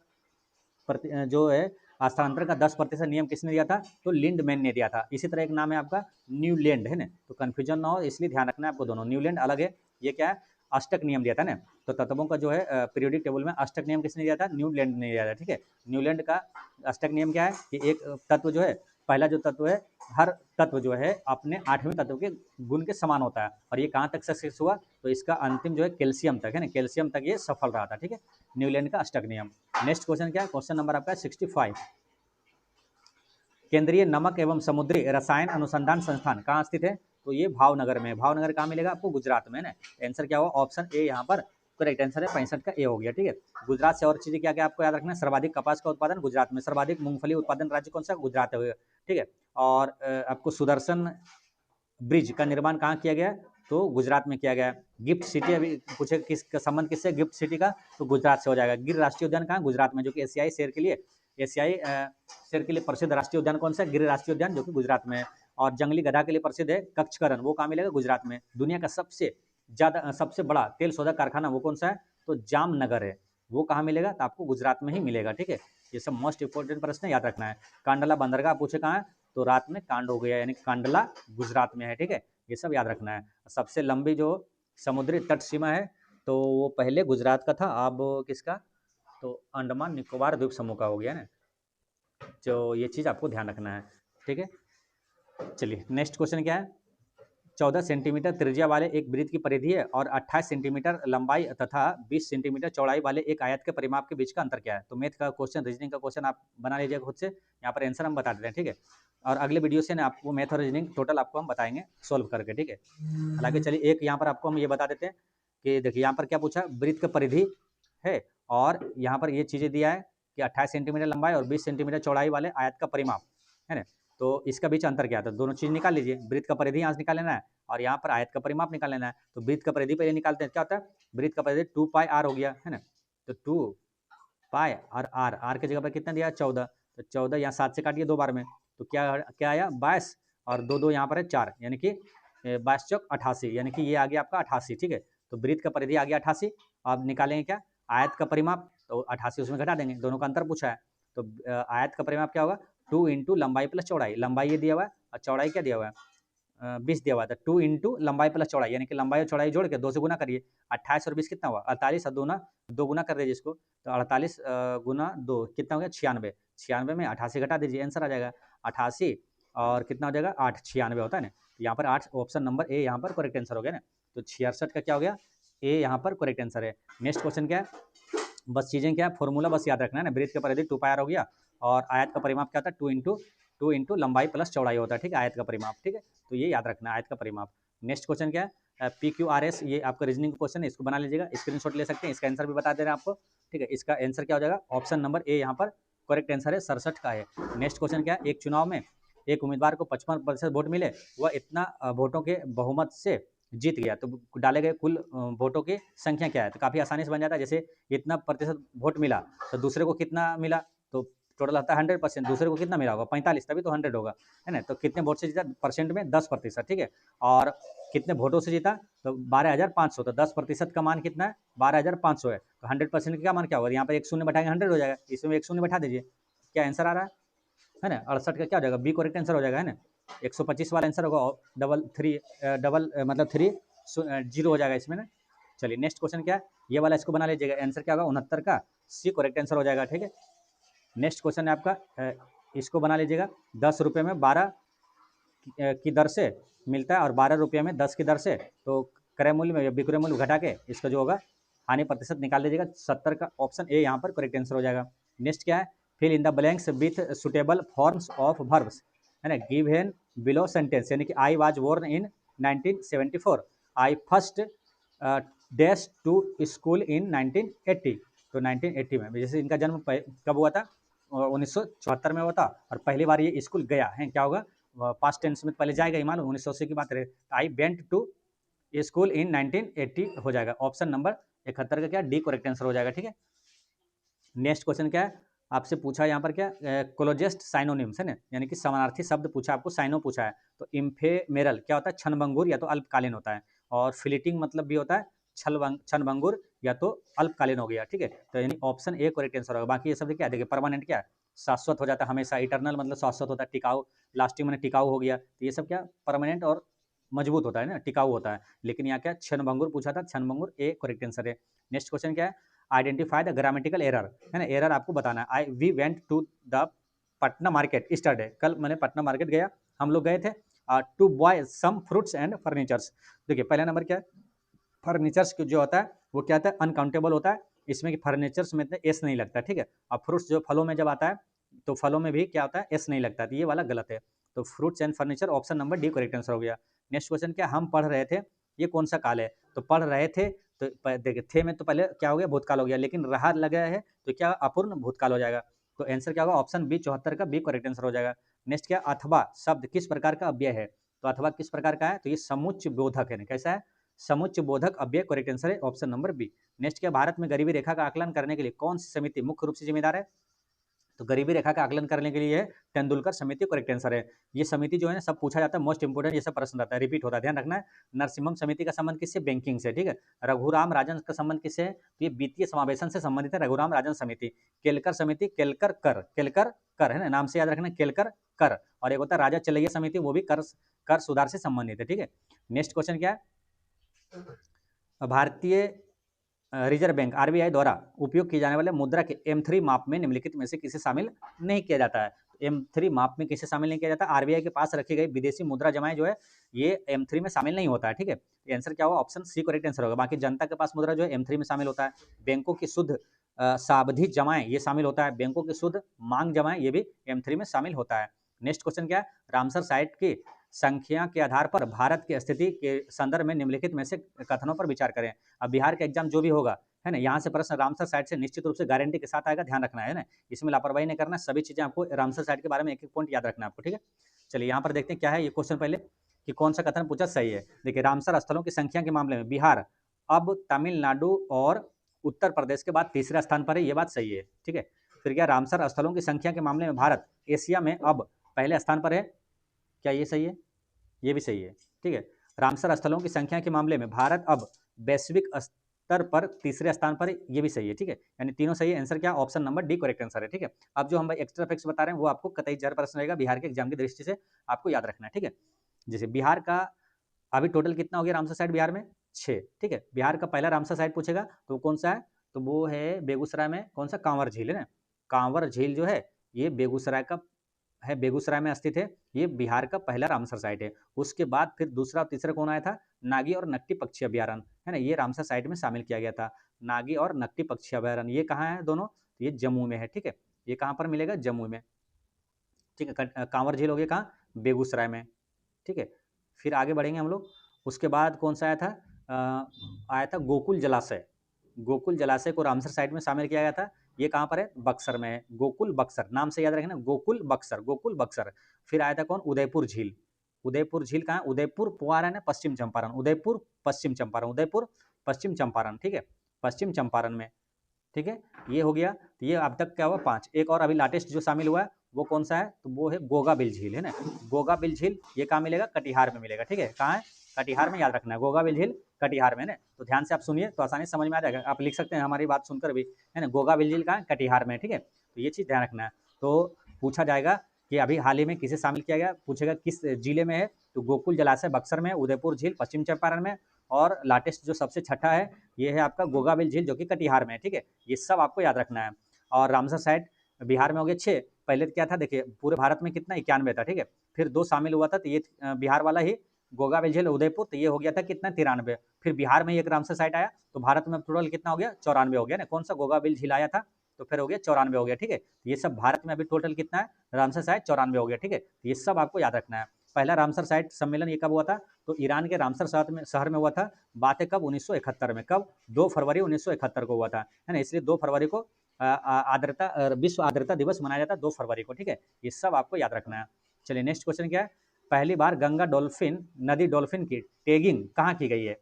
जो है स्थानांतरण का 10% नियम किसने दिया था? तो लिंडमैन ने दिया था। इसी तरह एक नाम है आपका न्यूलैंड, है ना। तो कंफ्यूजन ना हो इसलिए ध्यान रखना है आपको दोनों। न्यूलैंड अलग है, ये क्या है? अष्टक नियम दिया था ना। तो तत्वों का जो है पीरियोडिक टेबल में अष्टक नियम किसने दिया था? न्यूलैंड ने दिया था, ठीक है। न्यूलैंड का अष्टक नियम क्या है कि एक तत्व जो है, पहला जो तत्व है, हर तत्व जो है अपने 8वें तत्व के गुण के समान होता है। और ये कहाँ तक सक्सेस हुआ? तो इसका अंतिम जो है कैल्शियम तक, है ना, कैल्शियम तक ये सफल रहा था, ठीक है। न्यूलैंड का अष्टक नियम। नेक्स्ट क्वेश्चन क्या है? क्वेश्चन नंबर आपका 65। केंद्रीय नमक एवं समुद्री रसायन अनुसंधान संस्थान कहाँ स्थित है? तो ये भावनगर में। भावनगर कहाँ मिलेगा आपको? गुजरात में, ना। आंसर क्या होगा? ऑप्शन ए यहाँ पर करेक्ट आंसर है। 65 का ए हो गया, ठीक है। गुजरात से और चीजें क्या क्या आपको याद रखना है? सर्वाधिक कपास का उत्पादन गुजरात में, सर्वाधिक मूंगफली उत्पादन राज्य कौन सा? गुजरात है, ठीक है। और आपको सुदर्शन ब्रिज का निर्माण कहाँ किया गया? तो गुजरात में किया गया। गिफ्ट सिटी अभी पूछे किसका संबंध किससे? गिफ्ट सिटी का, तो गुजरात से हो जाएगा। गिर राष्ट्रीय उद्यान कहाँ? गुजरात में, जो कि एशियाई शेर के लिए प्रसिद्ध राष्ट्रीय उद्यान कौन सा है? गिर राष्ट्रीय उद्यान, जो कि गुजरात में है। और जंगली गधा के लिए प्रसिद्ध है कच्छकरण, वो कहाँ मिलेगा? गुजरात में। दुनिया का सबसे बड़ा तेल शोधक कारखाना वो कौन सा है? तो जामनगर है, वो कहाँ मिलेगा? तो आपको गुजरात में ही मिलेगा, ठीक है। ये सब मोस्ट इंपोर्टेंट प्रश्न याद रखना है। कांडला बंदरगाह पूछे कहाँ है? तो रात में कांड हो गया, यानी कांडला गुजरात में है, ठीक है। ये सब याद रखना है। सबसे लंबी जो समुद्री तट सीमा है तो वो पहले गुजरात का था, अब किसका? तो अंडमान निकोबार द्वीप समूह का हो गया ना। तो ये चीज़ आपको ध्यान रखना है, ठीक है। चलिए नेक्स्ट क्वेश्चन क्या है? 14 सेंटीमीटर त्रिज्या वाले एक वृत्त की परिधि है और 28 सेंटीमीटर लंबाई तथा 20 सेंटीमीटर चौड़ाई वाले एक आयत के परिमाप के बीच का अंतर क्या है? तो मैथ का क्वेश्चन, रीजनिंग का क्वेश्चन आप बना लीजिएगा खुद से, यहाँ पर आंसर हम बता देते हैं, ठीक है। और अगले वीडियो से ना आपको मैथ और रीजनिंग टोटल आपको हम बताएंगे सोल्व करके, ठीक है। हालांकि चलिए एक यहाँ पर आपको हम ये बता देते हैं कि देखिए यहाँ पर क्या पूछा? वृत्त की परिधि है और यहाँ पर ये चीज़ें दिया है कि 28 सेंटीमीटर लंबाई और 20 सेंटीमीटर चौड़ाई वाले आयत का परिमाप, है ना। तो इसका बीच अंतर क्या था? दोनों चीज़ निकाल लीजिए। वृत्त का परिधि यहाँ से निकाल लेना है और यहाँ पर आयत का परिमाप निकाल लेना है। तो वृत्त का परिधि पहले निकालते हैं, क्या होता है? वृत्त का परिधि 2 पाई आर हो गया, है ना। तो 2 पाई और आर की जगह पर कितना दिया? 14। तो 14 यहाँ 7 से काटिए 2 बार में, तो क्या क्या आया? 22 और 2 यहाँ पर है 4, यानी कि 22 चौक 88, यानी कि ये आ गया आपका 88, ठीक है। तो वृत्त का परिधि आ गया 88। अब निकालेंगे क्या? आयत का परिमाप, तो 88 उसमें घटा देंगे, दोनों का अंतर पूछा है। तो आयत का परिमाप क्या होगा? 2 इंटू लंबाई प्लस चौड़ाई। लंबाई ये दिया हुआ है और चौड़ाई क्या दिया हुआ है? 20 दिया हुआ था। 2 इंटू लंबाई प्लस चौड़ाई, यानी कि लंबाई और चौड़ाई जोड़ के 2 से गुना करिए। 28 और 20 कितना हुआ? 48 और 2 गुना कर दीजिए इसको, तो 48 गुना 2 कितना हो गया? 96। 96 में 88 घटा दीजिए, आंसर आ जाएगा 88 और कितना हो जाएगा? 8। 96 होता है ना, यहाँ पर 8, ऑप्शन नंबर ए यहाँ पर करेक्ट आंसर हो गया ना। तो 66 का क्या हो गया? ए यहाँ पर करेक्ट आंसर है। नेक्स्ट क्वेश्चन क्या है? बस चीज़ें क्या है? फॉर्मूला बस याद रखना है ना। वृत्त का परिधि 2 पाई आर हो गया और आयत का परिमाप क्या था? 2 इंटू लंबाई प्लस चौड़ाई होता है, ठीक है, आयत का परिमाप, ठीक है। तो ये याद रखना है, आयत का परिमाप। नेक्स्ट क्वेश्चन क्या है? PQRS, ये आपका रीजनिंग क्वेश्चन है, इसको बना लीजिएगा, स्क्रीनशॉट ले सकते हैं। इसका आंसर भी बता दे रहे हैं आपको, ठीक है। इसका आंसर क्या हो जाएगा, ऑप्शन नंबर ए यहाँ पर करेक्ट आंसर है, 67 का है। नेक्स्ट क्वेश्चन क्या है, एक चुनाव में एक उम्मीदवार को 55% वोट मिले, वह इतना वोटों के बहुमत से जीत गया, तो डाले गए कुल वोटों की संख्या क्या है। तो काफ़ी आसानी से बन जाता है, जैसे इतना प्रतिशत वोट मिला तो दूसरे को कितना मिला, तो टोटल आता है 100%, दूसरे को कितना मिला होगा 45, तभी तो 100 होगा, है ना। तो कितने वोट से जीता, परसेंट में 10%, ठीक है। और कितने वोटों से जीता, तो 12,500, तो 10% का मान कितना है, 12,500 है। तो 100% का क्या मान क्या होगा, यहाँ पर एक शून्य बैठाएंगे 100 हो जाएगा, इसमें एक शून्य बैठा दीजिए, क्या आंसर आ रहा है ना, 68 का क्या हो जाएगा, बी करेक्ट आंसर हो जाएगा, है ना। 125 वाला आंसर होगा, डबल थ्री डबल मतलब 3 जीरो हो जाएगा इसमें ना। चलिए नेक्स्ट क्वेश्चन क्या है, ये वाला इसको बना लीजिएगा, आंसर क्या होगा 69 का सी करेक्ट आंसर हो जाएगा, ठीक है। नेक्स्ट क्वेश्चन है आपका, इसको बना लीजिएगा, 10 रुपये में 12 की दर से मिलता है और 12 रुपये में 10 की दर से, तो क्रय मूल्य में विक्रय मूल्य घटा के इसका जो होगा हानि प्रतिशत निकाल लीजिएगा, 70 का ऑप्शन ए यहाँ पर करेक्ट आंसर हो जाएगा। नेक्स्ट क्या है, fill in the blanks with suitable forms of verbs, है ना, गिवन बिलो सेंटेंस, यानी कि I was born in 1974, I first dash to school in 1980, तो 1980 में, जैसे इनका जन्म कब हुआ था, 1974 में हुआ था, और पहली बार ये स्कूल गया है, क्या होगा, पास्ट टेंस में पहले जाएगा ही, मालूम 1980 की बात रहे, I went to school in 1980 हो जाएगा, ऑप्शन नंबर 71 का क्या डी करेक्ट आंसर हो जाएगा, ठीक है। नेक्स्ट क्वेश्चन क्या है, आपसे पूछा यहाँ पर क्या, क्लोजेस्ट साइनोनिम्स, है ना, यानी कि समानार्थी शब्द पूछा आपको, साइनो पूछा है, तो इम्फेमेरल क्या होता है, क्षणभंगुर या तो अल्पकालीन होता है, और फ्लीटिंग मतलब भी होता है क्षणभंगुर या तो अल्पकालीन हो गया, ठीक है। तो यानी ऑप्शन ए करेक्ट आंसर होगा। बाकी ये शब्द क्या है, देखिए परमानेंट क्या है, शाश्वत हो जाता है हमेशा, इटरनल मतलब शाश्वत होता है, टिकाऊ, लास्टिंग मैंने टिकाऊ हो गया, तो ये सब क्या परमानेंट और मजबूत होता है ना, टिकाऊ होता है। लेकिन यहाँ क्या क्षणभंगुर पूछा था, क्षणभंगुर ए करेक्ट आंसर है। नेक्स्ट क्वेश्चन क्या है, आइडेंटिफाई द ग्रामेटिकल एरर, है ना, एरर आपको बताना है। I we went to the Patna market yesterday, कल मैंने पटना मार्केट गया, हम लोग गए थे, to buy some fruits and furnitures. देखिए पहला नंबर क्या है, फर्नीचर्स जो होता है वो क्या होता है, अनकाउंटेबल होता है, इसमें कि फर्नीचर्स में एस नहीं लगता, ठीक है। अब फ्रूट्स जो फलों में जब आता है, तो फलों में भी क्या होता है, एस नहीं लगता, तो ये वाला गलत है। तो fruits and furniture option number D correct answer हो गया। नेक्स्ट क्वेश्चन क्या, हम पढ़ रहे थे, ये कौन सा काल है, तो पढ़ रहे थे, तो देखिए थे में तो पहले क्या हो गया, भूतकाल हो गया, लेकिन रहा लगा है तो क्या अपूर्ण भूतकाल हो जाएगा, तो आंसर क्या होगा, ऑप्शन बी 74 का बी करेक्ट आंसर हो जाएगा। नेक्स्ट क्या, अथवा शब्द किस प्रकार का अव्यय है, तो अथवा किस प्रकार का है, तो ये समुच्च बोधक है, कैसा है, समुच्च बोधक अव्यय करेक्ट आंसर है, ऑप्शन नंबर बी। नेक्स्ट क्या, भारत में गरीबी रेखा का आकलन करने के लिए कौन सी समिति मुख्य रूप से जिम्मेदार है, तो गरीबी रेखा का आकलन करने के लिए तेंदुलकर समिति करेक्ट आंसर है। ये समिति जो है ना, सब पूछा जाता है, मोस्ट इंपोर्टेंट ये सब प्रश्न आता है, रिपीट होता है, ध्यान रखना है। नरसिम्हम समिति का संबंध किससे, बैंकिंग से, ठीक है। रघुराम राजन का संबंध किससे है, तो ये वित्तीय समावेशन से संबंधित है, रघुराम राजन समिति। केलकर समिति, केलकर कर, केलकर कर, है ना, नाम से याद रखना, केलकर कर। और एक होता है राजा चलैया समिति, वो भी कर कर सुधार से संबंधित है, ठीक है। नेक्स्ट क्वेश्चन क्या है, भारतीय रिजर्व बैंक आरबीआई द्वारा उपयोग किए जाने वाले मुद्रा के M3 माप में निम्नलिखित में से किसे शामिल नहीं किया जाता है, M3 माप में किसे शामिल नहीं किया जाता, आरबीआई के पास रखी गई विदेशी मुद्रा जमाएं जो है ये M3 में शामिल नहीं होता है, ठीक है। आंसर क्या होगा, ऑप्शन सी करेक्ट आंसर होगा। बाकी जनता के पास मुद्रा जो है M3 में शामिल होता है, बैंकों की शुद्ध सावधि जमाएं ये शामिल होता है, बैंकों की शुद्ध मांग जमाएं ये भी M3 में शामिल होता है। नेक्स्ट क्वेश्चन क्या है, रामसर साइट की संख्या के आधार पर भारत की स्थिति के संदर्भ में निम्नलिखित में से कथनों पर विचार करें। अब बिहार का एग्जाम जो भी होगा, है ना, यहाँ से प्रश्न रामसर साइट से निश्चित रूप से गारंटी के साथ आएगा, ध्यान रखना है ना, इसमें लापरवाही नहीं करना, सभी चीजें आपको रामसर साइट के बारे में एक एक पॉइंट याद रखना है आपको, ठीक है। चलिए यहाँ पर देखते हैं क्या है ये क्वेश्चन, पहले कि कौन सा कथन पूछा सही है। देखिए रामसर स्थलों की संख्या के मामले में बिहार अब तमिलनाडु और उत्तर प्रदेश के बाद तीसरा स्थान पर है, ये बात सही है, ठीक है। फिर क्या, रामसर स्थलों की संख्या के मामले में भारत एशिया में अब पहले स्थान पर है, क्या ये सही है, ये भी सही है, ठीक है। रामसर स्थलों की संख्या के मामले में भारत अब वैश्विक स्तर पर तीसरे स्थान पर, ये भी सही है, ठीक है। यानी तीनों सही है, आंसर क्या, option number D correct answer है, ठीक है। अब जो हम भाई एक्स्ट्रा फैक्ट्स बता रहे हैं वो आपको कतई जर प्रश्न रहेगा, बिहार के एग्जाम की दृष्टि से आपको याद रखना है, ठीक है। जैसे बिहार का अभी टोटल कितना हो गया रामसर साइट बिहार में, 6, ठीक है। बिहार का पहला रामसर साइट पूछेगा तो कौन सा है, तो वो है बेगूसराय में, कौन सा, कांवर झील, है ना, कांवर झील जो है ये बेगूसराय का है, बेगूसराय में स्थित है, ये बिहार का पहला रामसर साइट है। उसके बाद फिर दूसरा और तीसरा कौन आया था, नागी और नकटी पक्षी अभ्यारण्य, है ना, ये रामसर साइट में शामिल किया गया था। नागी और नकटी पक्षी अभ्यारण्य ये कहाँ है दोनों, ये जम्मू में है, ठीक है। ये कहाँ पर मिलेगा, जम्मू में, ठीक है। कांवर झील हो गया कहाँ, बेगूसराय में, ठीक है। फिर आगे बढ़ेंगे हम लोग, उसके बाद कौन सा आया था, आया था गोकुल जलाशय। गोकुल जलाशय को रामसर साइट में शामिल किया गया था। ये कहाँ पर है, बक्सर में है। गोकुल बक्सर नाम से याद रखना, गोकुल बक्सर, गोकुल बक्सर। फिर आया था कौन, उदयपुर झील। उदयपुर झील कहाँ, उदयपुर पुआर है ना, पश्चिम चंपारण, उदयपुर पश्चिम चंपारण, उदयपुर पश्चिम चंपारण, ठीक है, पश्चिम चंपारण में, ठीक है। ये हो गया, तो ये अब तक क्या हुआ 5। एक और अभी लेटेस्ट जो शामिल हुआ है वो कौन सा है, तो वो है गोगाबिल झील, है ना। गोगाबिल झील ये कहाँ मिलेगा, कटिहार में मिलेगा, ठीक है। कहाँ है, कटिहार में, याद रखना है, गोगाबिल झील कटिहार में, है ना। तो ध्यान से आप सुनिए तो आसानी से समझ में आ जाएगा, आप लिख सकते हैं हमारी बात सुनकर भी, है ना। गोगाबिल झील कहाँ है, कटिहार में, ठीक है। तो ये चीज़ ध्यान रखना है। तो पूछा जाएगा कि अभी हाल ही में किसे शामिल किया गया, पूछेगा किस जिले में है, तो गोकुल जलाशय बक्सर में, उदयपुर झील पश्चिम चंपारण में, और लाटेस्ट जो सबसे छठा है ये है आपका गोगाबिल झील जो कि कटिहार में है, ठीक है। ये सब आपको याद रखना है। और रामसर साइट बिहार में हो गए 6। पहले क्या था देखिए, पूरे भारत में कितना 91 था, ठीक है। फिर 2 शामिल हुआ था, तो ये बिहार वाला ही गोगाबिल झील उदयपुर, तो ये हो गया था कितना 93। फिर बिहार में एक रामसर साइट आया, तो भारत में टोटल कितना हो गया 94 हो गया ना। कौन सा गोगाबिल झील आया था, तो फिर हो गया 94 हो गया, ठीक है। ये सब भारत में अभी टोटल कितना है, रामसर साइट 94 हो गया, ठीक है। ये सब आपको याद रखना है। पहला रामसर साइट सम्मेलन ये कब हुआ था, तो ईरान के रामसर शहर में हुआ था। बात है कब, 1971 में। कब, 2 फरवरी 1971 को हुआ था, है ना। इसलिए 2 फरवरी को आर्द्रता विश्व आर्द्रता दिवस मनाया जाता है 2 फरवरी को, ठीक है। ये सब आपको याद रखना है। चलिए नेक्स्ट क्वेश्चन क्या है, पहली बार गंगा डॉल्फिन नदी डॉल्फिन की टैगिंग कहाँ की गई है,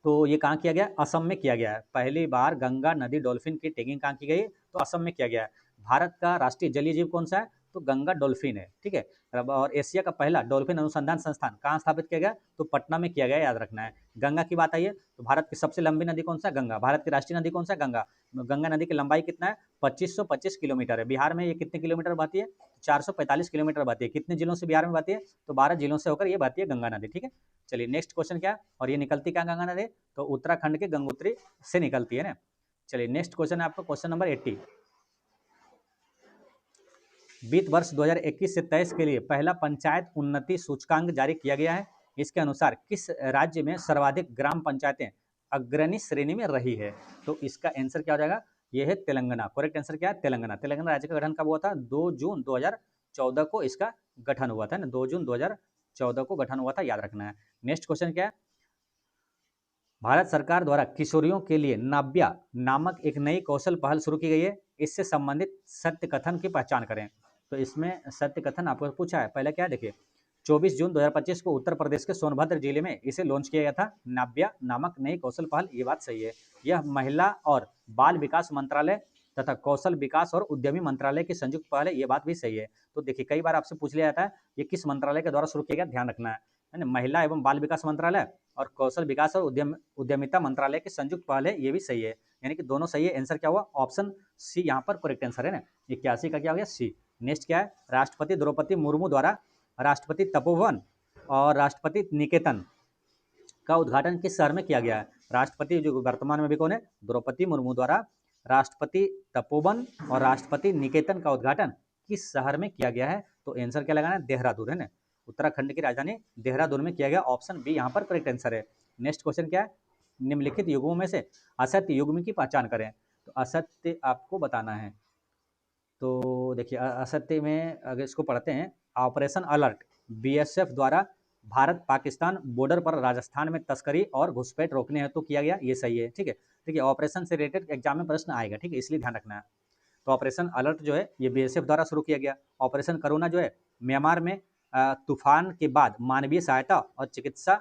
तो ये कहाँ किया गया, असम में किया गया है। पहली बार गंगा नदी डॉल्फिन की टैगिंग कहाँ की गई, तो असम में किया गया है। भारत का राष्ट्रीय जलीय जीव कौन सा है, तो गंगा डॉल्फिन है, ठीक है। और एशिया का पहला डॉल्फिन अनुसंधान संस्थान कहाँ स्थापित किया गया, तो पटना में किया गया, याद रखना है। गंगा की बात आई है, तो भारत की सबसे लंबी नदी कौन सा है, गंगा। भारत की राष्ट्रीय नदी कौन सा है, गंगा। गंगा नदी की लंबाई कितना है, 2525 किलोमीटर है। बिहार में ये कितने किलोमीटर बहती है, 445 किलोमीटर बहती है। कितने जिलों से बिहार में बहती है, तो 12 जिलों से होकर ये बहती है गंगा नदी, ठीक है। चलिए नेक्स्ट क्वेश्चन क्या है, और ये निकलती क्या गंगा नदी, तो उत्तराखंड के गंगोत्री से निकलती है ना। चलिए नेक्स्ट क्वेश्चन है आपका क्वेश्चन नंबर 80। वित्त वर्ष 2021 से 23 के लिए पहला पंचायत उन्नति सूचकांक जारी किया गया है। इसके अनुसार किस राज्य में सर्वाधिक ग्राम पंचायतें अग्रणी श्रेणी में रही है, तो इसका आंसर क्या हो जाएगा, ये है तेलंगाना। करेक्ट आंसर क्या है, तेलंगाना। तेलंगाना राज्य का गठन कब हुआ था, 2 जून 2014 को इसका गठन हुआ था ना, 2 जून 2014 को गठन हुआ था, याद रखना है। नेक्स्ट क्वेश्चन क्या है, भारत सरकार द्वारा किशोरियों के लिए नाव्या नामक एक नई कौशल पहल शुरू की गई है। इससे संबंधित सत्य कथन की पहचान करें, तो इसमें सत्य कथन आपको पूछा है। पहले क्या देखिए, 24 जून 2025 को उत्तर प्रदेश के सोनभद्र जिले में इसे लॉन्च किया गया था, नाव्या नामक नई कौशल पहल। ये बात सही है। यह महिला और बाल विकास मंत्रालय तथा कौशल विकास और उद्यमी मंत्रालय की संयुक्त पहल है, ये बात भी सही है। तो देखिए कई बार आपसे पूछ लिया जाता है ये किस मंत्रालय के द्वारा शुरू किया गया, ध्यान रखना है ना। महिला एवं बाल विकास मंत्रालय और कौशल विकास और उद्यमिता मंत्रालय की संयुक्त पहल है, ये भी सही है। यानी कि दोनों सही है। आंसर क्या हुआ, ऑप्शन सी यहाँ पर करेक्ट आंसर है ना। 81 का क्या हो गया, सी। नेक्स्ट क्या है, राष्ट्रपति द्रौपदी मुर्मू द्वारा राष्ट्रपति तपोवन और राष्ट्रपति निकेतन का उद्घाटन किस शहर में किया गया है। राष्ट्रपति जो वर्तमान में भी कौन है, द्रौपदी मुर्मू द्वारा राष्ट्रपति तपोवन और राष्ट्रपति निकेतन का उद्घाटन किस शहर में किया गया है, तो आंसर क्या लगाना है, देहरादून, है ना। उत्तराखंड की राजधानी देहरादून में किया गया, ऑप्शन बी यहाँ पर करेक्ट आंसर है। नेक्स्ट क्वेश्चन क्या है, निम्नलिखित युग्मों में से असत्य युग्म की पहचान करें, तो असत्य आपको बताना है। तो देखिए असत्य में अगर इसको पढ़ते हैं, ऑपरेशन अलर्ट बीएसएफ द्वारा भारत पाकिस्तान बॉर्डर पर राजस्थान में तस्करी और घुसपैठ रोकने हेतु किया गया, ये सही है, ठीक है। देखिए ऑपरेशन से रिलेटेड एग्जाम में प्रश्न आएगा, ठीक है, इसलिए ध्यान रखना है। तो ऑपरेशन अलर्ट जो है ये बीएसएफ द्वारा शुरू किया गया। ऑपरेशन करुणा जो है म्यांमार में तूफान के बाद मानवीय सहायता और चिकित्सा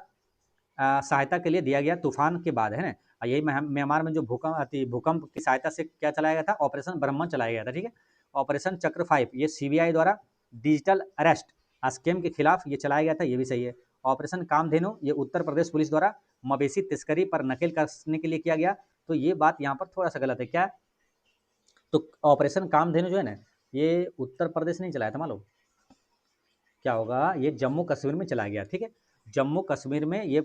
सहायता के लिए दिया गया, तूफान के बाद, है ना। यही म्यांमार में जो भूकंप की सहायता से क्या चलाया गया था, ऑपरेशन ब्रह्मन चलाया गया था, ठीक है। ऑपरेशन चक्र 5 ये सीबीआई द्वारा डिजिटल अरेस्ट स्कैम के खिलाफ ये चलाया गया था, ये भी सही है। ऑपरेशन कामधेनु ये उत्तर प्रदेश पुलिस द्वारा मवेशी तस्करी पर नकेल कसने के लिए किया गया, तो ये बात यहाँ पर थोड़ा सा गलत है। क्या, तो ऑपरेशन कामधेनु जो है ना ये उत्तर प्रदेश नहीं चलाया था, मालूम क्या होगा, ये जम्मू कश्मीर में चलाया गया, ठीक है। जम्मू कश्मीर में ये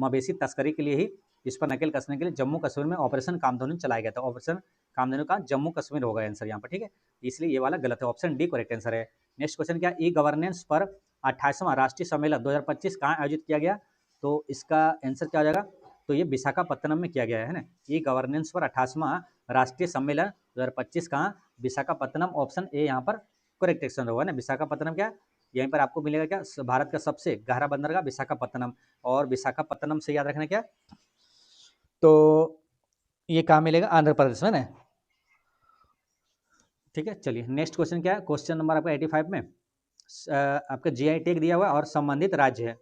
मवेशी तस्करी के लिए ही, इस पर नकेल कसने के लिए जम्मू कश्मीर में ऑपरेशन कामधेनु चलाया गया था। ऑपरेशन कामधेनु का जम्मू कश्मीर होगा आंसर यहाँ पर, ठीक है। इसलिए ये वाला गलत है, ऑप्शन डी करेक्ट आंसर है। नेक्स्ट क्वेश्चन क्या, ई गवर्नेंस पर 28वां राष्ट्रीय सम्मेलन 2025 कहाँ आयोजित किया गया, तो इसका आंसर क्या हो जाएगा, तो ये विशाखापत्तनम में किया गया है ना। ई गवर्नेंस पर 28वां राष्ट्रीय सम्मेलन 2025 कहाँ, विशाखापत्तनम, ऑप्शन ए यहाँ पर करेक्ट आंसर होगा ना। विशाखापत्तनम क्या, यहीं पर आपको मिलेगा क्या, भारत का सबसे गहरा बंदरगाह विशाखापत्तनम, और विशाखापत्तनम से याद रखना क्या, तो ये कहाँ मिलेगा, आंध्र प्रदेश में ना। ठीक है, चलिए नेक्स्ट क्वेश्चन क्या है, क्वेश्चन नंबर आपका 85 में आपका जीआई टैग दिया हुआ है और संबंधित राज्य है।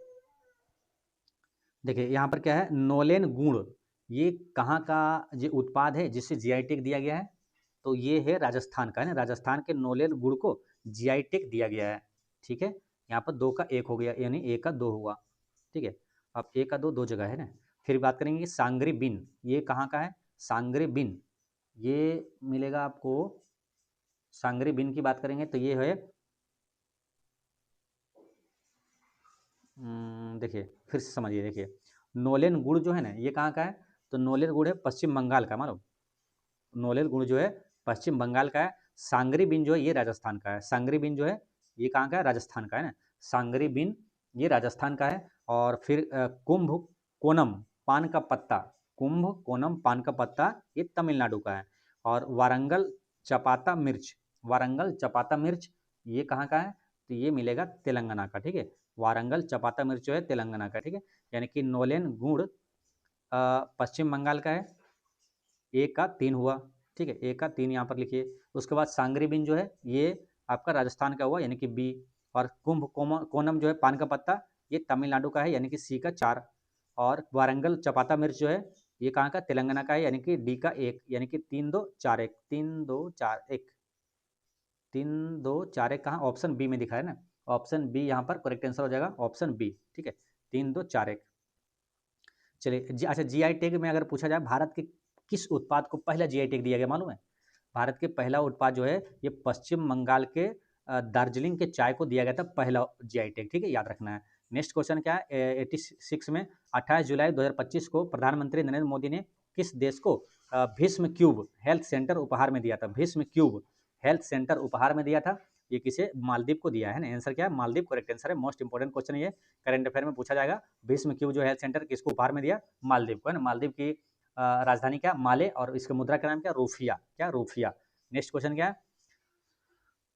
देखिए यहाँ पर क्या है, नोलेन गुड़, ये कहाँ का ये उत्पाद है जिससे जीआई टैग दिया गया है, तो ये है राजस्थान का है ना, राजस्थान के नोलेन गुड़ को जीआई टैग दिया गया है। ठीक है, यहाँ पर 2 का 1 हो गया, यानी A का 2 हुआ। ठीक है, अब A का 2 दो जगह है ना। फिर बात करेंगे सांगरी बिन, ये कहाँ का है, सांगरी बिन, ये मिलेगा आपको, सांगरी बिन की बात करेंगे तो ये है, देखिए फिर से समझिए, देखिए नोलेन गुड़ जो है ना, ये कहाँ का है, तो नोलेन गुड़ है पश्चिम बंगाल का, मालूम, नोलेन गुड़ जो है पश्चिम बंगाल का है। सांगरी बिन जो है ये राजस्थान का है, सांगरी बिन जो है ये कहाँ का है, राजस्थान का है ना, सांगरी बिन ये राजस्थान का है। और फिर कुंभ कोनम पान का पत्ता, कुंभ कोनम पान का पत्ता ये तमिलनाडु का है। और वारंगल चपाता मिर्च, वारंगल चपाता मिर्च ये कहाँ का है, तो ये मिलेगा तेलंगाना का। ठीक है, वारंगल चपाता मिर्च जो है तेलंगाना का। ठीक है, यानी कि नोलेन गुड़ पश्चिम बंगाल का है, 1 का 3 हुआ। ठीक है, 1 का 3 यहाँ पर लिखिए। उसके बाद सांगरी बिन जो है ये आपका राजस्थान का हुआ, यानी कि बी। और कुंभ कोनम जो है पान का पत्ता ये तमिलनाडु का है, यानी कि सी का 4। और वारंगल चपाता मिर्च जो है ये कहाँ का, तेलंगाना का है, यानी कि डी का 1, यानी कि 3 2 4 1, 3 2 4 1, 3 2 4 1 कहाँ, ऑप्शन बी में दिखा है ना, ऑप्शन बी यहाँ पर करेक्ट आंसर हो जाएगा, ऑप्शन बी। ठीक है, 3 2 4 1। चलिए अच्छा, जीआई टैग में अगर पूछा जाए भारत के किस उत्पाद को पहला जीआई टैग दिया गया मालूम है, भारत के पहला उत्पाद जो है ये पश्चिम बंगाल के दार्जिलिंग के चाय को दिया गया था पहला जीआई टैग। ठीक है, याद रखना है। नेक्स्ट क्वेश्चन क्या है, 86 में 28 जुलाई 2025 को प्रधानमंत्री नरेंद्र मोदी ने किस देश को भीष्म क्यूब हेल्थ सेंटर उपहार में दिया था, भीष्म क्यूब हेल्थ सेंटर उपहार में दिया था, ये किसे, मालदीव को दिया है ना। आंसर क्या है, मालदीव करेक्ट आंसर है। मोस्ट इंपोर्टेंट क्वेश्चन ये करंट अफेयर में पूछा जाएगा, भीष्म क्यूब जो हेल्थ सेंटर किसको उपहार में दिया, मालदीव को है ना। मालदीव की राजधानी क्या, माले, और इसके मुद्रा का नाम क्या, रूफिया, क्या रूफिया। नेक्स्ट क्वेश्चन क्या है,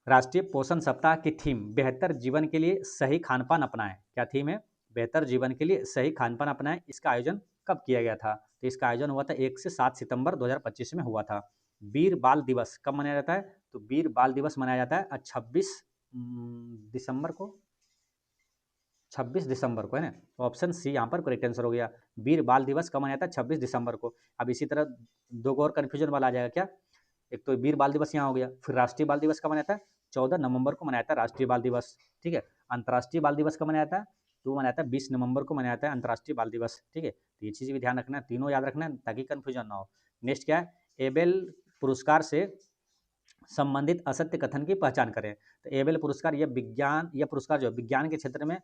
राष्ट्रीय पोषण सप्ताह की थीम बेहतर जीवन के लिए सही खान पान अपनाएं, क्या थीम है, बेहतर जीवन के लिए सही खान पान अपनाएं। इसका आयोजन कब किया गया था, तो इसका आयोजन हुआ था 1 से 7 सितंबर 2025 में हुआ था। वीर बाल दिवस कब मनाया जाता है, तो वीर बाल दिवस मनाया जाता है 26 दिसंबर को, 26 दिसंबर को है ना, ऑप्शन सी यहाँ पर करेक्ट आंसर हो गया। वीर बाल दिवस कब मनाया था, 26 दिसंबर को। अब इसी तरह दो और कन्फ्यूजन वाला आ जाएगा क्या, एक तो वीर बाल दिवस यहाँ हो गया, फिर राष्ट्रीय बाल दिवस कब मनाया था, 14 नवंबर को मनाया था राष्ट्रीय बाल दिवस। ठीक है, अंतर्राष्ट्रीय बाल दिवस कब मनाया था, तो मनाया था 20 नवंबर को मनाया था अंतर्राष्ट्रीय बाल दिवस। ठीक है, तो ये चीज़ भी ध्यान रखना है, तीनों याद रखना है ताकि कन्फ्यूजन ना हो। नेक्स्ट क्या है, एबेल पुरस्कार से संबंधित असत्य कथन की पहचान करें। तो एबेल पुरस्कार यह विज्ञान, यह पुरस्कार जो विज्ञान के क्षेत्र में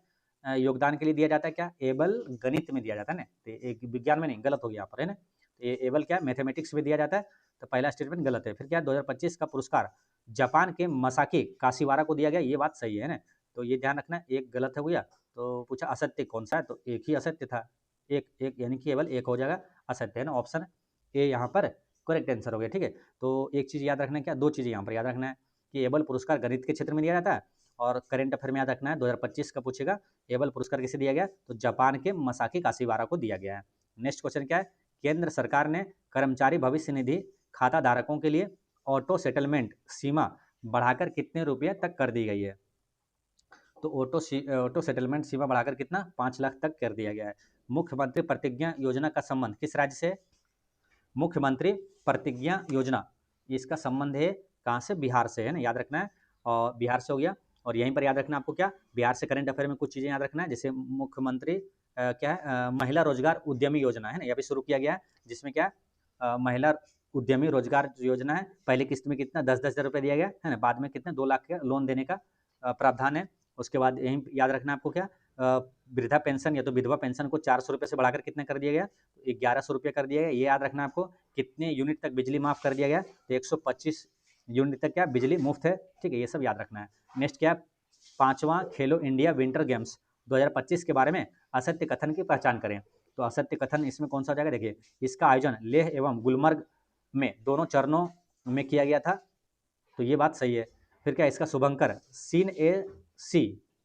योगदान के लिए दिया जाता है, क्या एबल गणित में दिया जाता है ना, तो एक विज्ञान में नहीं, गलत हो गया यहाँ पर है ना, तो ये एबल क्या मैथमेटिक्स में दिया जाता है, तो पहला स्टेटमेंट गलत है। फिर क्या 2025 का पुरस्कार जापान के मसाकी काशीवारा को दिया गया, ये बात सही है ना, तो ये ध्यान रखना, एक गलत हो गया। तो पूछा असत्य कौन सा है, तो एक ही असत्य था, एक एक यानी कि केवल एक हो जाएगा असत्य है ना, ऑप्शन ए यहाँ पर करेक्ट आंसर हो गया। ठीक है, तो एक चीज़ याद रखना है, क्या दो चीज़ें यहाँ पर याद रखना है कि एबल पुरस्कार गणित के क्षेत्र में दिया जाता है, और करेंट अफेयर में याद रखना है 2025 का पूछेगा एबल पुरस्कार किसे दिया गया, तो जापान के मसाकी काशीवारा को दिया गया है। नेक्स्ट क्वेश्चन क्या है, केंद्र सरकार ने कर्मचारी भविष्य निधि खाता धारकों के लिए ऑटो सेटलमेंट सीमा बढ़ाकर कितने रुपये तक कर दी गई है, तो ऑटो सेटलमेंट सीमा बढ़ाकर कितना, 5 लाख तक कर दिया गया है। मुख्यमंत्री प्रतिज्ञा योजना का संबंध किस राज्य से, मुख्यमंत्री प्रतिज्ञा योजना इसका संबंध है कहाँ से, बिहार से है ना, याद रखना है, और बिहार से हो गया। और यहीं पर याद रखना आपको क्या, बिहार से करंट अफेयर में कुछ चीज़ें याद रखना है, जैसे मुख्यमंत्री क्या है महिला रोजगार उद्यमी योजना है ना, यह भी शुरू किया गया है, जिसमें क्या महिला उद्यमी रोजगार योजना है, पहली किस्त में कितना 10,000 रुपये दिया गया है ना, बाद में कितने 2 लाख का लोन देने का प्रावधान है। उसके बाद यहीं याद रखना आपको क्या, वृद्धा पेंशन या तो विधवा पेंशन को 400 रुपये से बढ़ाकर कितना कर दिया गया, 1100 रुपये कर दिया गया, ये याद रखना आपको। कितने यूनिट तक बिजली माफ़ कर दिया गया, तो 125 यूनिट तक क्या बिजली मुफ्त है। ठीक है, ये सब याद रखना है। नेक्स्ट क्या, 5वां खेलो इंडिया विंटर गेम्स 2025 के बारे में असत्य कथन की पहचान करें, तो असत्य कथन इसमें कौन सा हो जाएगा, देखिए इसका आयोजन लेह एवं गुलमर्ग में दोनों चरणों में किया गया था, तो ये बात सही है। फिर क्या इसका शुभंकर सीन ए सी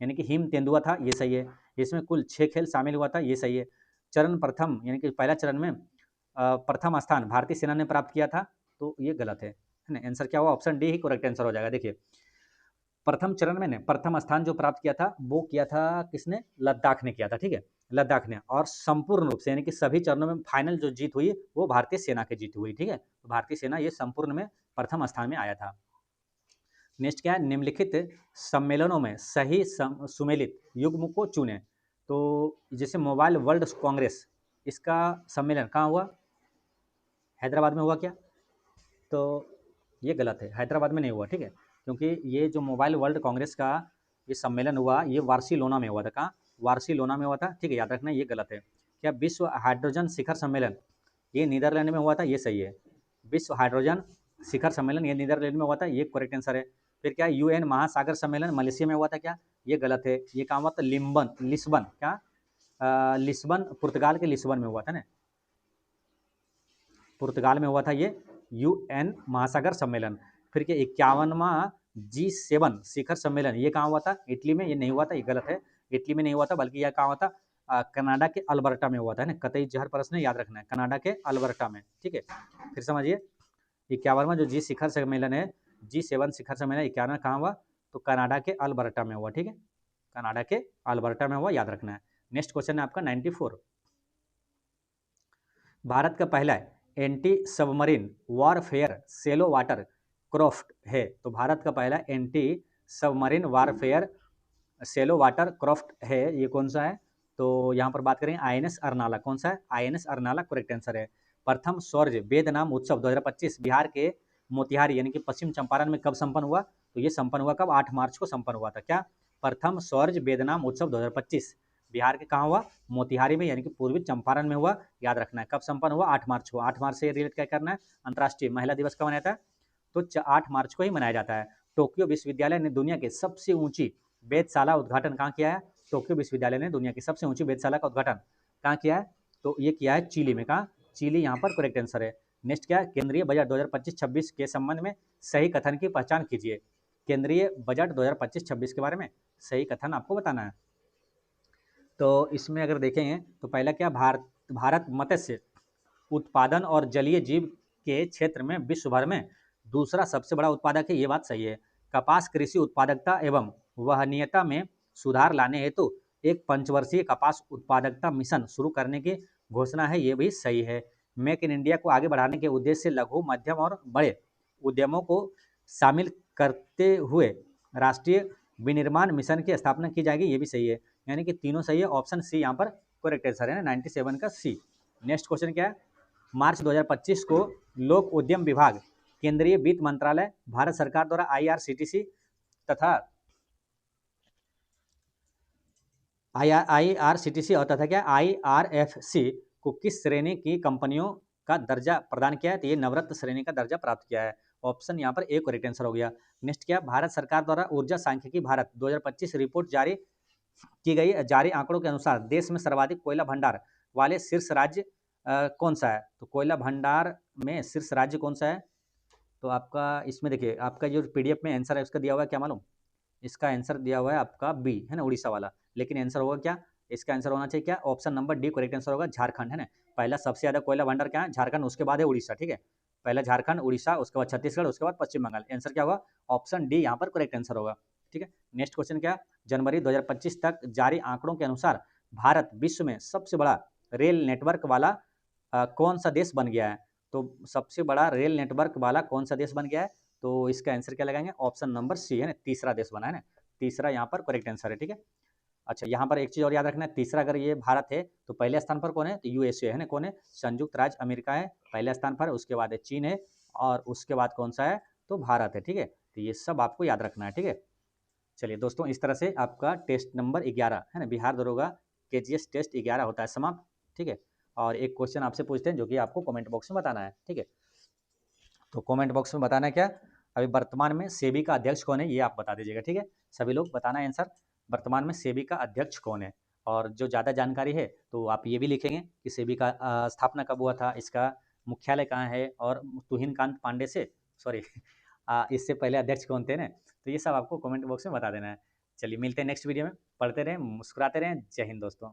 यानी कि हिम तेंदुआ था, ये सही है। इसमें कुल 6 खेल शामिल हुआ था, ये सही है। चरण प्रथम यानी कि पहला चरण में प्रथम स्थान भारतीय सेना ने प्राप्त किया था, तो ये गलत है ना। आंसर क्या हुआ? ऑप्शन डी ही करेक्ट आंसर हो जाएगा। देखिए प्रथम चरण में ने प्रथम स्थान जो प्राप्त किया था वो किया था किसने? लद्दाख ने किया था, ठीक है, लद्दाख ने। और संपूर्ण रूप से यानी कि सभी चरणों में फाइनल जो जीत हुई वो भारतीय सेना की जीत हुई, ठीक है। तो भारतीय सेना ये संपूर्ण में प्रथम स्थान में आया था। नेक्स्ट क्या है? निम्नलिखित सम्मेलनों में सही सुमेलित युग्म को चुने। तो जैसे मोबाइल वर्ल्ड कांग्रेस, इसका सम्मेलन कहाँ हुआ? हैदराबाद में हुआ क्या? तो ये गलत है, हैदराबाद में नहीं हुआ, ठीक है। क्योंकि ये जो मोबाइल वर्ल्ड कांग्रेस का ये सम्मेलन हुआ ये बार्सिलोना में हुआ था। कहाँ? बार्सिलोना में हुआ था, ठीक है, याद रखना, ये गलत है। क्या विश्व हाइड्रोजन शिखर सम्मेलन ये नीदरलैंड में हुआ था? ये सही है। विश्व हाइड्रोजन शिखर सम्मेलन ये नीदरलैंड में हुआ था, ये करेक्ट आंसर है। फिर क्या? यूएन महासागर सम्मेलन मलेशिया में हुआ था क्या? ये गलत है। ये कहाँ हुआ था? लिस्बन क्या? लिस्बन, पुर्तगाल के लिस्बन में हुआ था ना, पुर्तगाल में हुआ था ये यूएन महासागर सम्मेलन। फिर क्या 51वां G7 शिखर सम्मेलन ये कहाँ हुआ था? इटली में। ये नहीं हुआ था, ये गलत है। इटली में नहीं हुआ था, बल्कि यह कहाँ हुआ था? कनाडा के अल्बर्टा में हुआ था ना। कतई जहर प्रश्न याद रखना है, कनाडा के अल्बर्टा में, ठीक है। फिर समझिए 51वां जो शिखर सम्मेलन है, G7 शिखर सम्मेलन 51वां कहाँ हुआ? तो कनाडा के अल्बर्टा में हुआ, ठीक है, कनाडा के अल्बर्टा में हुआ, याद रखना है। नेक्स्ट क्वेश्चन है आपका 94। भारत का पहला anti submarine warfare shallow water craft है। तो भारत का पहला anti submarine warfare shallow water craft है, ये कौन सा है? तो यहाँ पर बात करें INS अरनाला। कौन सा है? INS अरनाला करेक्ट आंसर है। प्रथम शौर्य वेद नाम उत्सव 2025 बिहार के मोतिहारी यानी कि पश्चिम चंपारण में कब संपन्न हुआ? तो ये संपन्न हुआ कब? 8 मार्च को संपन्न हुआ था। क्या? प्रथम शौर्य वेद नाम उत्सव 2025 बिहार के कहाँ हुआ? मोतिहारी में यानी कि पूर्वी चंपारण में हुआ, याद रखना है। कब संपन्न हुआ? 8 मार्च को। 8 मार्च से रिलेट क्या करना है? अंतर्राष्ट्रीय महिला दिवस कब मनाया जाता है? तो 8 मार्च को ही मनाया जाता है। टोक्यो विश्वविद्यालय ने दुनिया की सबसे ऊंची वेधशाला उद्घाटन कहाँ किया है? टोक्यो विश्वविद्यालय ने दुनिया की सबसे ऊंची वेधशाला का उद्घाटन कहाँ किया है? तो ये किया है चिली में। कहाँ? चिली यहाँ पर करेक्ट आंसर है। नेक्स्ट क्या है? केंद्रीय बजट 2025-26 के संबंध में सही कथन की पहचान कीजिए। केंद्रीय बजट 2025-26 के बारे में सही कथन आपको बताना है। तो इसमें अगर देखेंगे तो पहला क्या? भारत मत्स्य उत्पादन और जलीय जीव के क्षेत्र में विश्व भर में दूसरा सबसे बड़ा उत्पादक है, ये बात सही है। कपास कृषि उत्पादकता एवं वहनीयता में सुधार लाने हेतु एक पंचवर्षीय कपास उत्पादकता मिशन शुरू करने की घोषणा है, ये भी सही है। मेक इन इंडिया को आगे बढ़ाने के उद्देश्य से लघु मध्यम और बड़े उद्यमों को शामिल करते हुए राष्ट्रीय विनिर्माण मिशन की स्थापना की जाएगी, ये भी सही है। यानी कि तीनों सही है, ऑप्शन सी यहाँ पर करेक्ट आंसर है ना, 97 का सी। नेक्स्ट क्वेश्चन क्या है? मार्च 2025 को लोक उद्यम विभाग, केंद्रीय वित्त मंत्रालय, भारत सरकार द्वारा IRCTC तथा IRCTC और तथा क्या IRFC को किस श्रेणी की कंपनियों का दर्जा प्रदान किया है? तो ये नवरत्न श्रेणी का दर्जा प्राप्त किया है। ऑप्शन यहाँ पर ए करेक्ट आंसर हो गया। नेक्स्ट क्या? भारत सरकार द्वारा ऊर्जा सांख्यिकी भारत 2025 रिपोर्ट जारी की गई। जारी आंकड़ों के अनुसार देश में सर्वाधिक कोयला भंडार वाले शीर्ष राज्य कौन सा है? तो कोयला भंडार में शीर्ष राज्य कौन सा है? तो आपका इसमें देखिए आपका जो PDF में आंसर है उसका दिया हुआ है क्या मालूम? इसका आंसर दिया हुआ है आपका बी है ना, उड़ीसा वाला। लेकिन आंसर होगा क्या? इसका आंसर होना चाहिए क्या? Option number D correct answer होगा, झारखंड है ना। पहला सबसे ज्यादा कोयला भंडार क्या है? झारखंड, उसके बाद है उड़ीसा, ठीक है। पहला झारखंड, उड़ीसा, उसके बाद छत्तीसगढ़, उसके बाद पश्चिम बंगाल। आंसर क्या होगा? ऑप्शन डी यहाँ पर करेक्ट आंसर होगा, ठीक है। नेक्स्ट क्वेश्चन क्या? जनवरी 2025 तक जारी आंकड़ों के अनुसार भारत विश्व में सबसे बड़ा रेल नेटवर्क वाला कौन सा देश बन गया है? तो सबसे बड़ा रेल नेटवर्क वाला कौन सा देश बन गया है? तो इसका आंसर क्या लगाएंगे? ऑप्शन नंबर सी है ना, तीसरा देश बना है ना, तीसरा यहाँ पर करेक्ट आंसर है, ठीक है। अच्छा यहाँ पर एक चीज और याद रखना है, तीसरा अगर ये भारत है तो पहले स्थान पर कौन है? तो USA है ना, कौन है? संयुक्त राज्य अमेरिका है पहले स्थान पर, उसके बाद है चीन है, और उसके बाद कौन सा है? तो भारत है, ठीक है। तो ये सब आपको याद रखना है, ठीक है। चलिए दोस्तों, इस तरह से आपका टेस्ट नंबर 11 है ना, बिहार दरोगा KGS टेस्ट 11 होता है समाप्त, ठीक है। और एक क्वेश्चन आपसे पूछते हैं जो कि आपको कमेंट बॉक्स में बताना है, ठीक है। तो कमेंट बॉक्स में बताना क्या? अभी वर्तमान में सेबी का अध्यक्ष कौन है, ये आप बता दीजिएगा, ठीक है। सभी लोग बताना है आंसर, वर्तमान में सेबी का अध्यक्ष कौन है। और जो ज़्यादा जानकारी है तो आप ये भी लिखेंगे कि सेबी का स्थापना कब हुआ था, इसका मुख्यालय कहाँ है, और तुहिन कांत पांडे से सॉरी इससे पहले अध्यक्ष कौन थे ना, तो ये सब आपको कमेंट बॉक्स में बता देना है। चलिए मिलते हैं नेक्स्ट वीडियो में, पढ़ते रहें, मुस्कुराते रहें। जय हिंद दोस्तों।